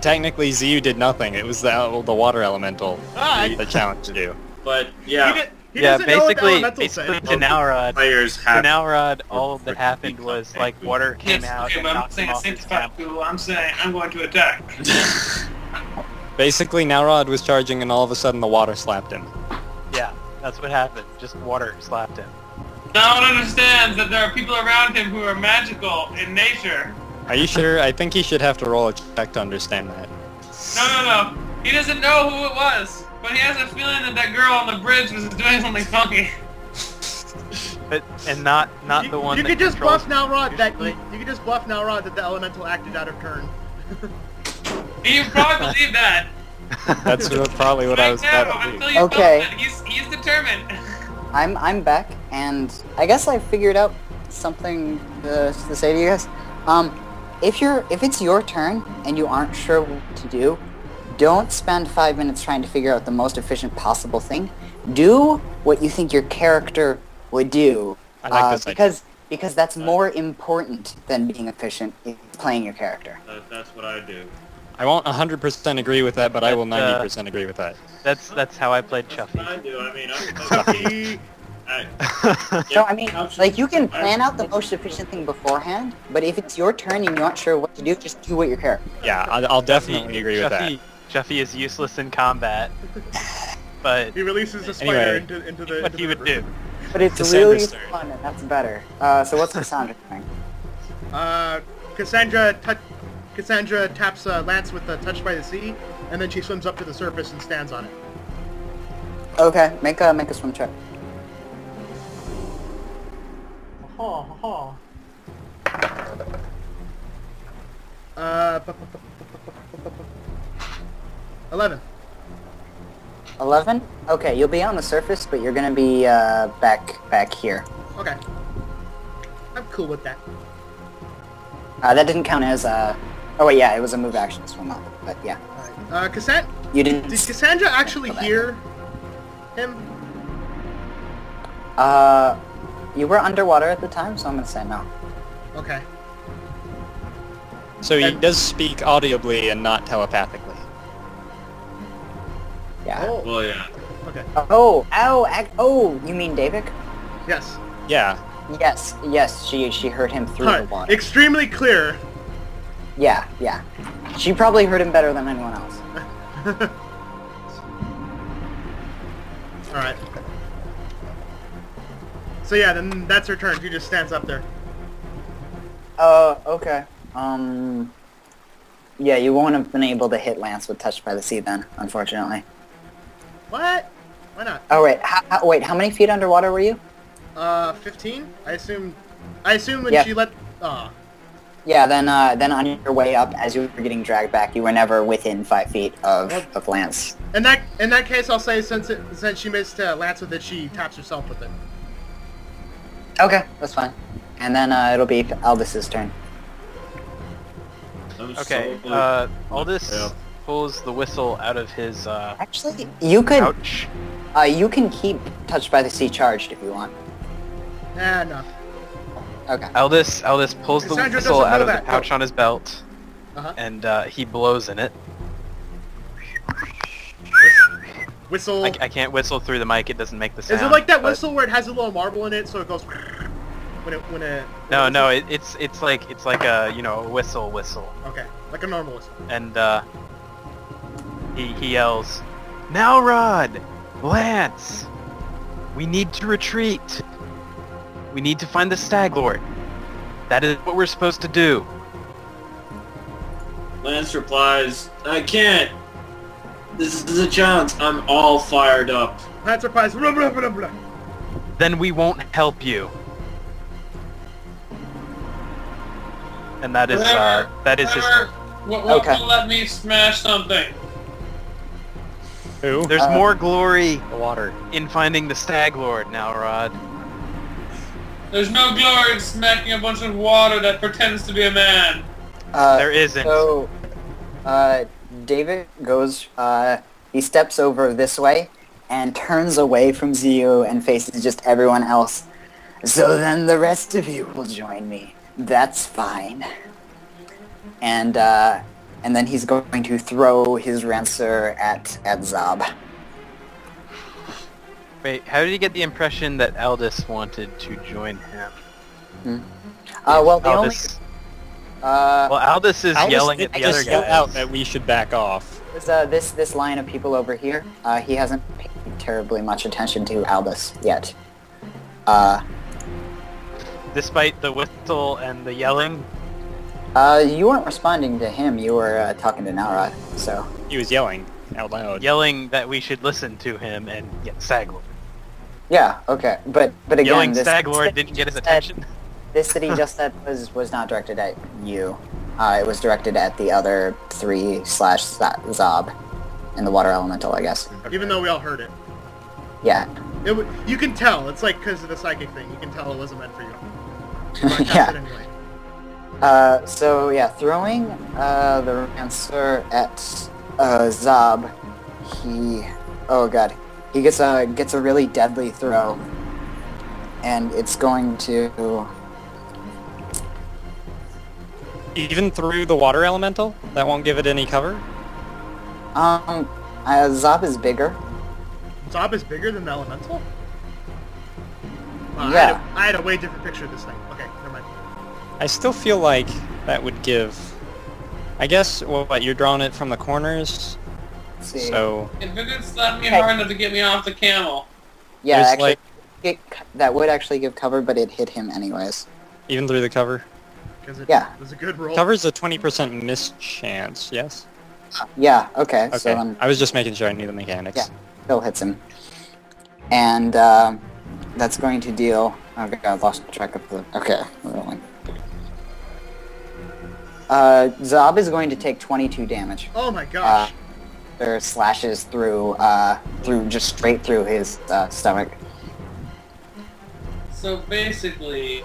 technically Ziu did nothing. It was the water elemental that challenged you. But, yeah, He Yeah, doesn't know what the basically elemental said. to Nowrod, players have... all that happened was like water came Yes, out okay, and but I'm knocked him saying a off his sanctified camel. duel. I'm saying I'm going to attack. Basically, Nowrod was charging, and all of a sudden, the water slapped him. Yeah, that's what happened. Just water slapped him. No one understands that there are people around him who are magical in nature. Are you sure? I think he should have to roll a check to understand that. No. He doesn't know who it was, but he has a feeling that that girl on the bridge was doing something funky. And not the one You that could just controls bluff Nalrod that usually. you could just bluff Nalrod that the elemental acted out of turn. You probably believe that. That's probably what I was now, about to until do. you Okay. felt that he's determined. I'm back, and I guess I figured out something to say to you guys. If it's your turn and you aren't sure what to do, don't spend 5 minutes trying to figure out the most efficient possible thing. Do what you think your character would do, I like this idea. because that's more important than being efficient in playing your character. That's what I do. I won't 100% agree with that, but I will That, 90% agree with that. That's how I played That's what I Chuffy. do. I mean, So I mean, like you can plan out the most efficient thing beforehand, but if it's your turn and you aren't sure what to do, just do what your character. Yeah, I'll definitely agree with that. Chuffy is useless in combat, but He releases the spider Anyway, into the. what into he the would do. But it's Cassandra's really turn. fun, and that's better. So what's Cassandra doing? Cassandra taps Lance with the touch by the sea, and then she swims up to the surface and stands on it. Okay, make a swim check. Ha. 11. 11? Okay, you'll be on the surface, but you're gonna be back here. Okay. I'm cool with that. That didn't count as oh wait, yeah, it was a move action to swim up, but yeah. Alright. You didn't. Did Cassandra actually hear him? You were underwater at the time, so I'm gonna say no. Okay. So he does speak audibly and not telepathically. Yeah. Oh, Well, yeah. okay. Oh, you mean Davik? Yes. Yeah. Yes, she heard him through the Alright, water. extremely clear. Yeah. She probably heard him better than anyone else. Alright. So yeah, then that's her turn. She just stands up there. Okay. Yeah, you won't have been able to hit Lance with Touched by the Sea then, unfortunately. What? Why not? Oh, wait, how many feet underwater were you? 15? I assume when Yeah. she let... Yeah, then on your way up, as you were getting dragged back, you were never within 5 feet of Lance. In that case, I'll say since she missed Lance with it, she taps herself with it. Okay, that's fine. And then it'll be Aldous' turn. Okay, Aldous pulls the whistle out of his Actually, you could... pouch. You can keep Touched by the Sea charged if you want. No. Okay. Aldous pulls the Cassandra whistle doesn't out know of the that. pouch on his belt, and he blows in it. Whistle. I can't whistle through the mic; it doesn't make the sound. Is it like that but- whistle where it has a little marble in it, so it goes when it? No, it's like a a whistle. Okay, like a normal whistle. And he yells, "Now, Rod, Lance, we need to retreat. We need to find the Stag Lord. That is what we're supposed to do." Lance replies, I can't. This is a chance. I'm all fired up. Lance replies, blah, blah, blah, blah. Then we won't help you. And that is his turn. What Okay. will let me smash something? Who? There's more glory The water. in finding the Stag Lord now, Rod. There's no glory in smacking a bunch of water that pretends to be a man. There isn't. So, David goes, he steps over this way and turns away from Zio and faces just everyone else. So then the rest of you will join me. That's fine. And then he's going to throw his Rancer at Zob. Wait, how did you get the impression that Aldous wanted to join him? Well, the Aldous, well, Aldous is Aldous yelling did at the just other yell guys. out that we should back off. this line of people over here, he hasn't paid terribly much attention to Aldous yet. Despite the whistle and the yelling, You weren't responding to him, you were talking to Nalrod, so... He was yelling out loud. yelling that we should listen to him and get Stag Lord. Yeah, okay, but again, Yelling this Stag Lord didn't get his attention. This that he just said was not directed at you. It was directed at the other 3/Zob in the water elemental, I guess. Even though we all heard it. Yeah. You can tell. It's like because of the psychic thing. You can tell it wasn't meant for you. But Yeah. it anyway. So yeah, throwing the Rancer at Zob, he gets a really deadly throw, and it's going to... Even through the water elemental? That won't give it any cover? Zob is bigger. Zob is bigger than the elemental? Yeah. I had a way different picture of this thing. Okay, never mind. I still feel like that would give... I guess, what, you're drawing it from the corners? Let's see. So, If it didn't slap me hard enough to get me off the camel. Yeah, there's, actually, like- that would actually give cover, but it hit him anyways. even through the cover? Because it Yeah. was a good roll. Cover's a 20% miss chance, yes? Yeah, okay, Okay, so then I was just making sure I knew the mechanics. Yeah. still hits him. And that's going to deal... Okay, I lost track of the... Okay, we're rolling. Zob is going to take 22 damage. Oh my gosh. There slashes through just straight through his stomach. So basically,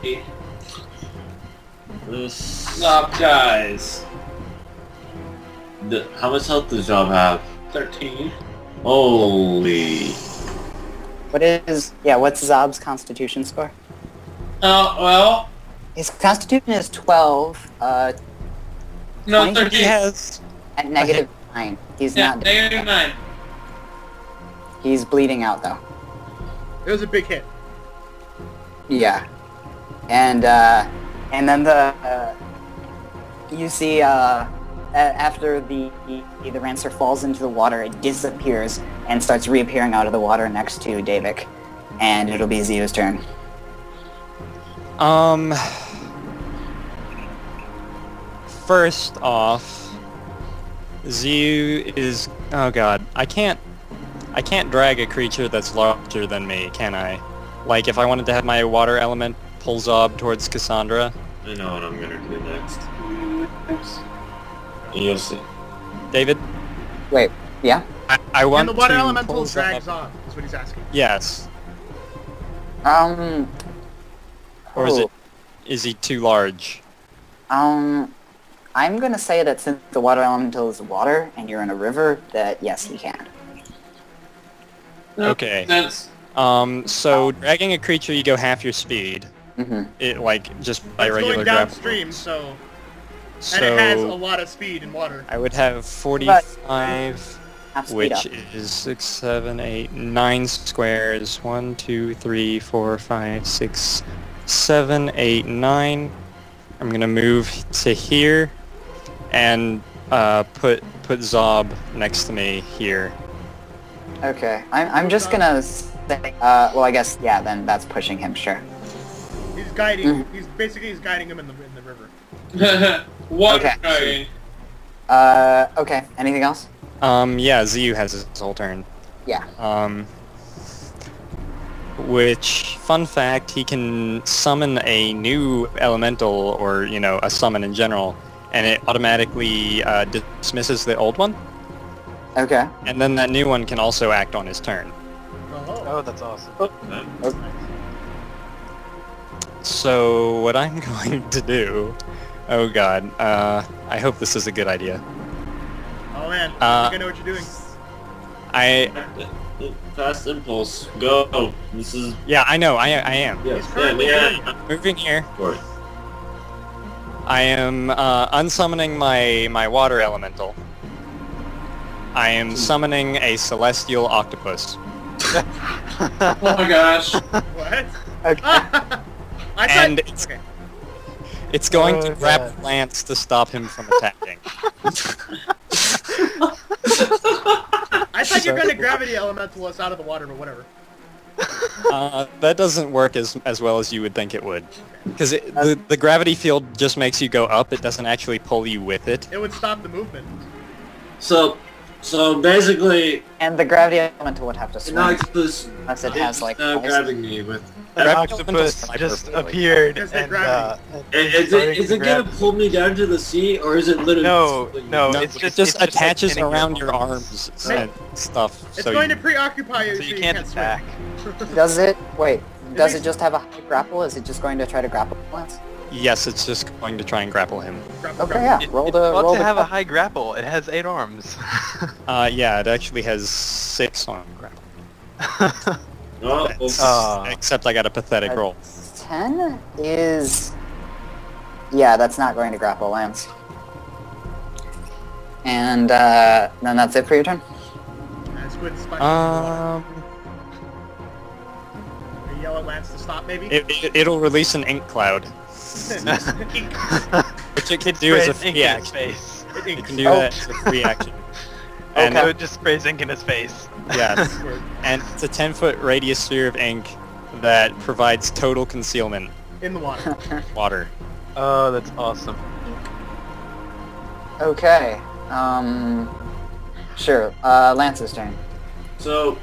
This Zop dies. How much health does Job have? 13. Holy. What's Zob's constitution score? Oh, well, His constitution is 12, no, 20? 13. He has... at -9. He's Yeah, not -9. He's bleeding out though. It was a big hit. Yeah. And then you see after the Rancer falls into the water, it disappears and starts reappearing out of the water next to Davik. And it'll be Zio's turn. First off, Ziu is... Oh god, I can't drag a creature that's larger than me, can I? Like, if I wanted to have my water element pull Zob towards Cassandra. I know what I'm gonna do next. You'll see. David? Wait, yeah? I want And the water to elemental pull drags Zob. off, is what he's asking. Yes. Or Or is he too large? I'm gonna say that since the water elemental is water and you're in a river, that yes, he can. Okay. That's... So dragging a creature, you go half your speed. Mm-hmm. It, like, just by It's regular going grapple. downstream, so... So And it has a lot of speed in water. I would have 45, Half speed which up. is 6, 7, 8, 9 squares. 1, 2, 3, 4, 5, 6, 7, 8, 9. I'm gonna move to here and put Zob next to me here. Okay, I'm just gonna say, well, I guess, yeah, then that's pushing him, sure. He's guiding. Mm-hmm. He's guiding him in the river. Water Okay. dragon. Okay, anything else? Yeah, Ziu has his whole turn. Yeah. Which, fun fact, he can summon a new elemental, or, you know, a summon in general, and it automatically dismisses the old one, Okay. and then that new one can also act on his turn. Oh. Oh, that's awesome. So, what I'm going to do... Oh god, I hope this is a good idea. Oh man, I think I know what you're doing. Fast impulse. Go. This is... Yeah, I know, I am. Yes. He's currently doing it. Moving here. Of course. I am unsummoning my water elemental. I am summoning a celestial octopus. Oh my gosh. What? Okay. I thought... And it's, Okay. it's going Oh, to God. grab Lance to stop him from attacking. I thought you were going to gravity elemental us out of the water, but whatever. That doesn't work as well as you would think it would. Because the gravity field just makes you go up, it doesn't actually pull you with it. It would stop the movement. So basically, And the gravity elemental would have to an swim, octopus unless it has, like, now eyes. grabbing me with... An Gravity octopus elementals are just hyperbole. appeared Because they're and gravity. Is it gonna pull me down to the sea, or is it literally... No, No, it's it just just like attaches pinning your around your arms and stuff. It's so going you, to preoccupy you so you can't swim. attack. Does it? Wait. Does makes- it just have a high grapple? Is it just going to try to grapple once? Yes, it's just going to try and grapple him. Okay, yeah. It's Roll about to have a the. high grapple. It has 8 arms. Yeah, it actually has 6 on grapple. Except I got a pathetic roll. 10 is. Yeah, that's not going to grapple Lance. And then that's it for your turn. Squid spike. You yell at Lance to stop, maybe? It'll release an ink cloud, Ink. which it can do as a Sprays ink free in his action. face. It It inks. can do that as a free action. And So it just sprays ink in his face. yes, and it's a 10-foot radius sphere of ink that provides total concealment. In the water. Water. Oh, that's awesome. Okay. Sure. Lance's turn. So,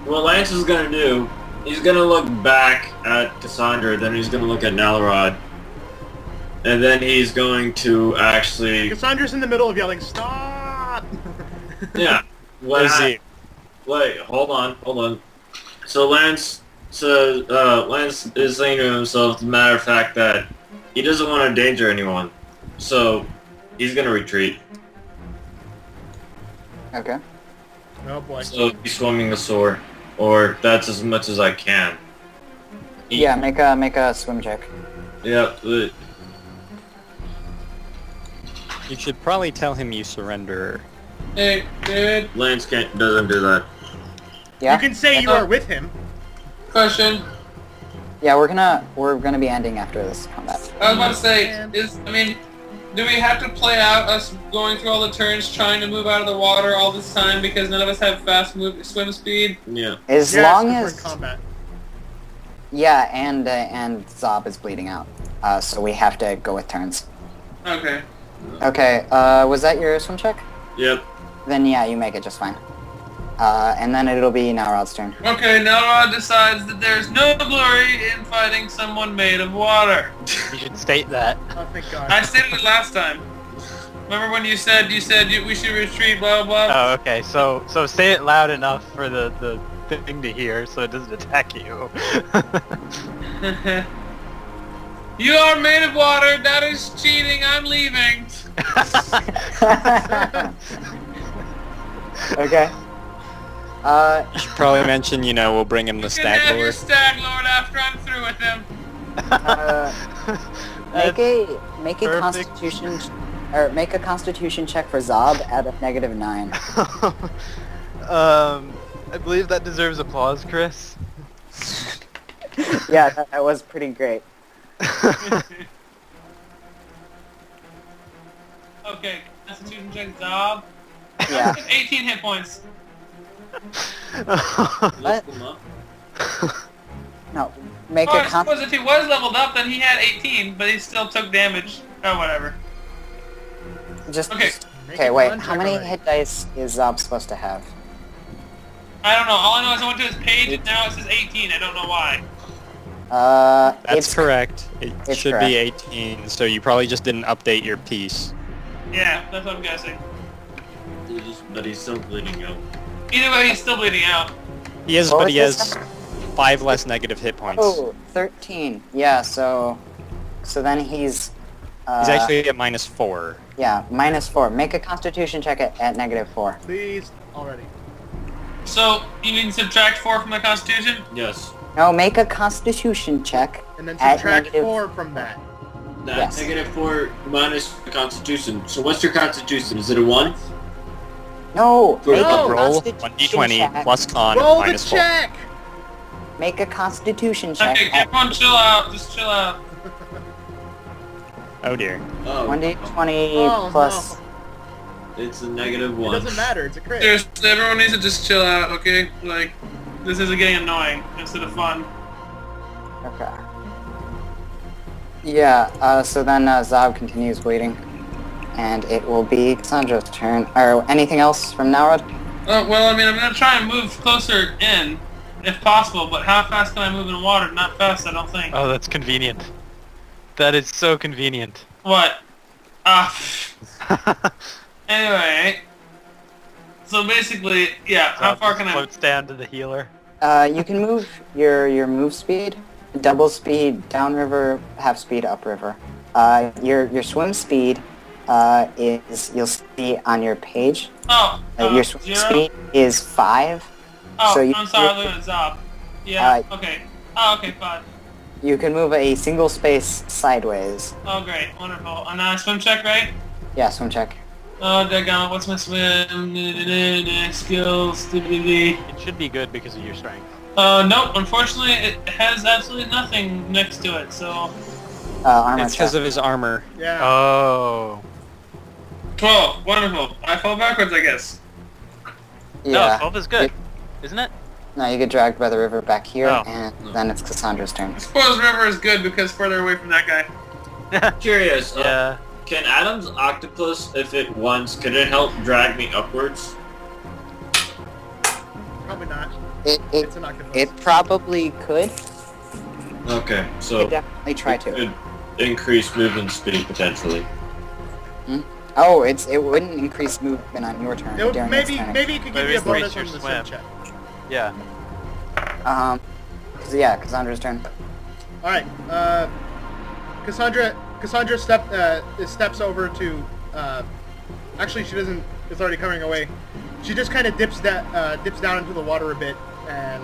what Lance is gonna do, he's gonna look back at Cassandra, then he's gonna look at Nalrod, and then he's going to actually... Cassandra's in the middle of yelling, stop! Yeah. Wait, Wait, hold on. So Lance is saying to himself, as a matter of fact, that he doesn't want to endanger anyone. So, he's gonna retreat. Okay. Oh boy. So he's swimming the shore, or that's as much as I can. Yeah, make a swim check. Yeah. You should probably tell him you surrender. Hey, dude. Lance doesn't do that. Yeah. You can say you are with him. Question. Yeah, we're gonna be ending after this combat. I was about to say, do we have to play out us going through all the turns trying to move out of the water all this time because none of us have fast swim speed? Yeah. As Yes, long 'cause we're as in combat. yeah, and Zob is bleeding out, so we have to go with turns. Okay. Okay. Was that your swim check? Yep. Then yeah, you make it just fine. And then it'll be Nowrod's turn. Okay, now Rod decides that there's no glory in fighting someone made of water. You should state that. Oh, thank God. I stated it last time. Remember when you said we should retreat, blah blah blah? Oh, okay. So say it loud enough for the thing to hear, so it doesn't attack you. You are made of water. That is cheating. I'm leaving. Okay. You should probably mention, we'll bring him the You can stag have your lord. stag lord after I'm through with him. Make a perfect. constitution make a constitution check for Zob at a -9. I believe that deserves applause, Chris. Yeah, that was pretty great. Okay, Constitution check Zob. Yeah. 18 hit points. What? No, make Oh, a I suppose if he was leveled up, then he had 18, but he still took damage. Oh, whatever. just Okay. okay. Wait, how many hit dice is Zob supposed to have? I don't know. All I know is I went to his page and now it says 18. I don't know why. That's It's correct. It it's should correct. be 18, so you probably just didn't update your piece. Yeah, that's what I'm guessing. But he's still bleeding out. Either way, he's still bleeding out. He is, What but was he this has 5 less negative hit points. Oh, 13. Yeah, so then he's He's actually at -4. yeah, -4. Make a constitution check at -4. Please, already. So, you mean subtract 4 from the Constitution? Yes. No, make a constitution check And then at subtract negative- 4 from that. That's Yes. -4 minus the Constitution. So what's your Constitution? Is it a 1? No, Go make ahead, a Roll constitution 1d20 check. plus con Roll the -4. check! Make a constitution check Okay, at everyone chill out. Just chill out. Oh dear. Oh. 1d20 Oh, plus. It's a It -1. doesn't matter, it's a crit. Seriously, everyone needs to just chill out, okay? Like, this is getting annoying instead of fun. Okay. Yeah. So then Zob continues bleeding, and it will be Cassandra's turn. Or anything else from Nowrod? Well, I mean, I'm gonna try and move closer in, if possible, but how fast can I move in water? Not fast, I don't think. Oh, that's convenient. That is so convenient. What? Anyway. So basically, yeah, how far can I... Floats down to the healer. You can move your move speed, double speed downriver, half speed upriver. Your swim speed is, you'll see on your page. Oh, Your swim 0? speed is 5. Oh, so you- I'm sorry, look at Zob. Yeah, okay. Oh, okay, 5. You can move a single space sideways. Oh, great, wonderful. And now swim check, right? Yeah, swim check. Oh, daggone, what's my swim? Skills, stupidity. It should be good because of your strength. Nope, unfortunately, it has absolutely nothing next to it, so... Armor It's because check. of his armor. Yeah. Oh. 12, wonderful. I fall backwards, I guess. No, Yeah. 12 is good, isn't it? No, you get dragged by the river back here, Oh. and then it's Cassandra's turn. I suppose River is good because further away from that guy. Curious. Yeah. Can Adam's octopus, if it wants, could it help drag me upwards? Probably not. It It's an octopus. probably could. Okay, You so could definitely try it to. could increase movement speed potentially. Oh, it wouldn't increase movement on your turn. It would- during its maybe turn. maybe it could give Maybe you a increase bonus on your the swim. swim check. Yeah. So yeah, Cassandra's turn. All right. Cassandra steps over to. Actually, she doesn't. It's already coming away. She just kind of dips down into the water a bit and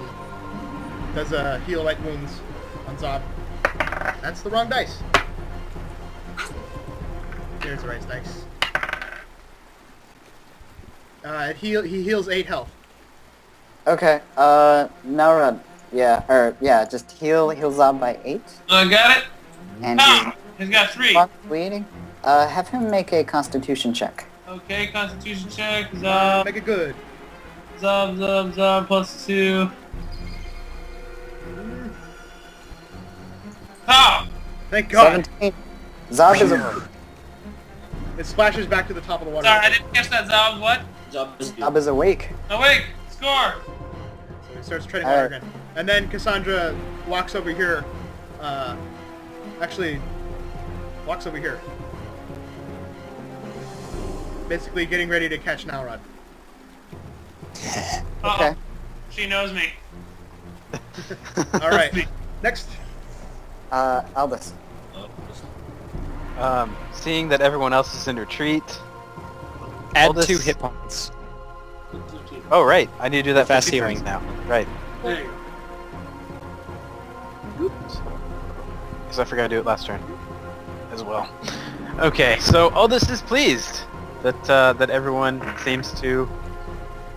does a heal light wounds on Zob. That's the wrong dice. Here's the right dice. He heals 8 health. Okay, Naurad, just heal Zob by 8. I got it. And He's got 3. he's bleeding. Have him make a Constitution check. Okay, Constitution check. Zob. Make it good. Zob plus 2. Ah! Thank God. 17. Zob is a It splashes back to the top of the water. Sorry, I didn't catch that. Zob, what? Zob is awake. Awake! Score! So he starts treading water again. And then Cassandra walks over here. Actually, walks over here. Basically getting ready to catch Naurad. Uh-oh. Okay. She knows me. Alright. Next. Albus. Seeing that everyone else is in retreat. Add Aldous- 2 hit points. Oh, right. I need to do that Fast for 2 healing. turns now. Right. There you go. Because I forgot to do it last turn as well. Okay, so Aldous is pleased that everyone seems to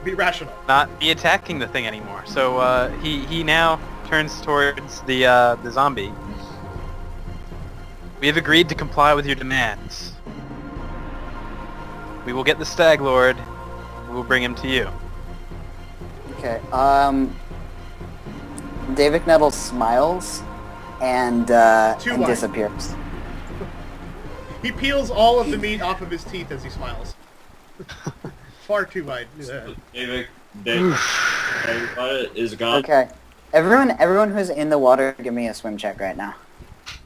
Be rational. not be attacking the thing anymore. So he now turns towards the zombie. We have agreed to comply with your demands. We will get the Stag Lord. We will bring him to you. Okay, David Nettle smiles and wide. disappears. He peels all of the meat off of his teeth as he smiles. Far too wide. Yeah. David is gone. Okay. Everyone who's in the water, give me a swim check right now.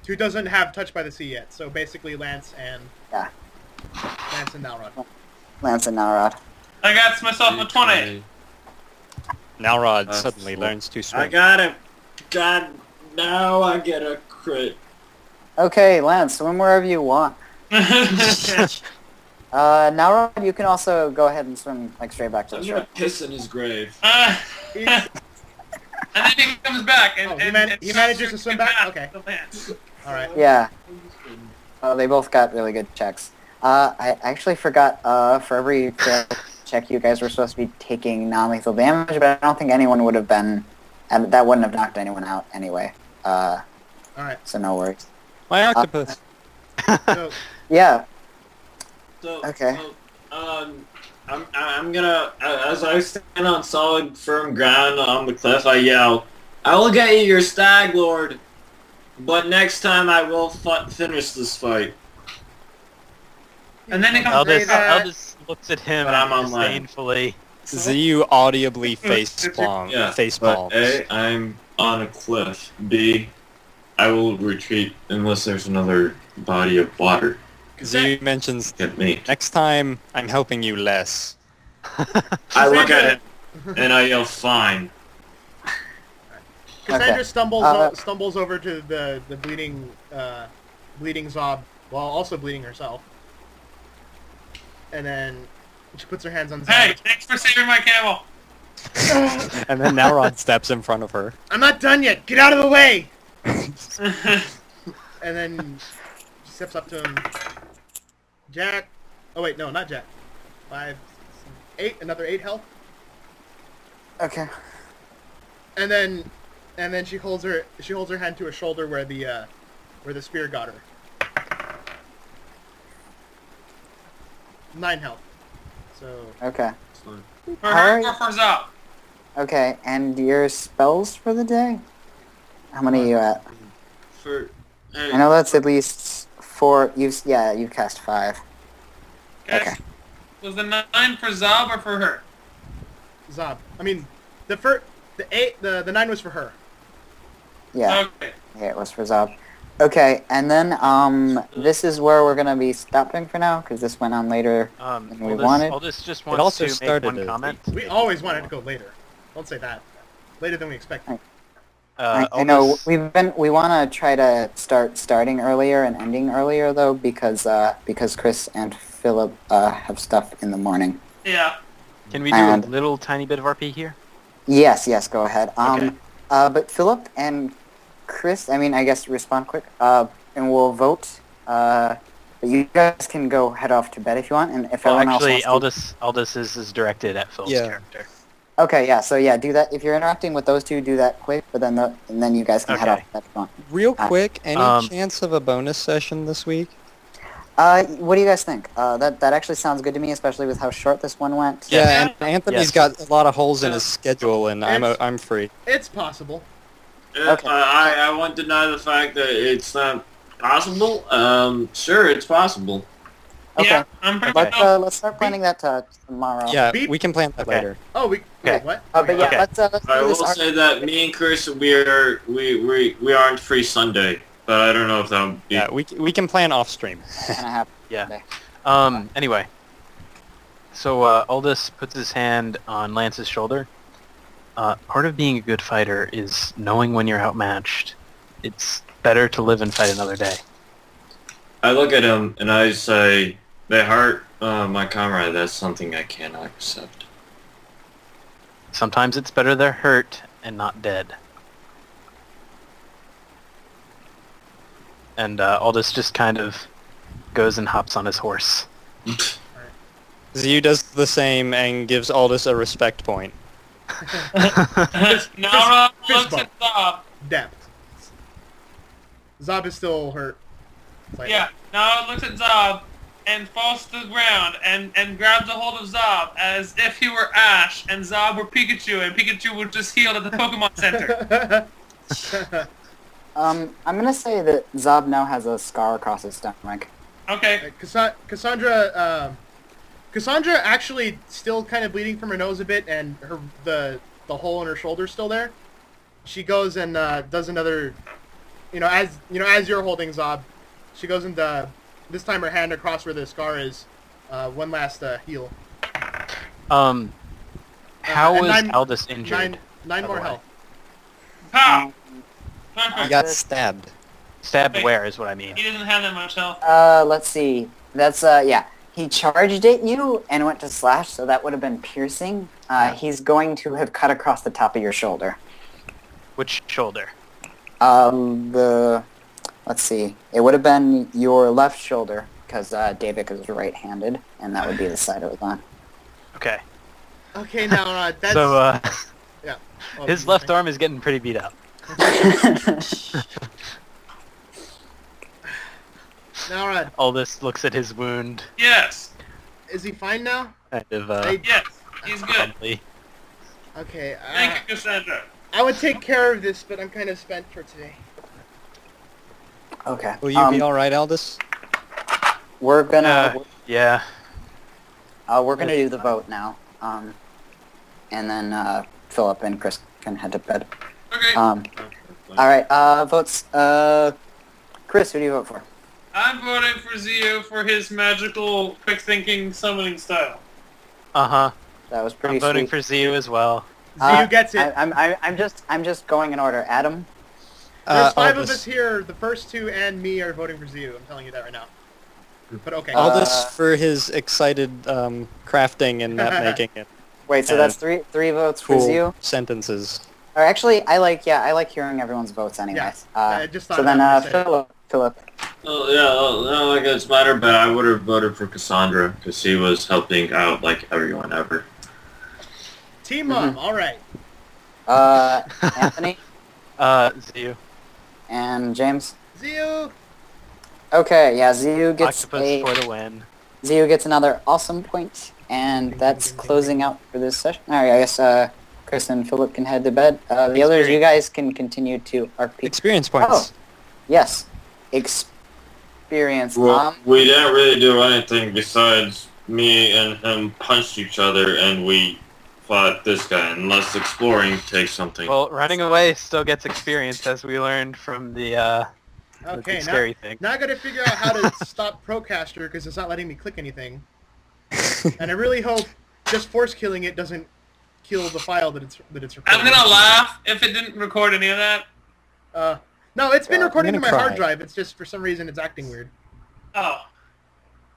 Who doesn't have Touched by the Sea yet, so basically Lance and Yeah. Naurad. Lance and Naurad. I got myself a 20. Nalrod suddenly learns to swim. I got him. God, now I get a crit. Okay, Lance, swim wherever you want. Naurad, you can also go ahead and swim like straight back to I'm the gonna shore. piss in his grave. And then he comes back and, Oh, he and he manages to swim back? Okay. Okay. Alright. Yeah. Oh, they both got really good checks. I actually forgot, for every check you guys were supposed to be taking non-lethal damage, but I don't think anyone would have been, and that wouldn't have knocked anyone out anyway. Alright. So no worries. My octopus. So, Yeah. So, Okay. I'm gonna, as I stand on solid, firm ground on the cliff, I yell, "I will get you your Stag Lord, but next time I will finish this fight." And then he comes Aldous, back. Aldous looks at him But I'm on land. disdainfully. Zu audibly face But palms. A, I'm on a cliff. B, I will retreat unless there's another body of water. Zu mentions, Get me. next time I'm helping you less. I look at it and I yell, "Fine." Cassandra Okay. stumbles over to the bleeding Zob while also bleeding herself. And then she puts her hands on Zob. Hey, thanks for saving my camel. And then Nalrod steps in front of her. I'm not done yet! Get out of the way! And then she steps up to him. Jack. Oh wait, no, not Jack. 5, 8, another 8 health. Okay. And then she holds her hand to her shoulder where the spear got her. 9 health. So Okay. For her or for Zop? Okay, and your spells for the day? How many are you at? I know that's at least 4. You've cast 5. Okay. Was the 9 for Zob or for her? Zob. I mean, the 9 was for her. Yeah. Okay. Yeah, it was for Zob. Okay, and then this is where we're gonna be stopping for now because this went on later than we wanted. Aldous just also wants to make started one as comment. We always wanted to go later. Don't say that. Later than we expected. I know we want to try to starting earlier and ending earlier though because Chris and Philip have stuff in the morning. Yeah. Can we do And- a little tiny bit of RP here? Yes, go ahead. Okay. But Philip and Chris, I mean, I guess respond quick, and we'll vote. But you guys can go head off to bed if you want, and if Well, everyone actually, else wants to... Aldous is directed at Phil's Yeah. character. Okay, yeah, so yeah, do that. If you're interacting with those two, do that quick, but then and then you guys can head Okay. off to bed if you want. Real quick, any Um, chance of a bonus session this week? What do you guys think? That actually sounds good to me, especially with how short this one went. Yeah, and Anthony's Yes. got a lot of holes in his schedule, and I'm free. It's possible. Okay. I won't deny the fact that it's not possible. Sure, it's possible. Okay. Yeah, I'm pretty Let's start planning that tomorrow. Yeah, Beep. we can plan that Okay. later. Oh, we. Okay. Wait, what? But yeah, Okay. let's I do will this. say that me and Chris, we aren't free Sunday, but I don't know if that would be. Yeah, we can plan off stream. Kind of happen. Yeah. Anyway. So, Aldous puts his hand on Lance's shoulder. Part of being a good fighter is knowing when you're outmatched. It's better to live and fight another day. I look at him and I say, "They hurt my comrade. That's something I cannot accept." Sometimes it's better they're hurt and not dead. And Aldous just kind of goes and hops on his horse. Ziyu does the same and gives Aldous a respect point. Nara fist looks at Zob. Depth. Zob is still hurt. Slightly. Yeah, Nara looks at Zob and falls to the ground and grabs a hold of Zob as if he were Ash and Zob were Pikachu and Pikachu was just healed at the Pokemon Center. I'm gonna say that Zob now has a scar across his stomach. Okay. Cassandra actually still kind of bleeding from her nose a bit, and the hole in her shoulder's still there. She goes and does another, as you're holding Zob, she goes and this time her hand across where the scar is, one last heal. How and was nine- Aldous injured? Nine by more the way? health. Pow! He got stabbed. Stabbed Wait. where is what I mean. He doesn't have that much health. Let's see. That's yeah. He charged at you and went to slash, so that would have been piercing. He's going to have cut across the top of your shoulder. Which shoulder? Let's see. It would have been your left shoulder, because David is right-handed, and that would be the side it was on. Okay. Okay, now that's So, yeah. Oh, his left arm is getting pretty beat up. Now, Aldous looks at his wound. Yes. is he fine now? Kind of, Yes. He's good. humbly. Okay. Thank you, Cassandra. I would take care of this, but I'm kind of spent for today. Okay. Will you be all right, Aldous? We're gonna Yeah. we're gonna do the vote now. And then Philip and Chris can head to bed. Okay. All right. Votes. Chris, who do you vote for? I'm voting for Zio for his magical, quick-thinking summoning style. Uh-huh. That was pretty I'm voting sweet. for Ziyu as well. Ziyu gets it. I'm just going in order. Adam. There's five of Aldous. us here. The first two and me are voting for Ziyu. I'm telling you that right now. But okay. Aldous for his excited crafting and map making and Wait, so that's three votes for cool you. sentences. Or actually, I like hearing everyone else's votes anyways. I just thought so then about it. Philip. Oh yeah, no, like it's matter, but I would have voted for Cassandra because she was helping out like everyone ever. Team up. All right. Anthony Ziyu. and James. Ziyu. Okay, yeah, Ziyu gets Octopus for the win. Ziyu gets another awesome point, and that's closing out for this session. All right, I guess Chris and Philip can head to bed. The others, you guys can continue to RP. Experience points. Oh, yes, experience. Well, we didn't really do anything besides me and him punched each other, and we fought this guy. Unless exploring takes something. Well, running away still gets experience, as we learned from the Okay. scary thing. Now I got to figure out how to stop Procaster because it's not letting me click anything. And I really hope just force killing it doesn't kill the file that it's recording. I'm gonna laugh if it didn't record any of that. No, it's been recording to I'm my gonna hard cry. drive. It's just for some reason it's acting weird. Oh,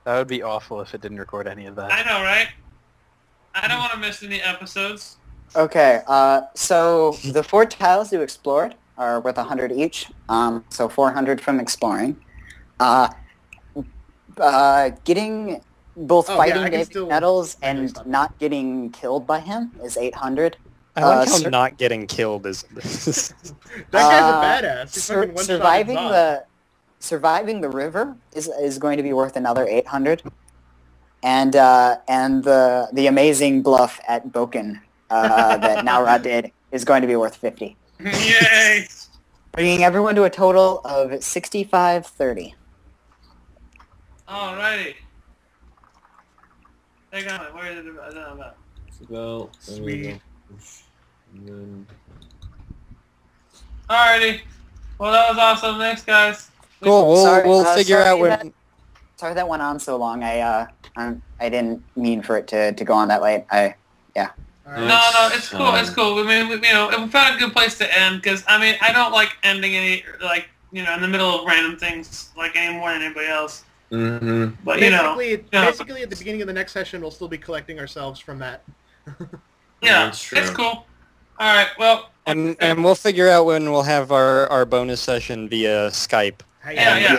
That would be awful if it didn't record any of that. I know, right? I don't want to miss any episodes. Okay, so the 4 tiles you explored are worth 100 each, so 400 from exploring. Getting both fighting David Nettles and not getting killed by him is 800. I like how not getting killed is this. That guy's a badass. He's fucking surviving the river is going to be worth another 800. And the amazing bluff at Boken that Naura did is going to be worth 50. Yay! Bringing everyone to a total of 65.30. Alrighty. Hang on, where is it about? Well, Sweet. Alrighty. Well, that was awesome. Thanks, guys. Cool. We'll figure out when. Sorry that went on so long. I didn't mean for it to go on that late. No, it's cool. It's cool. I mean, we found a good place to end because I don't like ending any in the middle of random things any more than anybody else. Mm-hmm. But basically at the beginning of the next session, we'll still be collecting ourselves from that. Yeah, it's cool. All right, well, and we'll figure out when we'll have our bonus session via Skype. Yeah.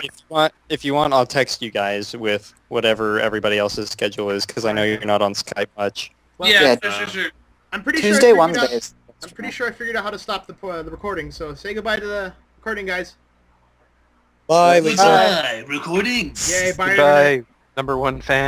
If you want, I'll text you guys with whatever everybody else's schedule is because I know you're not on Skype much. Well, sure. I'm pretty Tuesday, sure Wednesdays. I'm pretty sure I figured out how to stop the recording. So say goodbye to the recording, guys. Bye, Lisa. Goodbye, recording. Yay, bye. Goodbye, #1 fan.